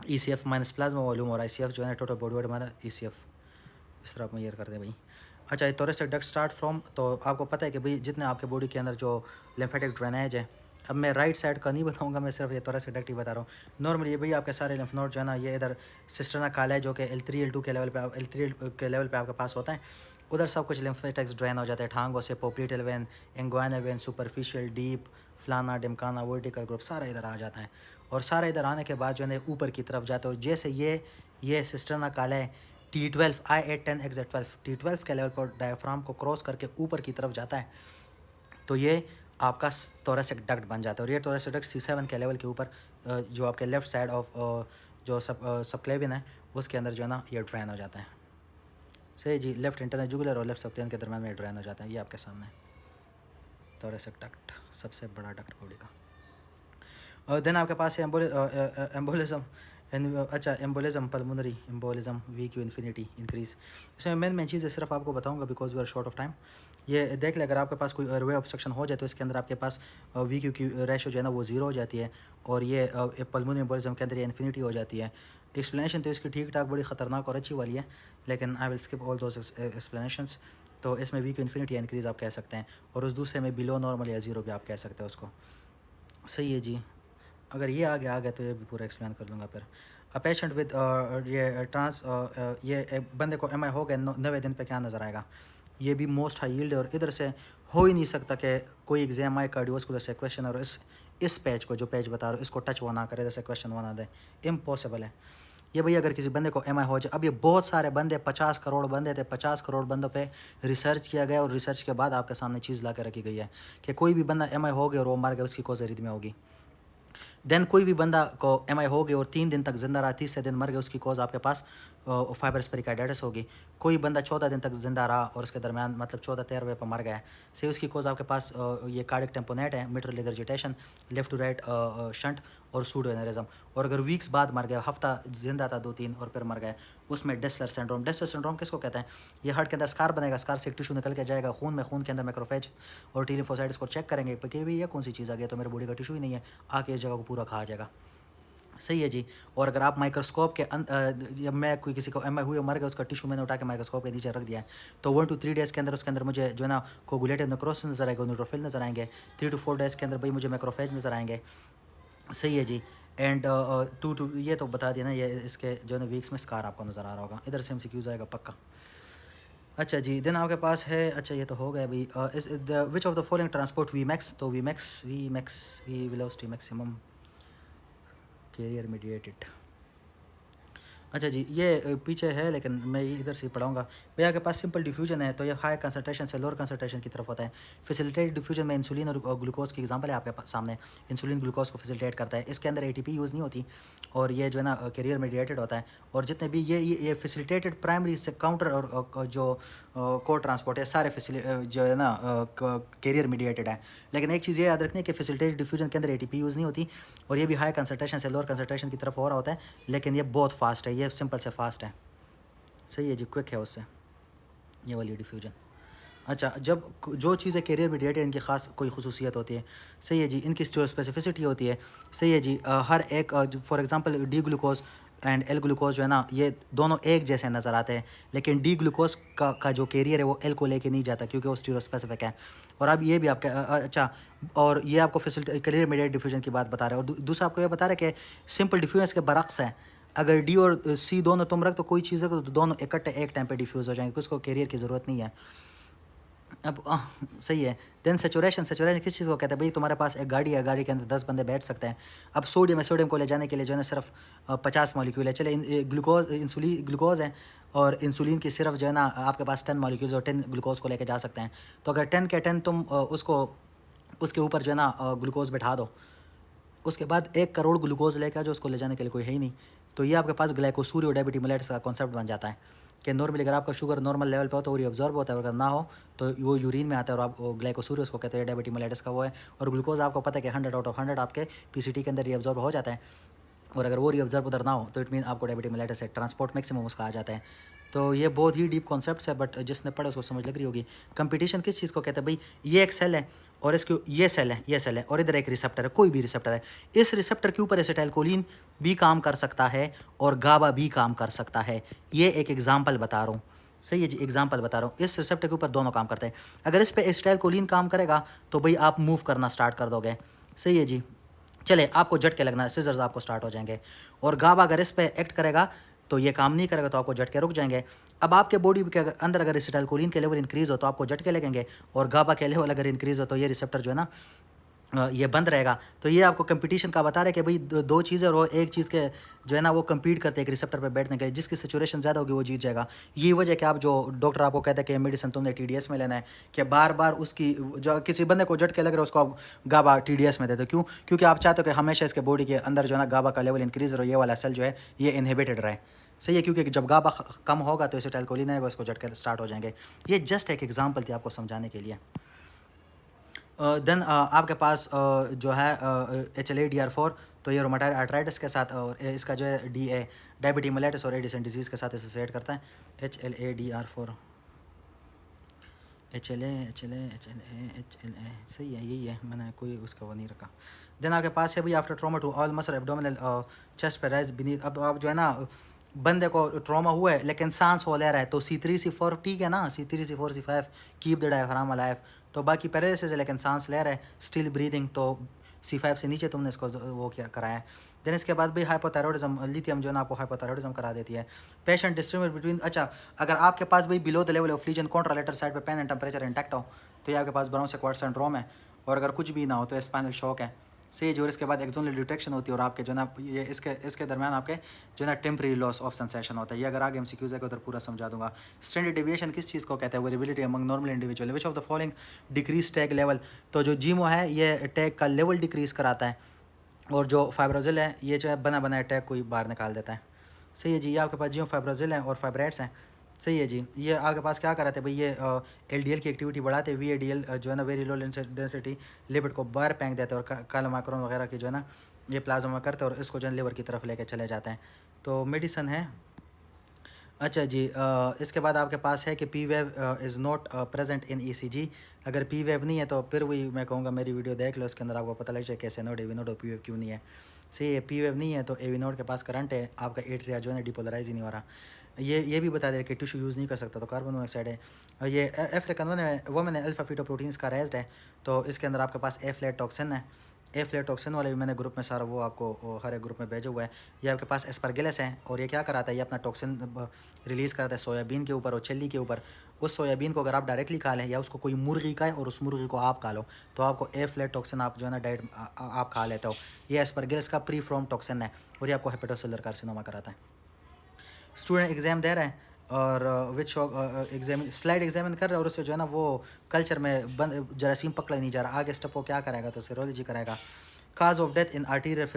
ECF माइनस प्लाज्मा वॉल्यूम, और ICF जो है टोटल बॉडी वाटर हमारा ECF। इस तरह आप मेजर कर दें भाई। अच्छा, ये थोरेसिक डक्ट स्टार्ट फ्रॉम, तो आपको पता है कि भाई जितने आपके बॉडी के अंदर जो लिम्फेटिक ड्रेनेज है, अब मैं राइट साइड का नहीं बताऊंगा, मैं सिर्फ ये थोरेसिक डक्ट ही बता रहा हूँ। नॉर्मली ये भाई आपके सारे लिम्फ नोड जो है ना, ये इधर सिस्टर्ना काला है, जो कि L3 L2 के लेवल पे L3 के लेवल पे आपके पास होता है। उधर सब कुछ लिम्फेटिक्स ड्रेन हो जाता है ठांगों से, popliteal vein, inguinal vein, superficial, deep, फ्लाना, डिमकाना, वर्टिकल ग्रुप, सारा इधर आ जाता है। और सारा इधर आने के बाद जो है ऊपर की तरफ जाता है, और जैसे ये सिस्टर्ना काला है T12 I8 10 exit 12 T12 के लेवल पर डायफ्राम को क्रॉस करके ऊपर की तरफ जाता है, तो ये आपका थोरेसिक डक्ट बन जाता है। और ये थोरेसिक डक्ट C7 के लेवल के ऊपर जो आपके लेफ्ट साइड ऑफ जो सबक्लेवियन है उसके अंदर जो है ना ये ड्रेन हो जाता है। सही जी, लेफ्ट इंटरनल जुगुलर और लेफ्ट सबक्लेवियन के दरम्यान में ड्रेन हो जाता है। ये आपके सामने थोरेसिक डक्ट, सबसे बड़ा डक्ट बॉडी का। और देन आपके पास है एम्बोलिज्म। अच्छा, embolism, pulmonary embolism, VQ infinity increase. इसमें मेन चीज़ें सिर्फ आपको बताऊंगा because we are short of time. ये देख ले, अगर आपके पास कोई एयरवे ऑब्स्ट्रक्शन हो जाए तो इसके अंदर आपके पास VQ की रेशो जो है ना वो 0 हो जाती है, और ये पल्मोनरी एम्बोलिज्म के अंदर ये इन्फिनिटी हो जाती है। एक्सप्लेनेशन तो इसकी ठीक ठाक बड़ी ख़तरनाक और अच्छी वाली है, लेकिन I will skip all those explanations. तो इसमें VQ इन्फिनिटी या इंक्रीज़ आप कह सकते हैं, और उस दूसरे में बिलो नॉर्मल या 0 भी आप कह सकते हैं उसको। सही है जी, अगर ये आगे आ गया तो ये भी पूरा एक्सप्लेन कर लूँगा फिर। अ पेशेंट विद ये ट्रांस ये बंदे को MI हो गए 90 दिन पे क्या नज़र आएगा। ये भी मोस्ट हाई यील्ड है, और इधर से हो ही नहीं सकता कि कोई एग्जाम आए कार्डियोवास्कुलर से क्वेश्चन और इस पेज को, जो पेज बता रहा हूँ, इसको टच वो ना करे, जैसे क्वेश्चन बना दे, इम्पॉसिबल है ये भैया। अगर किसी बंदे को MI हो जाए, अब ये बहुत सारे बंदे, 50 करोड़ बंदे थे, 50 करोड़ बंदों पे रिसर्च किया गया, और रिसर्च के बाद आपके सामने चीज़ ला के रखी गई है कि कोई भी बंदा MI हो गया और वो मर गया, उसकी कॉज अरिथमिया होगी। देन कोई भी बंदा को MI हो गई और 3 दिन तक जिंदा रहा, 30 दिन मर गए, उसकी कॉज आपके पास फाइब्रस पेरिकार्डाइटिस होगी। कोई बंदा 14 दिन तक जिंदा रहा और उसके दरमियान मतलब 14-13वें पर मर गया, सही, उसकी कॉज आपके पास ये कार्डिक टेम्पोनेट है, mitral regurgitation, left to right shunt और सूडो एनेरिज्म। और अगर वीक्स बाद मर गया, हफ्ता जिंदा था 2-3 और फिर मर गया, उसमें डेसलर सिंड्रोम। डेसलर सिंड्रोम किसको कहते हैं? ये हार्ट के अंदर स्कार बनेगा, स्कार से एक टिश्यू निकल के जाएगा खून के अंदर मैक्रोफेज और टी लिम्फोसाइट्स को चेक करेंगे कि भाई ये कौन सी चीज़ आ गई, तो मेरे बॉडी का टिश्यू ही नहीं है, आके इस जगह को पूरा खा जाएगा। सही है जी। और अगर आप माइक्रोस्कोप के जब मैं कोई किसी को MI हुई मर गया, उसका टिश्यू मैंने उठा के माइक्रोस्कोप के नीचे रख दिया है, तो 1 to 3 डेज़ के अंदर उसके अंदर मुझे जो है ना कोगुलेटेड नेक्रोसिस नजर आएगा, न्यूट्रोफिल नजर आएंगे। 3 to 4 डेज़ के अंदर भाई मुझे मैक्रोफेज नजर आएंगे। सही है जी। एंड 2 ये तो बता दिया ना, ये इसके जो है ना वीक्स में स्कार आपको नज़र आ रहा होगा। इधर से MCQs आएगा पक्का। अच्छा जी, देन आपके पास है, अच्छा ये तो हो गया भाई, इस which of the following transport VMAX। तो VMAX V velocity maximum carrier mediated. अच्छा जी, ये पीछे है लेकिन मैं इधर से पढ़ाऊंगा। भैया के पास सिंपल डिफ्यूजन है, तो ये हाई कंसंट्रेशन से लोअर कंसंट्रेशन की तरफ होता है। फैसिलिटेटेड डिफ्यूजन में इंसुलिन और ग्लूकोज की एग्जांपल है आपके सामने। इंसुलिन ग्लूकोज को फैसिलिटेट करता है, इसके अंदर ATP यूज़ नहीं होती, और ये जो है ना कैरियर मीडिएटेड होता है। और जितने भी ये फैसिलिटेटेड प्राइमरी से काउंटर और जो कोर ट्रांसपोर्ट है, सारे जो है ना कैरियर मीडिएटेड है। लेकिन एक चीज़ ये याद रखनी है कि फैसिलिटेटेड डिफ्यूजन के अंदर ATP यूज़ नहीं होती, और ये भी हाई कंसंट्रेशन से लोअर कंसंट्रेशन की तरफ हो रहा होता है, लेकिन ये बहुत फास्ट है, ये सिंपल से फास्ट है। सही है जी, क्विक है उससे, ये वाली डिफ्यूजन। अच्छा, जब जो चीज़ें कैरियर मीडिएटेड, इनकी ख़ास कोई खुसूसियत होती है। सही है जी, इनकी स्पेसिफिसिटी होती है। सही है जी, हर एक for example D glucose and L glucose जो है ना, ये दोनों एक जैसे नज़र आते हैं, लेकिन D ग्लूकोज का जो कैरियर है वो L को लेके नहीं जाता, क्योंकि वो स्टीरियो स्पेसिफिक है। और अब ये भी आपका अच्छा, और ये आपको कैरियर मीडिएटेड डिफ्यूजन की बात बता रहे हैं। और दूसरा आपको ये बता रहे हैं कि सिंपल डिफ्यूजन के बरक्स है, अगर D और C दोनों तुम रख तो कोई चीज़ रखो तो दोनों इकट्ठे एक टाइम पे डिफ्यूज़ हो जाएंगे, उसको कैरियर की ज़रूरत नहीं है। अब सही है। देन सेचुरेशन किस चीज़ को कहते हैं? भाई तुम्हारे पास एक गाड़ी है, गाड़ी के अंदर 10 बंदे बैठ सकते हैं। अब सोडियम को ले जाने के लिए जो है ना सिर्फ 50 मॉलिक्यूल है। चले ग्लूकोज है, और इंसुलिन की सिर्फ जो है ना आपके पास 10 मॉलिक्यूल्स और 10 ग्लूकोज को लेके जा सकते हैं। तो अगर 10 के 10 तुम उसके ऊपर जो है ना ग्लूकोज बैठा दो, उसके बाद 1 करोड़ ग्लूकोज लेकर जो उसको ले जाने के लिए कोई है ही नहीं, तो ये आपके पास ग्लाइकोसूरियो डायबिटी मिलेट्स का कॉन्सेप्ट बन जाता है। कि नॉर्मली अगर आपका शुगर नॉर्मल लेवल पे हो तो वो रिअब्जॉर्ब होता है, और अगर ना हो तो वो यूरिन में आता है, और आप ग्लाइकोसूरियस को कहते हैं, डायबिटीज मेलिटस का वो है। और ग्लूकोज आपको पता है कि 100 आउट ऑफ 100 आपके पीसीटी के अंदर रिअब्जॉर्ब हो जाता है, और अगर वो रिअब्जर्व उधर ना हो तो इट मीन आपको डायबिटीज मेलिटस है। ट्रांसपोर्ट मैक्सिमम उसका आ जाता है। तो ये बहुत ही डीप कॉन्सेप्ट्स है, बट जिसने पढ़ा उसको समझ लग रही होगी। कंपटीशन किस चीज़ को कहते हैं भाई, ये एक सेल है और इसके ये सेल है, ये सेल है, और इधर एक रिसेप्टर है, कोई भी रिसेप्टर है। इस रिसेप्टर के ऊपर एसिटाइलकोलिन भी काम कर सकता है और गाबा भी काम कर सकता है। ये एक एग्जाम्पल बता रहा हूँ, सही है जी, एग्जाम्पल बता रहा हूँ। इस रिसेप्टर के ऊपर दोनों काम करते हैं। अगर इस पर एसिटाइलकोलिन काम करेगा तो भाई आप मूव करना स्टार्ट कर दोगे, सही है जी। चले आपको झटके लगना, सीजर्स आपको स्टार्ट हो जाएंगे। और गाबा अगर इस पर एक्ट करेगा तो ये काम नहीं करेगा, तो आपको झटके रुक जाएंगे। अब आपके बॉडी के अंदर अगर एसिटाइलकोलिन के लेवल इंक्रीज हो तो आपको झटके लगेंगे, और गाबा के लेवल अगर इंक्रीज हो तो ये रिसेप्टर जो है ना ये बंद रहेगा। तो ये आपको कंपटीशन का बता रहे कि भाई दो चीज़ें, और वो एक चीज़ के जो है ना वो compete करते हैं एक रिसेप्टर पे बैठने के लिए। जिसकी सेचुरेशन ज़्यादा होगी वो जीत जाएगा। यही वजह है कि आप जो डॉक्टर आपको कहते हैं कि मेडिसिन तुमने TDS में लेना है, कि बार बार उसकी जो किसी बंदे को झटके लग रहा है उसको आप गाबा TDS में देते हो। क्यों? क्योंकि आप चाहते हो कि हमेशा इसके बॉडी के अंदर जो है ना गाबा का लेवल इंक्रीज और ये वाला सेल जो है ये इनहिबिटेड रहे, सही है। क्योंकि जब गाबा कम होगा तो एसिटाइलकोलिन आएगा, इसको झटके स्टार्ट हो जाएंगे। ये जस्ट एक एग्जाम्पल थी आपको समझाने के लिए। देन आपके पास जो है HLA-DR4, तो ये रोमाटाइड आर्थराइटिस के साथ, और इसका जो है DA डायबिटीज मेलिटस और एडिसन डिजीज़ के साथ एसोसिएट करता है। HLA-DR4 HLA सही है, यही है, मैंने कोई उसका वो नहीं रखा। देन आपके पास है भाई after trauma to all muscle abdominal chest पे राइज बीनीथ। अब आप जो है ना बंदे को ट्रॉमा हुआ है लेकिन सांस हो ले रहा है, तो C3 C4 ठीक है ना, C3 C4 C5 keep the diaphragm alive. तो बाकी पैरालिसिस है लेकिन सांस ले रहा है, स्टिल ब्रीदिंग, तो C5 से नीचे तुमने इसको वो किया कराया है। देन इसके बाद भी हाइपोथायरॉइडिज्म, लिथियम जो है ना आपको हाइपोथायरॉइडिज्म करा देती है। पेशेंट डिस्ट्रीब्यूट बिटवीन, अच्छा अगर आपके पास भाई below the level of lesion contralateral side पे पेन एंड टेम्परेचर इंटैक्ट हो तो ये आपके पास ब्राउन सेक्वार्ट सिंड्रोम है। और अगर कुछ भी ना हो तो स्पाइनल शॉक है, सेज। और इसके बाद एक्सोनल डिटेक्शन होती है, और आपके जो ना ये इसके दरमियान आपके जो ना टेम्परेरी लॉस ऑफ सेंसेशन होता है। ये अगर आगे MCQs है उधर पूरा समझा दूंगा। स्टैंडर्ड डेविएशन किस चीज़ को कहते हैं? Variability among normal individual which of the following decrease tag level. तो जो जीमो है ये टैग का लेवल डिक्रीज कराता है, और जो फाइब्रोजिल है ये जो है बना बनाया टैग को ही बाहर निकाल देता है, सही है जी। ये आपके पास जियो फाइब्रोजिल है और फाइब्रेट्स हैं, सही है जी। ये आपके पास क्या कराते हैं भाई, ये LDL की एक्टिविटी बढ़ाते हैं। VADL जो है ना वेरी लो डेंसिटी लिपिड को बाहर फेंक देते हैं, और काला माइक्रोन वगैरह की जो है ना ये प्लाज्मा में करते हैं, और इसको जो है लिवर की तरफ लेके चले जाते हैं। तो मेडिसन है। अच्छा जी, इसके बाद आपके पास है कि P-wave is not present in ECG। अगर P-wave नहीं है तो फिर वही मैं कहूँगा मेरी वीडियो देख लो, इसके अंदर आपको पता लग जाए कैसे नोट AV नोट और P-wave क्यों नहीं है, सही है। P-wave नहीं है तो AV नोट के पास करंट है, आपका एट्रिया जो है ना डिपोलराइज ही नहीं हो रहा। ये भी बता दे कि टिश्यू यूज़ नहीं कर सकता, तो कार्बन मोनोऑक्साइड है। और ये अफ्रीकन वोमेन अल्फा फिटोप्रोटीन्स का रेज्ड है, तो इसके अंदर आपके पास एफ्लेटॉक्सिन है। एफ्लेटॉक्सिन वाले भी मैंने ग्रुप में सारा वो आपको हर एक ग्रुप में भेजा हुआ है। ये आपके पास एस्परगिलस है, और ये क्या कराता है, ये अपना टॉक्सिन रिलीज़ करता है सोयाबीन के ऊपर और चिल्ली के ऊपर। उस सोयाबीन को अगर आप डायरेक्टली खा लें, या उसको कोई मुर्गी खाए और उस मुर्गी को आप खा लो, तो आपको एफ्लेटॉक्सिन आप जो है ना डाइट आप खा लेते हो। ये एस्परगिलस का प्री फ्रॉम टॉक्सिन है, और ये आपको हेपेटोसेलुलर कार्सिनोमा कराता है। स्टूडेंट एग्ज़ाम दे रहे हैं और विच एग्जाम स्लाइड एग्जामिन कर रहे हैं, और उससे जो है ना वो कल्चर में बंद जरासीम पकड़ा ही नहीं जा रहा। आगे स्टेप वो क्या करेगा, तो सीरोलॉजी करेगा। Cause of death in arterial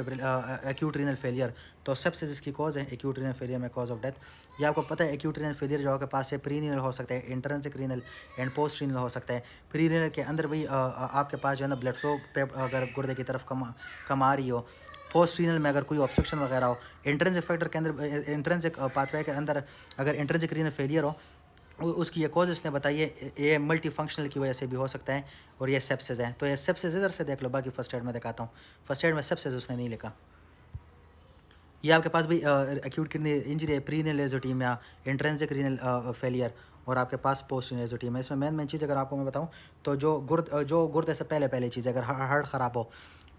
acute renal failure, तो सेप्सिस इसकी कॉज है, एक्यूट रीनल फेलियर में कॉज ऑफ डेथ। ये आपको पता है एक्यूट रीनल फेलियर जो आपके पास है प्री रीनल हो सकता है, intrinsic renal and post renal हो सकता है। प्री रीनल के अंदर भी आपके पास जो है ना ब्लड फ्लो अगर गुर्दे की तरफ कम आ रही हो, पोस्ट रीनल में अगर कोई ऑब्स्ट्रक्शन वगैरह हो, इंट्रिंसिक फैक्टर के अंदर इंट्रिंसिक पाथवे के अंदर अगर इंट्रिंसिक रीनल फेलियर हो, उसकी ये कॉज इसने बताई है, ये मल्टी फंक्शनल की वजह से भी हो सकता है, और ये सेप्सिस है। तो ये सेप्सिस इधर से देख लो, बाकी फर्स्ट एड में दिखाता हूँ। फर्स्ट एड में सेप्सिस उसने नहीं लिखा। ये आपके पास भी एक्यूट किडनी इंजरी है, pre renal azotaemia, intrinsic renal failure, और आपके पास पोस्ट रीनल एजोटीमिया। इसमें मेन चीज़ अगर आपको मैं बताऊँ तो जो गुर्दे से पहले चीज़, अगर हार्ट ख़राब हो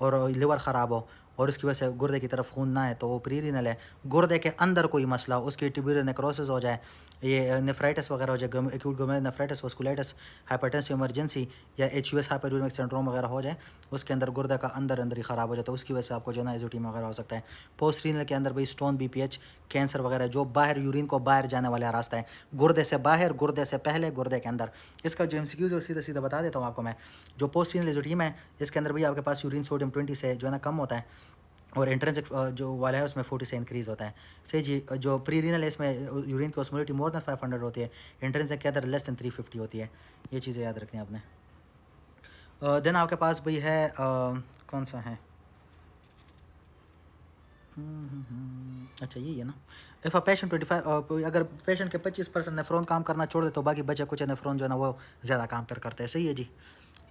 और लिवर ख़राब हो और उसकी वजह से गुर्दे की तरफ खून ना है, तो वो प्री रीनल है। गुर्दे के अंदर कोई मसला हो, उसकी ट्यूबुलर नेक्रोसिस हो जाए, ये नेफ्राइटिस वगैरह हो जाए, acute glomerular nephritis, vasculitis, hypertensive emergency, या HUS हाइपरयूरिमिक सिंड्रोम वगैरह हो जाए, उसके अंदर गुर्दे का अंदर ही ख़राब हो जाता है, उसकी वजह से आपको जो है ना एजोटीमिया वगैरह हो सकता है। पोस्ट रीनल के अंदर भाई स्टोन, BPH, कैंसर वगैरह, जो बाहर यूरिन को बाहर जाने वाला रास्ता है, गुर्दे से बाहर, गुर्दे से पहले, गुर्दे के अंदर। इसका जो MCQs है सीधा सीधा बता देता हूँ आपको मैं। जो पोस्ट रीनल एजोटीमिया है, इसके अंदर भी आपके पास यूरिन सोडियम 20 से जो है ना कम होता है, और इंट्रेंसिक जो वाला है उसमें 40 से इंक्रीज़ होता है। सही जी। जो प्री रीनल है इसमें यूरिन की ऑस्मोलिटी मोर देन 500 होती है, इंट्रेंसिक के अंदर लेस देन 350 होती है। ये चीज़ें याद रखनी है आपने। देन आपके पास भाई है कौन सा है, अच्छा ये है ना। इफ़ अ पेशेंट 25 अगर पेशेंट के 25% नेफ्रॉन काम करना छोड़ दे तो बाकी बचे कुछ नेफ्रॉन जो है ना वो ज़्यादा काम करते हैं। सही है जी।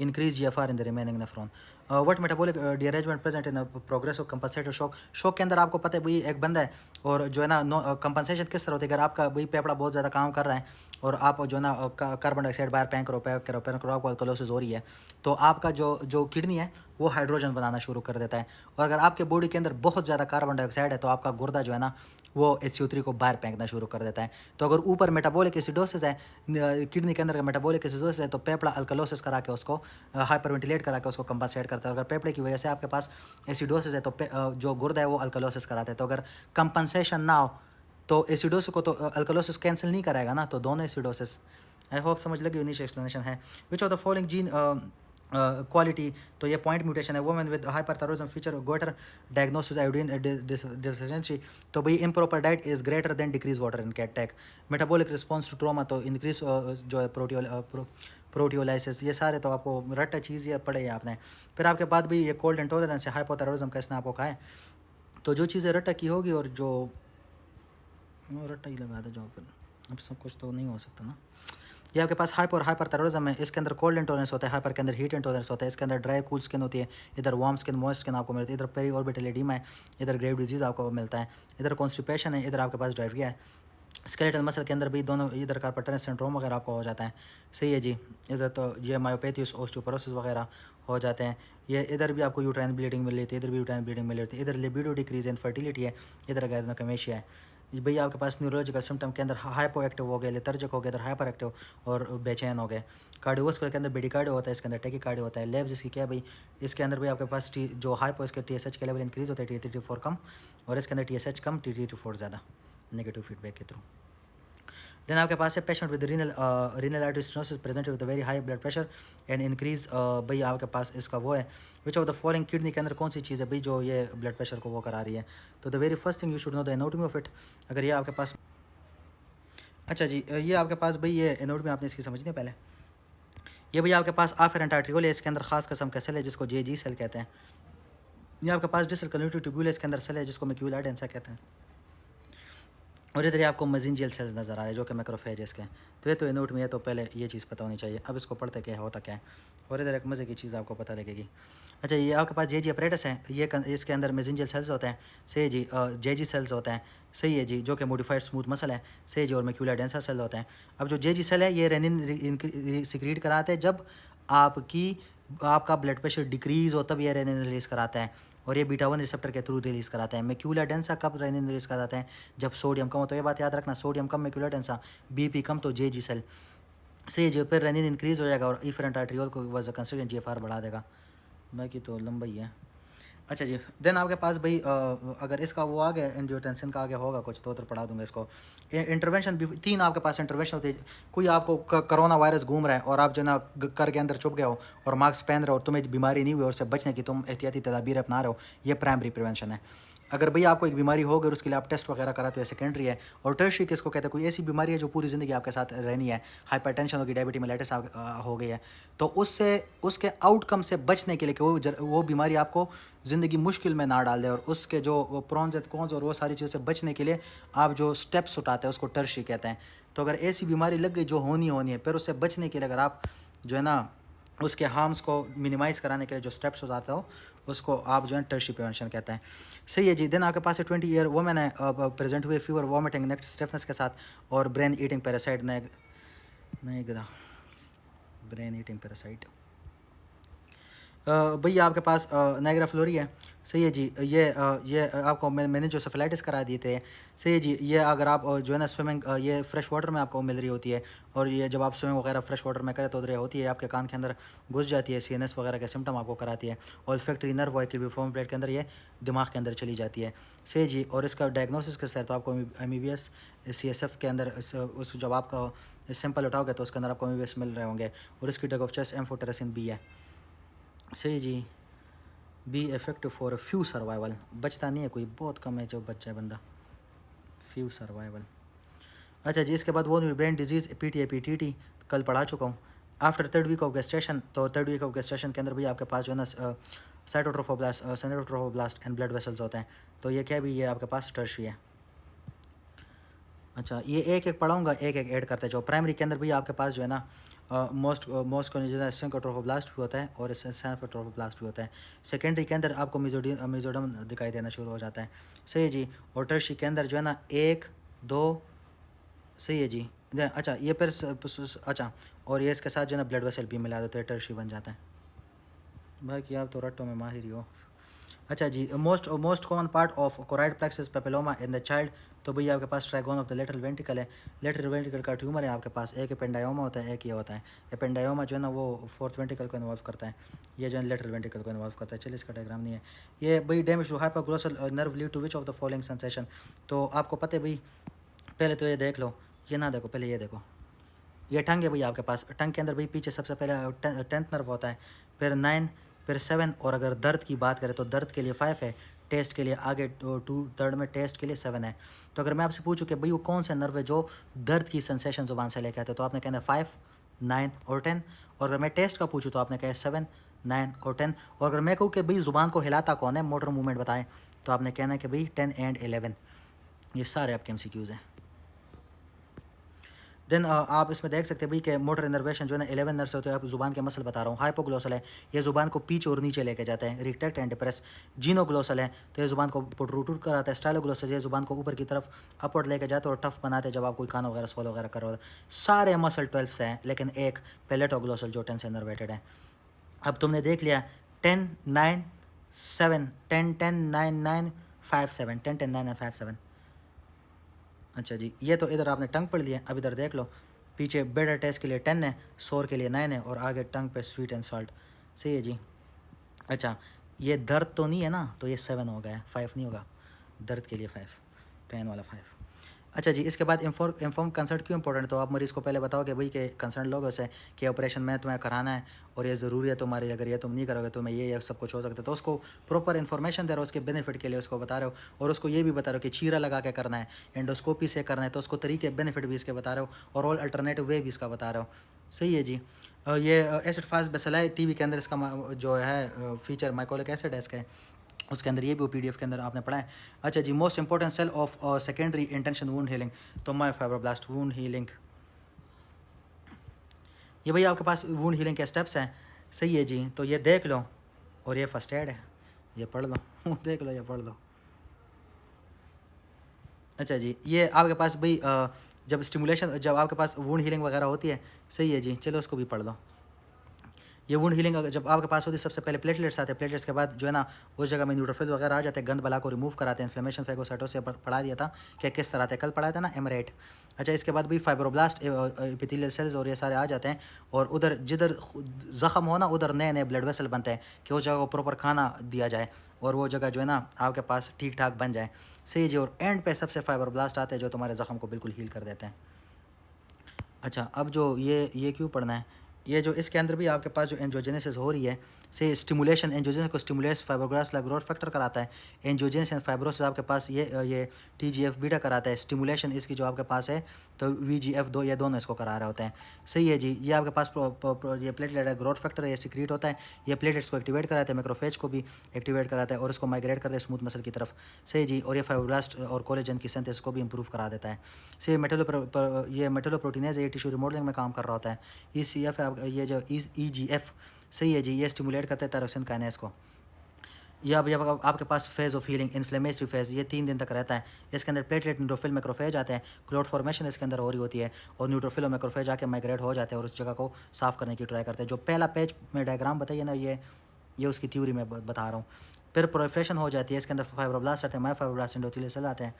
Increase GFR in the remaining nephron. What metabolic derangement present in progressive compensated shock. Shock के अंदर आपको पता है भाई एक बंदा है और जो है ना नो कंपनसेशन किस तरह होती है, अगर आपका भाई फेफड़ा बहुत ज़्यादा काम कर रहा है और आप जो है ना कार्बन डाइऑक्साइड बाहर पैंक आपको अल्कोलोसिस हो रही है, तो आपका जो जो किडनी है वो हाइड्रोजन बनाना शुरू कर देता है। और अगर आपके बॉडी के अंदर बहुत ज़्यादा कार्बन डाइऑक्साइड है तो आपका गुर्दा जो है ना वो HCO3 को बाहर फेंकना शुरू कर देता है। तो अगर ऊपर मेटाबॉलिक एसिडोसिस है, किडनी के अंदर का मेटाबॉलिक एसिडोसिस है, तो फेफड़ा अल्कलोसिस करा के उसको हाइपरवेंटिलेट करा के उसको कंपनसेट करता है। अगर फेफड़े की वजह से आपके पास एसिडोसिस है तो जो गुर्दा है वो अल्कलोसिस कराता है। तो अगर कंपनसेशन ना हो तो एसिडोसिस को तो अल्कलोसिस कैंसिल नहीं कराएगा ना, तो दोनों एसिडोसिस। आई होप समझ लगी, नीचे एक्सप्लेनेशन है। Which of the following gene quality, तो ये पॉइंट म्यूटेशन है। Women with hyperthyroidism feature greater diagnosis iodine deficiency, तो भाई improper diet is greater than decrease water in cat tack. Metabolic response to trauma, तो increase जो है proteolysis. ये सारे तो आपको रट्टा चीज़ ये पढ़े आपने। फिर आपके बाद भी ये कोल्ड इंटॉलरेंस है, हाइपोथायरॉयडिज्म का इसने आपको कहा है। तो जो चीज़ें रट्टा की होगी और जो रट्टा ही लगा दे जो फिर अब सब कुछ तो नहीं हो सकता ना। ये आपके पास हाइपरथायरॉयडिज्म है, इसके अंदर कोल्ड इंटॉलरेंस होता है, हाइपर के अंदर हीट इंटॉलरेंस होता है, इसके अंदर ड्राई कूल स्किन होती है, इधर वार्म स्किन मॉइस्ट स्किन आपको मिलती है, इधर पेरी ऑर्बिटल एडिमा है, इधर ग्रेव डिजीज़ आपको मिलता है, इधर कॉन्स्टिपेशन है, इधर आपके पास डायरिया है। स्केलेटल मसल के अंदर भी दोनों, इधर कार्पल सिंड्रोम वगैरह आपको हो जाता है। सही है जी। इधर तो ये मायोपैथी ऑस्टियोपोरोसिस वगैरह हो जाते हैं। ये इधर भी आपको यूट्राइन ब्लीडिंग मिल लेती है, इधर भी यूट्राइन ब्लीडिंग मिल लेती है, इधर लिबिडो डिक्रीज इन फर्टिलिटी है, इधर गायनेकोमेशिया है। भैया आपके पास न्यूरोलॉजिकल सिम्टम के अंदर हाइपो एक्टिव हो गए, लेथर्जिक हो गए, इधर हाइपर एक्टिव और बेचैन हो गए। कार्डियोवास्कुलर के अंदर बेडिकार्डियो होता है, इसके अंदर टेकिकार्डियो होता है। लेब्स इसकी क्या है भाई, इसके अंदर भी आपके पास जो हाइपो इसके TSH के लेवल इंक्रीज होता है, T3T4 कम, और इसके अंदर TSH कम, T3T4 ज़्यादा, नेगेटिव फीडबैक के थ्रू। देन आपके पास है patient with renal artery stenosis present with very high blood pressure and increase, भाई आपके पास इसका वो है। Which of the following kidney के अंदर कौन सी चीज़ है भाई जो ये ब्लड प्रेशर को वो करा रही है। तो the very first thing you should know the anatomy of it. अगर ये आपके पास, अच्छा जी, ये आपके पास भाई ये एनाटॉमी आपने इसकी समझनी है पहले। ये भैया आपके पास आफेरेंट आर्ट्रियोल है, इसके अंदर खास किस्म का सेल है जिसको JG सेल कहते हैं। ये आपके पास डिस्टल कन्वर्टिव ट्यूब्यूल है, इसके अंदर सेल है जिसको मैक्यूला डेंसा कहते हैं। और इधर आपको मजिंजियल सेल्स नज़र आ रहे हैं जो कि मैक्रोफेज है इसके। तो ये तो इनोट में है, तो पहले ये चीज़ पता होनी चाहिए। अब इसको पढ़ते क्या होता क्या है, और इधर एक मज़े की चीज़ आपको पता लगेगी। अच्छा, ये आपके पास JG अपरेटस है, ये इसके अंदर मेजिंजियल सेल्स होते हैं। सही जी। JG सेल्स होते हैं। सही है जी, जो कि मॉडिफाइड स्मूथ मसल है। सही जी। और मैक्यूला डेंसा सेल होते हैं। अब जो JG सेल है ये रेनिन सिक्रीट कराते हैं जब आपका ब्लड प्रेशर डिक्रीज़ हो, तब ये रेनिन रिलीज़ कराता है। और ये बीटा 1 रिसेप्टर के थ्रू रिलीज़ कराते हैं। मैक्यूला डेंसा कब रेनिन रिलीज़ कराते हैं, जब सोडियम कम हो। तो ये बात याद रखना, सोडियम कम मैक्यूला डेंसा, BP कम तो JG सेल। सही जो फिर रेनिन इंक्रीज़ हो जाएगा और इफरेंट आर्ट्रियोल को वज कंसिडरेंट GFR बढ़ा देगा। बाकी तो लंबा ही है। अच्छा जी, देन आपके पास भाई अगर इसका वो आ गया एंजियोटेंसिन का आगे होगा कुछ तो उधर पढ़ा दूंगा इसको। इंटरवेंशन भी 3 आपके पास इंटरवेंशन होती है। कोई आपको कोरोना वायरस घूम रहा है और आप जो ना कर के अंदर छुप गए हो और मास्क पहन रहे हो और तुम्हें बीमारी नहीं हुई और उससे बचने की तुम एहतियाती तदाबीर अपना रहे हो, ये प्राइमरी प्रिवेंशन है। अगर भैया आपको एक बीमारी हो गई और उसके लिए आप टेस्ट वगैरह कराते हो, सेकेंडरी है। और टर्शरी किसको कहते हैं, कोई ऐसी बीमारी है जो पूरी ज़िंदगी आपके साथ रहनी है, हाइपरटेंशन होगी, डायबिटीज मेलाइटिस हो गई है, तो उससे उसके आउटकम से बचने के लिए कि वो बीमारी आपको ज़िंदगी मुश्किल में ना डाल दे और उसके जो प्रॉन्स एंड कॉन्स और वो सारी चीज़ों से बचने के लिए आप जो स्टेप्स उठाते हैं उसको टर्शरी कहते हैं। तो अगर ऐसी बीमारी लग गई जो होनी है, फिर उससे बचने के लिए अगर आप जो है ना उसके हार्म्स को मिनिमाइज़ कराने के लिए जो स्टेप्स उठाते हो उसको आप जो है टर्शरी प्रिवेंशन कहते हैं। सही है जी। देन आपके पास 20 ईयर वुमेन है, प्रेजेंट हुए फीवर, वॉमिटिंग, नेक स्टिफनेस के साथ और ब्रेन ईटिंग पैरासाइट, नहीं ब्रेन ईटिंग पैरासाइट। भैया आपके पास नायग्रा फ्लोरी है। सही है जी। ये आपको मैंने जो सेफेलाइटिस करा दिए थे। सही है जी। ये अगर आप जो है ना स्विमिंग ये फ्रेश वाटर में आपको मिल रही होती है और ये जब आप स्विमिंग वगैरह फ्रेश वाटर में करें तो उधर होती है आपके कान के अंदर घुस जाती है, CNS वगैरह के सिम्टम आपको कराती है। और फैक्ट्री नर्व वाइकिल प्लेट के अंदर ये दिमाग के अंदर चली जाती है। सही जी। और इसका डायग्नोसिस किस तरह, तो आपको MBBS CSF के अंदर उस जब आपका सैंपल उठाओगे तो उसके अंदर आपको MBBS मिल रहे होंगे। और इसकी drug of choice amphotericin B है। सही जी। Be effective for few survival, बचता नहीं है कोई, बहुत कम है जो बच्चा है बंदा, फ्यू सर्वाइवल। अच्छा जी, इसके बाद वो ब्रेन डिजीज़ PTAPTT कल पढ़ा चुका हूँ। After 3rd week of gestation, तो 3rd वीक ऑफ गेस्टेशन के अंदर भी आपके पास जो है ना साइटोट्रोफोब्लास्ट एंड ब्लड वेसल्स होते हैं। तो ये क्या भी, ये आपके पास टर्शियरी है। अच्छा, ये एक एक पढ़ाऊँगा, एक एक ऐड करते जाओ। प्राइमरी के अंदर भी आपके पास जो है ना मोस्ट सिंकोट्रोफोब्लास्ट भी होता है और सेफोट्रोफोब्लास्ट भी होता है। सेकेंडरी के अंदर आपको मेजोडम दिखाई देना शुरू हो जाता है। सही है जी। और टर्शियरी के अंदर जो है ना 1 2, सही है जी। अच्छा ये फिर अच्छा, और ये इसके साथ जो है ना ब्लड वेसल भी मिला देते हैं, टर्शियरी बन जाता है। बाकी आप तो रट्टों में माहिर ही हो। अच्छा जी, most common part of choroid plexus papilloma in the child, तो भैया आपके पास trigone of the lateral ventricle है। लेटरल वेंट्रिकल का ट्यूमर है आपके पास, एक एपेंडायोमा होता है, एक ये होता है। एपेंडायोमा जो है ना वो 4th वेंट्रिकल को इन्वॉल्व करता है, ये जो है लेटरल वेंट्रिकल को इन्वॉल्व करता है। चलिए इसका डायग्राम नहीं है ये भाई। Damage to hypoglossal nerve lead to which of the following sensation, तो आपको पता है भाई, पहले तो ये देख लो, ये ना देखो, पहले ये देखो, ये टंग है भाई आपके पास। टंग के अंदर भाई पीछे सबसे पहले 10th नर्व होता है, फिर 9, फिर 7, और अगर दर्द की बात करें तो दर्द के लिए 5 है, टेस्ट के लिए आगे 2/3 में, टेस्ट के लिए 7 है। तो अगर मैं आपसे पूछूं कि भाई वो कौन सा नर्व है जो दर्द की सेंसेशन जुबान से लेके आते हैं, तो आपने कहना है 5, 9 और 10। और अगर मैं टेस्ट का पूछूं तो आपने कहा 7, 9 और 10। और अगर मैं कहूँ कि भाई ज़ुबान को हिलाता कौन है, मोटर मूवमेंट बताएं, तो आपने कहना है कि भाई 10 एंड 11। ये सारे आपके MCQs हैं। देन आप इसमें देख सकते हैं भाई कि मोटर इनर्वेशन जो है ना 11 नर्व्स होते हैं। आप जुबान के मसल बता रहा हूँ। हाइपोग्लोसल है, ये जुबान को पीछे और नीचे लेके जाते हैं, रिट्रैक्ट एंड डिप्रेस। जीनोग्लोसल है, तो ये जुबान को प्रोट्रूड कराता है। स्टाइलोग्लोसल ये जुबान को ऊपर की तरफ अपवर्ड लेके जाते हैं और टफ बनाते हैं जब आप कोई खाना वगैरह swallow वगैरह कर रहे हो। सारे मसल 12 से हैं, लेकिन एक पेलेटोग्लोसल जो 10 से इनर्वेटेड है। अब तुमने देख लिया 10 9 7, 10 10 9 9 5 7, 10 10 9 9 5 7। अच्छा जी, ये तो इधर आपने टंग पढ़ लिया। अब इधर देख लो, पीछे बेटर टेस्ट के लिए 10 है, सोर के लिए 9 है, और आगे टंग पे स्वीट एंड सॉल्ट। सही है जी। अच्छा, ये दर्द तो नहीं है ना, तो ये 7 हो गया, 5 नहीं होगा। दर्द के लिए 5, पेन वाला 5। अच्छा जी, इसके बाद इन्फॉर्म कंसर्ट क्यों इंपॉर्टेंट, तो आप मरीज़ को पहले बताओ कि भाई के कंसर्न लोगों से कि ऑपरेशन में तुम्हें कराना है और ये ज़रूरी है तुम्हारी, अगर ये तुम नहीं करोगे तो मैं ये सब कुछ हो सकता है। तो उसको प्रॉपर इन्फॉर्मेशन दे रहे हो, उसके बेनिफिट के लिए उसको बता रहे हो, और उसको ये भी बता रहे हो कि चीरा लगा के करना है, एंडोस्कोपी से करना है, तो उसको तरीके बेनिफिट भी इसके बता रहे हो, और ऑल अल्टरनेटिव वे भी इसका बता रहे हो। सही है जी। ये एसिड फास्ट बेसल टीवी के अंदर इसका जो है फीचर माइकोलिक एसिड है इसका, उसके अंदर ये भी PDF के अंदर आपने पढ़ा है। अच्छा जी, most important cell of secondary intention wound healing, तो मायोफाइब्रोब्लास्ट वूंड हीलिंग। ये भैया आपके पास वूंड हीलिंग के स्टेप्स हैं। सही है जी, तो ये देख लो, और ये फर्स्ट एड है, ये पढ़ लो देख लो, ये पढ़ लो। अच्छा जी, ये आपके पास भाई जब स्टिमुलेशन, जब आपके पास वूंड हीलिंग वगैरह होती है, सही है जी, चलो उसको भी पढ़ लो। ये वुंड हीलिंग जब आपके पास होती है, सबसे पहले प्लेटलेट्स आते हैं, प्लेटलेट्स के बाद जो है ना उस जगह में न्यूट्रोफिल वगैरह आ जाते हैं, गंद बला को रिमूव कराते हैं, इन्फ्लेमेशन फैगोसाइटोसिस से पढ़ा दिया था कि किस तरह आते हैं, कल पढ़ाया था ना एमरेट। अच्छा, इसके बाद भी फाइब्रोब्लास्ट एपिथेलियल सेल्स और ये सारे आ जाते हैं, और उधर जिधर ज़ख़म हो ना उधर नए नए ब्लड वेसल बनते हैं कि उस जगह को प्रॉपर खाना दिया जाए और वो जगह जो है ना आपके पास ठीक ठाक बन जाए। सही जी। और एंड पे सबसे फाइब्रोब्लास्ट आते हैं जो तुम्हारे ज़ख़म को बिल्कुल हील कर देते हैं। अच्छा, अब जो ये क्यों पढ़ना है, ये जो इसके अंदर भी आपके पास जो एंजियोजेनेसिस हो रही है, से स्टिमुलेशन, एंजियोजेनेसिस को स्टिमुलेट्स फाइब्रोब्लास्ट ग्रोथ फैक्टर कराता है। एंजियोजेनेसिस एंड फाइब्रोसिस आपके पास ये TGF बीटा कराता है। स्टिमुलेशन इसकी जो आपके पास है तो VGF2, ये दोनों इसको करा रहे होते हैं। सही है जी। ये आपके पास ये प्लेटलेट है, ग्रोथ फैक्टर है, ये सीक्रेट होता है, ये प्लेटलेट्स को एक्टिवेट कराता है, मैक्रोफेज को भी एक्टिवेट कराता है, और इसको माइग्रेट करता है स्मूथ मसल की तरफ। सही जी। और ये फाइब्रोब्लास्ट और कोलेजन की सिंथेसिस को भी इंप्रूव करा देता है। सही, ये मेटलोप्रोटीनेज ये टिश्यू रिमॉडलिंग में काम कर रहा होता है। ECF ये जो EGF, सही है जी, ये स्टिमुलेट करता है टायरोसिन काइनेज को। यह अब आपके पास phase of healing, inflammatory phase, ये 3 दिन तक रहता है। इसके अंदर प्लेटलेट, न्यूट्रोफिल, मैक्रोफेज आते हैं, क्लोट फॉर्मेशन इसके अंदर हो रही होती है, और न्यूट्रोफिल और मैक्रोफेज आके माइग्रेट हो जाते हैं और उस जगह को साफ़ करने की ट्राई करते हैं। जो पहला पेज में डायग्राम बताइए ना, ये उसकी थ्योरी में बता रहा हूँ। फिर प्रोलिफरेशन हो जाती है, इसके अंदर फाइब्रोब्लास्ट आते हैं, मायोफाइब्रोब्लास्ट, एंडोथेलियल सेल आते हैं,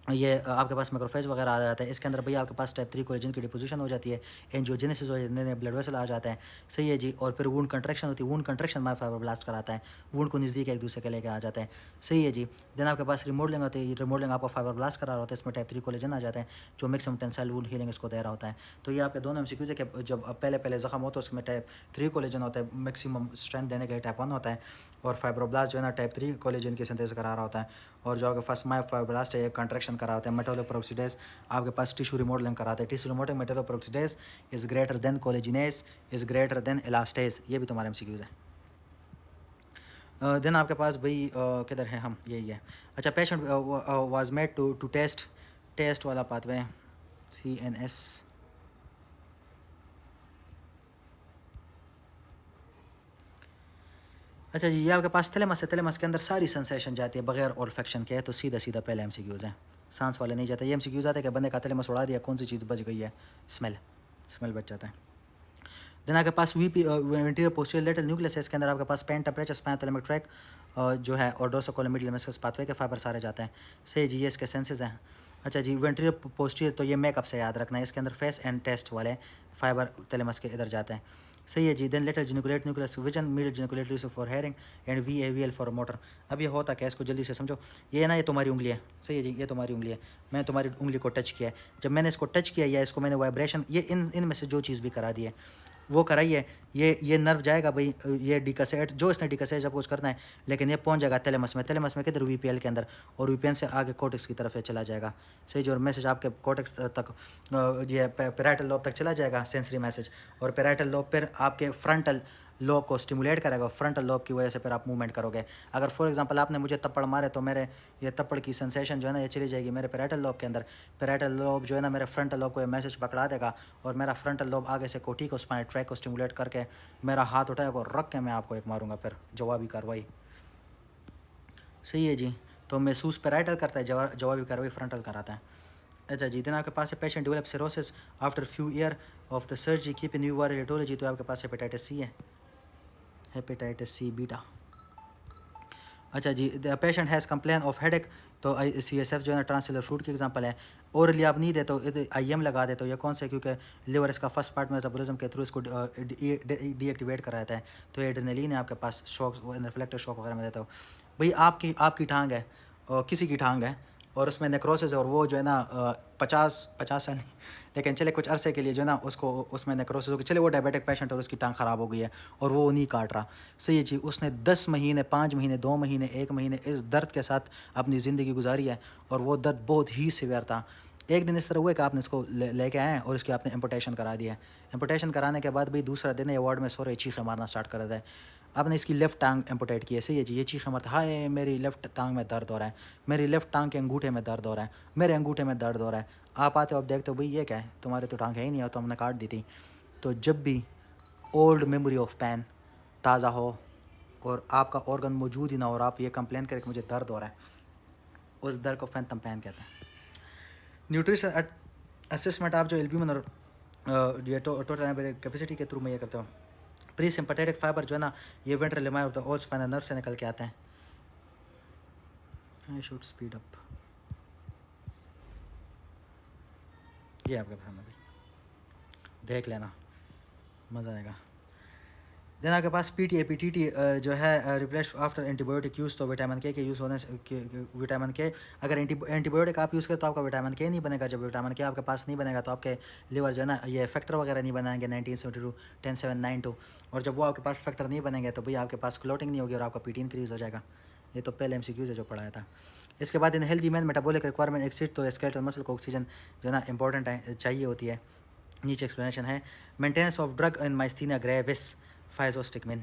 ये आपके पास मैक्रोफेज वगैरह आ जाता है। इसके अंदर भैया आपके पास टाइप 3 कोलेजन की डिपोजिशन हो जाती है, एंजियोजेनेसिस हो जाती है, ब्लड वेसल आ जाता है, सही है जी। और फिर वूंड कंट्रैक्शन होती है, वूंड कंट्रैक्शन मायोफाइब्रोब्लास्ट कराता है, वूंड को नज़दीक एक दूसरे के लेके आ जाते हैं, सही है जी। देन आपके पास रिमोडलिंग होती है, रिमोडलिंग आपको फाइब्रोब्लास्ट करा रहा होता है, इसमें टाइप 3 कोलेजन आ जाता है जो मैक्सिमम टेंसाइल वूंड हीलिंग इसको दे रहा होता है। तो ये आपके दोनों एमसीक्यूज है कि जब पहले ज़ख्म होता है उसमें टाइप 3 कोलेजन होता है, मैक्सिमम स्ट्रेंथ देने के लिए टाइप 1 होता है, और फाइब्रोब्लास्ट जो है ना टाइप 3 कोलेजन की सिंथेसिस करा रहा होता है। और जो आपके फर्स्ट मायोफाइब्रोब्लास्ट है ये कंट्रैक्शन करा होता है, मेटालोपेरोक्सीडेज आपके पास टिश्यू रिमोडलिंग कराते हैं, tissue remodelling metalloperoxidase is greater than collagenase is greater than elastase. ये भी तुम्हारे एमसीक्यूज है। देन आपके पास भाई किधर है हम, यही है। अच्छा, patient was made to test वाला पाथवे CNS। अच्छा जी, ये आपके पास थैलेमस है, थैलेमस के अंदर सारी सेंसेशन जाती है बगैर ऑल्फेक्शन के, तो सीधा सीधा पहले एमसीक्यूज हैं, सांस वाले नहीं जाते। ये एमसीक्यूज आते हैं कि बंदे का थैलेमस उड़ा दिया, कौन सी चीज़ बच गई है, स्मेल बच जाता है। देन आपके पास VP ventricular posterior lateral nucleus है, इसके अंदर आपके पास pain temperature spinothalamic tract जो है और डोर्सोकोलम मिडिल मेनिस्कस पाथवे के फाइबर सारे जाते हैं, सही जी। ये इसके सेंसेस हैं। अच्छा जी, वेंट्रिकुलर पोस्टीरियर तो ये मेकअप से याद रखना है, इसके अंदर फेस एंड टेस्ट वाले फाइबर थैलेमस के इधर जाते हैं, सही है जी। Then lateral geniculate nucleus vision, medial geniculate ल्यूसिफ for hearing and VAVL for motor. अब ये होता क्या है, इसको जल्दी से समझो। ये ना, ये तुम्हारी उंगली है, सही है जी, ये तुम्हारी उंगली है। मैंने तुम्हारी उंगली को टच किया है, जब मैंने इसको टच किया या इसको मैंने वाइब्रेशन, ये इनमें से जो चीज़ भी करा दी है वो कराइए, ये नर्व जाएगा भाई, ये डिकसेट जो इसने डिकसेट जब कुछ करना है, लेकिन ये पहुंच जाएगा थैलेमस में, थैलेमस में किधर VPL के अंदर, और VPN से आगे कोर्टेक्स की तरफ ये चला जाएगा, सही जो। और मैसेज आपके कोर्टेक्स तक ये पैराइटल लोब तक चला जाएगा, सेंसरी मैसेज। और पैराइटल लोब फिर आपके फ्रंटल लोब को स्टिमुलेट करेगा, फ्रंटल लोब की वजह से फिर आप मूवमेंट करोगे। अगर फॉर एग्जांपल आपने मुझे थप्पड़ मारे तो मेरे ये थप्पड़ की सेंसेशन जो है ना ये चली जाएगी मेरे पैराइटल लोब के अंदर, पैराइटल लोब जो है ना मेरे फ्रंटल लोब को ये मैसेज पकड़ा देगा, और मेरा फ्रंटल लोब आगे से कोटी को स्पाइनल ट्रैक को स्टिमुलेट करके मेरा हाथ उठाएगा और रख के मैं आपको एक मारूंगा, फिर जवाबी कार्रवाई, सही है जी। तो महसूस पैराइटल करता है, जवाबी कार्रवाई फ्रंटल कराता है। अच्छा जी, दिन आपके पास है patient develop cirrhosis after few year of the surgery keep in new viral, तो आपके पास हेपेटाइटिस C है, हेपेटाइटिस C बीटा। अच्छा जी, the patient has complain of headache, तो CSF जो है ना ट्रांससेलर फ्रूट की एग्जांपल है। ओरली आप नहीं दे तो IM लगा दे, तो ये कौन से, क्योंकि लिवर इसका फर्स्ट पार्ट मेटाबॉलिज्म के थ्रू इसको डीएक्टिवेट कराता है, तो एड्रेनलिन है आपके पास, शॉक रिफ्लेक्टर शॉक वगैरह में देता हो। भाई आपकी टांग है, किसी की टांग है और उसमें नेक्रोसिस है, और वो जो है ना 50 साल नहीं, लेकिन चले कुछ अरसे के लिए जो है ना उसको उसमें नेक्रोसिस हो गई, चले वो डायबिटिक पेशेंट और उसकी टांग ख़राब हो गई है और वो नहीं काट रहा, सही है जी। उसने 10 महीने, 5 महीने, 2 महीने, 1 महीने इस दर्द के साथ अपनी ज़िंदगी गुजारी है, और वो दर्द बहुत ही सीवियर था। एक दिन इस तरह हुआ कि आपने इसको लेके आए और इसकी आपने एम्पुटेशन करा दिया है। एम्पुटेशन कराने के बाद भाई दूसरा दिन ये वार्ड में सो रहे चीखें मारना स्टार्ट कर देता है। आपने इसकी लेफ्ट टांग एम्पुटेट की है, सही है जी। ये चीखें मारता, हाय मेरी लेफ्ट टांग में दर्द हो रहा है, मेरी लेफ्ट टांग के अंगूठे में दर्द हो रहा है, मेरे अंगूठे में दर्द हो रहा है। आप आते हो, आप देखते हो भाई ये क्या है, तुम्हारे तो टांग है ही नहीं, और तो हमने काट दी थी। तो जब भी ओल्ड मेमोरी ऑफ पेन ताज़ा हो और आपका ऑर्गन मौजूद ही ना हो और आप ये कंप्लेन करें कि मुझे दर्द हो रहा है, उस दर्द को फैंटम पेन कहते हैं। न्यूट्रिशन असेसमेंट आप जो एल्ब्यूमिन और ये टोटल कैपेसिटी के थ्रू में ये करते हो। प्री सिंपैथेटिक फाइबर जो है ना ये वेंट्रल लिमायर of the all spinal nerve से निकल के आते हैं। आई शुड स्पीड अप, ये आपके पसंद है, देख लेना, मज़ा आएगा। देन आपके पास PTA जो है रिप्लेस आफ्टर एंटीबायोटिक यूज़, तो विटामिन के यूज़ होने से विटामिन के, अगर एंटीबायोटिक आप यूज़ करें तो आपका विटामिन के नहीं बनेगा। जब विटामिन के आपके पास नहीं बनेगा तो आपके लिवर जो है ना ये फैक्टर वगैरह नहीं बनाएंगे 1972 10792, और जब वो आपके पास फैक्टर नहीं बनेंगे तो भैया आपके पास क्लोटिंग नहीं होगी और आपका PT इंक्रीज़ हो जाएगा। ये तो पहले MCQs है जो पढ़ाया था। इसके बाद in healthy man metabolic requirement exceed, तो स्केलेटल मसल को ऑक्सीजन जो है ना इंपॉर्टेंट है, चाहिए होती है। नीचे एक्सप्लेनेशन है, maintenance of drug in myasthenia gravis physostigmine.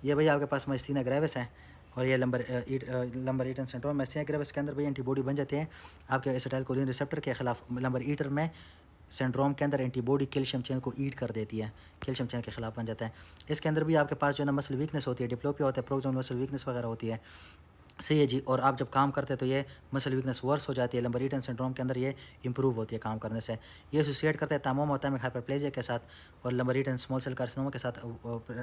ये भैया आपके पास माइस्थीनिया ग्रेविस है, और ये Lambert Eaton syndrome. Myasthenia gravis के अंदर भैया एंटीबॉडी बन जाते हैं आपके एसिटाइलकोलिन रिसेप्टर के खिलाफ। लंबर ईटर में सिंड्रोम के अंदर एंटीबॉडी कैल्शियम चैनल को ईट कर देती है, कैल्शियम चैनल के खिलाफ बन जाता है। इसके अंदर भी आपके पास जो है ना मसल वीकनेस होती है, डिप्लोपिया होता है, प्रोक्सिमल मसल वीकनेस वगैरह होती है, सही है जी। और आप जब काम करते हैं तो ये मसल वीकनेस वर्स हो जाती है। लंबर ईटन सिंड्रोम के अंदर ये इंप्रूव होती है काम करने से। ये एसोसिएट करता है तामोम ऑप्थेल्मिक हाइपरप्लेजिया के साथ, और Lambert Eaton small cell carcinoma के साथ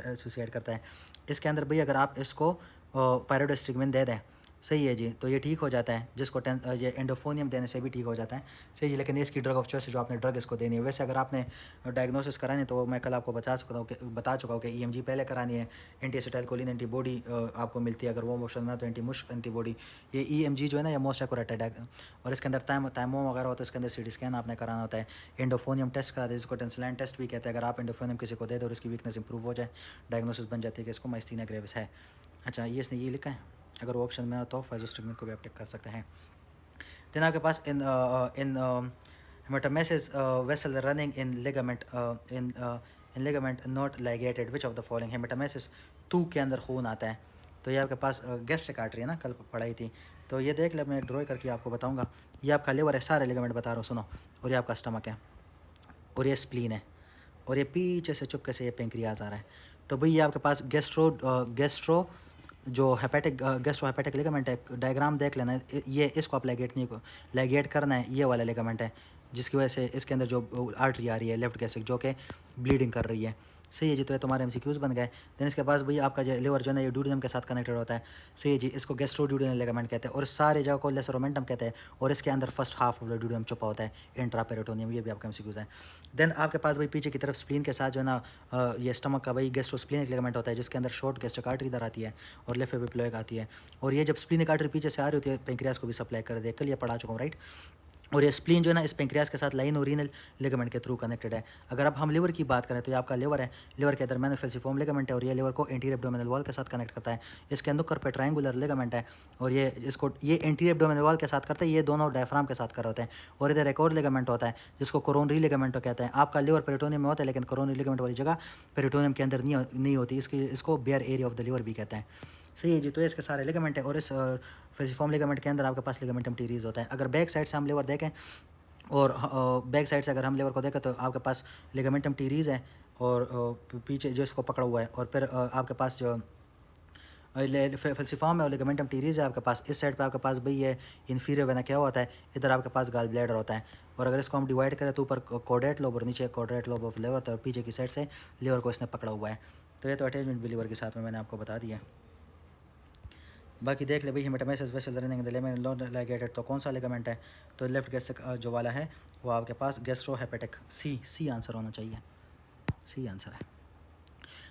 एसोसिएट करता है। इसके अंदर भाई अगर आप इसको पायरोडिस्ट्रिगमिन दे दें, सही है जी। तो ये ठीक हो जाता है, जिसको ये एंडोफोनियम देने से भी ठीक हो जाता है। सही जी। लेकिन इसकी ड्रग ऑफ चॉइस जो आपने ड्रग इसको देनी है। वैसे अगर आपने डायग्नोसिस करानी है तो मैं कल आपको बता चुका हूँ कि EMG पहले करानी है, एंटी एसिटाइलकोलिन एंटीबॉडी आपको मिलती है अगर वो ऑप्शन में है तो एंटी-मुश एंटीबॉडी। ये EMG जो है ना ये मोस्ट एक्यूरेट है और इसके अंदर थाइमो वगैरह होता है, इसके अंदर CT स्कैन आपने कराना होता है। एंडोफोनियम टेस्ट कराते हैं, जिसको टेंसलाइन टेस्ट भी कहते हैं। अगर आप एंडोफोनियम किसी को दे दो और इसकी वीकनेस इंप्रूव हो जाए, डायग्नोसिस बन जाती है कि इसको माइस्थीनिया ग्रेविस है। अच्छा, ये इसने ये लिखा है, अगर वो ऑप्शन में हो तो फाइजोस्टिगमिन को भी आप टेक कर सकते हैं। देन आपके पास in haematemesis vessel running in ligament not ligated which of the following. Haematemesis टू के अंदर खून आता है, तो ये आपके पास गैस्ट्रिक आर्टरी है ना, कल पढ़ाई थी। तो ये देख ले, मैं ड्रॉ करके आपको बताऊंगा। ये आपका लिवर है, सारे लिगामेंट बता रहा हूँ सुनो। और ये आपका स्टमक है, और ये स्प्लीन है, और ये पीछे से चुपके से ये पेंक्रियाज आ रहा है। तो भाई ये आपके पास गेस्ट्रो जो गैस्ट्रो हेपेटिक लिगामेंट है, डायग्राम देख लेना। ये इसको आप लाइगेट करना है, ये वाला लिगामेंट है, जिसकी वजह से इसके अंदर जो आर्टरी आ रही है लेफ्ट गैस्ट्रिक, जो कि ब्लीडिंग कर रही है। सही है जी। तो ये तुम्हारे MCQs बन गए। देन इसके पास भाई आपका जो लिवर जो है ना ये ड्यूडेनम के साथ कनेक्टेड होता है। सही है जी। इसको गैस्ट्रोड्यूडेनल लिगामेंट कहते हैं, और सारे जगह को लेसर ओमेंटम कहते हैं, और इसके अंदर first half of the duodenum छुपा होता है, इंट्रापेरिटोनियम। ये भी आपका MCQs है। देन आपके पास भाई पीछे की तरफ स्प्लीन के साथ जो है ना ये स्टमक का भाई गैस्ट्रोस्प्लीनिक लिगामेंट होता है, जिसके अंदर शॉर्ट गैस्ट्रिक आर्टरी इधर आती है और लेफ्ट एपिप्लोइक आती है। और ये जब स्प्लीनिक आर्टरी पीछे से आ रही होती है, पेंक्रियाज को भी सप्लाई कर दे, कल ये पढ़ा चुका हूँ, राइट। और ये स्प्लीन जो है ना इस पेंक्रियाज के साथ लाइन और रीनल लिगामेंट के थ्रू कनेक्टेड है। अगर अब हम लिवर की बात करें तो ये आपका लिवर है, लिवर के दरमियान फेल्सिफॉर्म लिगामेंट है, और ये लिवर को एंटीरियर एब्डोमिनल वॉल के साथ कनेक्ट करता है। इसके अंदर पे ट्रायंगुलर लिगामेंट है, और ये एंटीरियर एब्डोमिनल वॉल के साथ करता है, ये दोनों डायफ्राम के साथ कर होते हैं। और इधर एक और लिगामेंट होता है जिसको कोरोनरी लिगामेंट कहते हैं। आपका लिवर पेरिटोनियम में होता है, लेकिन कोरोनरी लिगामेंट वाली जगह पेरिटोनियम के अंदर नहीं होती, इसको bare area of the liver भी कहते हैं। सही है जी। तो इसके सारे लिगामेंट है, और इस फेल्सिफॉर्म लिगामेंट के अंदर आपके पास लिगामेंटम टीरीज होता है। अगर बैक साइड से हम लिवर देखें और बैक साइड से अगर हम लिवर को देखें तो आपके पास लिगामेंटम टीरीज है, और पीछे जो इसको पकड़ा हुआ है, और फिर आपके पास जो फेल्सिफॉर्म है और लिगामेंटम टीरीज है आपके पास। इस साइड पे आपके पास भाई ये इन्फीरियर वेना क्या होता है, इधर आपके पास गाल ब्लैडर होता है। और अगर इसको हम डिवाइड करें तो ऊपर कॉर्डेट लोब और नीचे कॉर्डेट लोब ऑफ लिवर, तो पीछे की साइड से लिवर को इसने पकड़ा हुआ है। तो ये तो अटैचमेंट भी लिवर के साथ में मैंने आपको बता दिया। बाकी देख ले भाई, haematemesis vessel running the ligament not ligated, तो कौन सा लिगामेंट है, तो लेफ्ट गैस्ट्रिक जो वाला है वो आपके पास गैस्ट्रो हेपेटिक। सी आंसर होना चाहिए, सी आंसर है।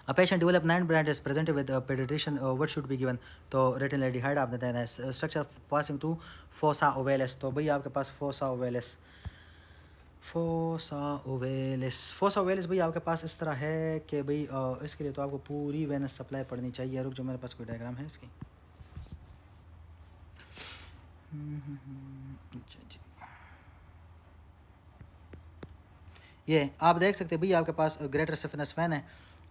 A patient develop 9 brand is presented with a pediatrician, what should be given, तो रेटिनोल्डिहाइड आपने देना है। Structure passing to fossa ovalis, तो भाई आपके पास फोसा ओवेलिस भाई आपके पास इस तरह है कि भाई इसके लिए तो आपको पूरी वेनस सप्लाई पड़नी चाहिए। रुक जो मेरे पास कोई डायग्राम है इसकी। ये आप देख सकते हैं भाई आपके पास ग्रेटर सिफिनस वैन है,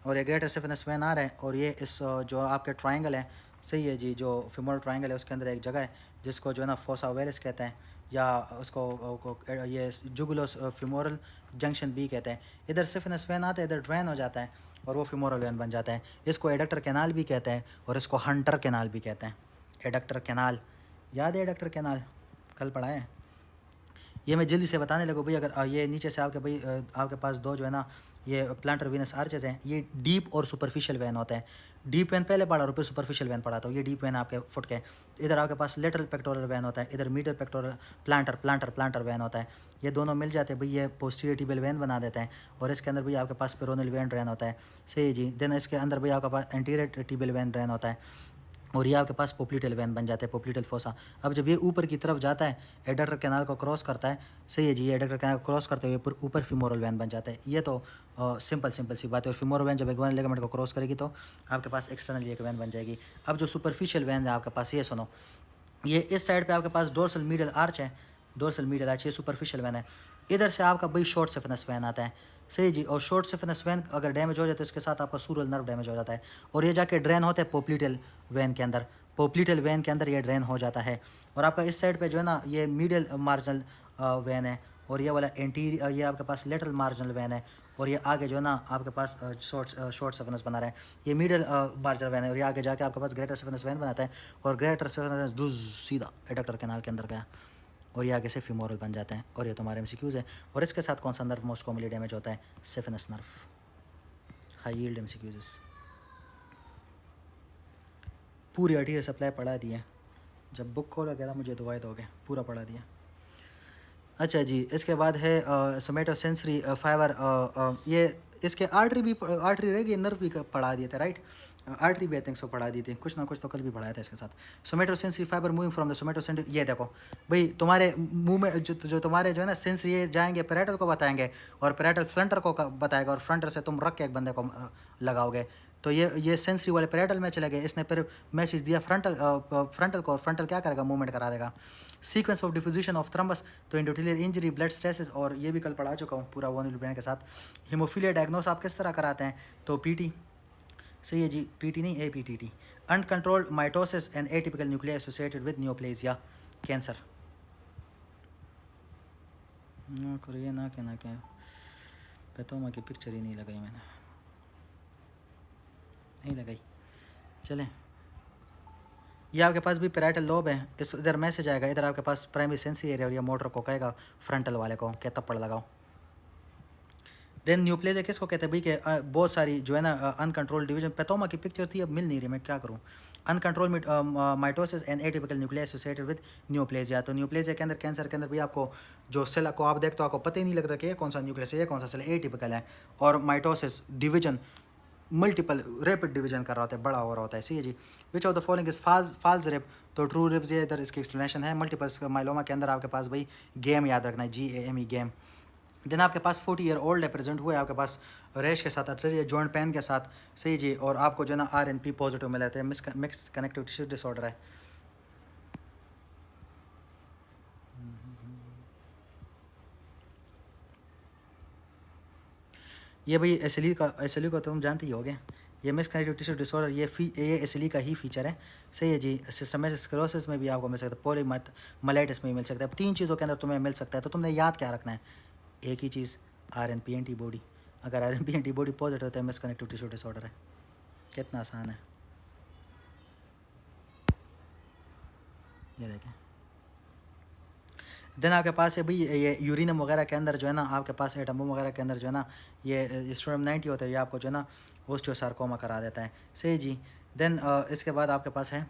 और ये ग्रेटर सिफिनस वैन आ रहा है, और ये इस जो आपके ट्रायंगल है, सही है जी, जो फिमोरल ट्रायंगल है उसके अंदर एक जगह है जिसको जो है ना फोसा ओवेलिस कहते हैं, या उसको ये जुगुलोस फिमोरल जंक्शन भी कहते हैं। इधर सिफिनस वैन आता है, इधर ड्रेन हो जाता है, और वो फिमोरल वैन बन जाता है। इसको एडक्टर कैनाल भी कहते हैं, और इसको हंटर कैनाल भी कहते हैं। एडक्टर कैनाल, याद है एडक्टर कैनाल, कल पढ़ा है। ये मैं जल्दी से बताने लगूँ भाई। अगर ये नीचे से आपके भाई आपके पास दो जो है ना ये प्लांटर वीनस आर्चेज हैं, ये डीप और सुपरफिशियल वैन होता है। डीप वैन पहले पढ़ा और फिर सुपरफिशियल वैन पढ़ा, तो ये डीप वैन आपके फुट के इधर आपके पास लेटरल पेक्टोरल वैन होता है, इधर मीडियल पेक्टोरल प्लांटर वैन होता है। ये दोनों मिल जाते हैं भाई, ये पोस्टीरियर टिबियल वैन बना देते हैं, और इसके अंदर भी आपके पास पेरोनल वैन ड्रेन होता है। सही जी। देन इसके अंदर भी आपके पास एंटीरियर टिबियल वैन ड्रेन होता है, और ये आपके पास पोप्लीटल वैन बन जाता है, पोप्लीटल फोसा। अब जब ये ऊपर की तरफ जाता है, एडक्टर कैनाल को क्रॉस करता है, सही है जी, ये एडक्टर कैनाल को क्रॉस करते हुए ऊपर फिमोरल वैन बन जाता है। ये तो सिंपल सी बात है। और फिमोरल वैन जब एक वन लिगामेंट को क्रॉस करेगी तो आपके पास एक्सटर्नल एक वैन बन जाएगी। अब जो सुपरफिशियल वैन है आपके पास, ये सुनो, ये इस साइड पे आपके पास डोर्सल मीडियल आर्च है, डोर्सल मीडियल आर्च, ये सुपरफिशियल वैन है। इधर से आपका भाई शॉर्ट सिफिनस वैन आता है, सही जी। और शॉर्ट सिफिनस वैन अगर डैमेज हो जाए तो इसके साथ आपका सूरल नर्व डैमेज हो जाता है, और ये जाके ड्रेन होता है पोप्लीटल वैन के अंदर। पोप्लीटल वैन के अंदर ये ड्रेन हो जाता है, और आपका इस साइड पे जो है ना ये मिडियल मार्जिनल वैन है, और ये वाला एंटीरियर ये आपके पास लेटरल मार्जिनल वैन है, और ये आगे जो है ना आपके पास शॉर्ट सिफिनस बना रहा है, ये मिडिल मार्जिनल वैन है, और ये आगे जाके आपके पास ग्रेटर सिफिनस वैन बनाता है, और ग्रेटर सिफिनस डूज सीधा एडक्टर कैनाल के अंदर गया, और ये आगे से फिमोरल बन जाते हैं। और ये तुम्हारे MCQs है। और इसके साथ कौन सा नर्व मोस्ट कॉमनली डैमेज होता है, सिफिनस नर्व। हाई यील्ड MCQs, पूरी आर्टीरियल सप्लाई पढ़ा दी है। जब बुक खोला गया था मुझे दुआएं दोगे, पूरा पढ़ा दिया। अच्छा जी, इसके बाद है सोमेटोसेंसरी फाइबर, ये इसके आर्टरी रहेगी, नर्व भी पढ़ा दिए थे राइट, आर्टरी भी आई थिंक सो पढ़ा दी थी, कुछ ना कुछ तो कल भी पढ़ाया था इसके साथ। सोमेटोसेंसरी फाइबर मूविंग फ्रॉम द सोमेटोसेंसरी, ये देखो भाई तुम्हारे मुंह में जो तुम्हारे जो है ना सेंस, ये जाएंगे पैरेटल को बताएंगे, और पैरेटल फ्रंटर को बताएगा, और फ्रंटर से तुम रख के एक बंदे को लगाओगे, तो ये सेंसरी वाले पैरेटल में चले गए, इसने फिर मैसेज दिया फ्रंटल को, और फ्रंटल क्या करेगा, मूवमेंट करा देगा। Sequence of diffusion of thrombus, तो इंडोथेलियल इंजरी, ब्लड स्ट्रेसेस, और ये भी कल पढ़ा चुका हूँ पूरा वन के साथ। हीमोफीलिया डायग्नोस आप किस तरह कराते हैं, तो पीटी, सही है जी, पीटी नहीं APTT। Uncontrolled mitosis and atypical nuclei associated with neoplasia, cancer. ना करिए ना क्या पेटोमा की पिक्चर ही नहीं लगाई मैंने, नहीं लगाई। चलें, ये आपके पास भी पैराइटल लोब है, इस इधर मैसेज आएगा, इधर आपके पास प्राइमरी सेंसरी एरिया, और ये मोटर को कहेगा फ्रंटल वाले को क्या तप्पड़ लगाओ। देन न्यूप्लेजिया किसको कहते हैं भाई, कि बहुत सारी जो है ना अनकंट्रोल डिवीजन, पेथोमा की पिक्चर थी अब मिल नहीं रही, मैं क्या करूँ। Uncontrol mitosis and atypical nuclei associated with neoplasia, तो न्यूप्लेजिया के अंदर, कैंसर के अंदर भी आपको जो सेल को आप देखते हो आपको पता ही नहीं लगता कि ये कौन सा न्यूक्लियस है, ये कौन सा सेल एटिपिकल है, और mitosis division multiple rapid division कर रहा होता है, बड़ा हो रहा होता है, सही है जी। Which of the following is false rib, तो ट्रू रिप्स, ये इधर इसकी एक्सप्लेनेशन है। मल्टीपल माइलोमा के अंदर आपके पास भाई गेम याद रखना है, GAME गेम। देन आपके पास 40 ईयर ओल्ड है, प्रेजेंट हुआ है आपके पास रैश के साथ, अट्रेरिया जॉइंट पेन के साथ, सही जी, और आपको जो है ना RNP पॉजिटिव मिल जाते हैं, मिक्स कनेक्टिव टिश्यू डिसऑर्डर है। ये भाई SLE का तुम जानते ही होगे, ये मिक्स कनेक्टिव टिश्यू डिसऑर्डर, ये SLE का ही फीचर है, सही है जी। सिस्टमेटिक स्क्लेरोसिस में भी आपको मिल सकता है, पॉलीमाइलाइटिस में भी मिल सकता है, 3 चीज़ों के अंदर तुम्हें मिल सकता है, तो तुमने याद क्या रखना है, एक ही चीज़, RNP एंटीबॉडी। अगर RNP एंटीबॉडी पॉजिटिव होता है, मिक्स कनेक्टिव टिश्यू डिसऑर्डर है। कितना आसान है, ये देखें। देन आपके पास है भाई ये यूरिनम वगैरह के अंदर जो है ना आपके पास एटमोम वगैरह के अंदर जो है ना ये स्टोनियम 90 होता है, ये आपको जो है ना ओस्टियोसार्कोमा करा देता है, सही जी। देन इसके बाद आपके पास है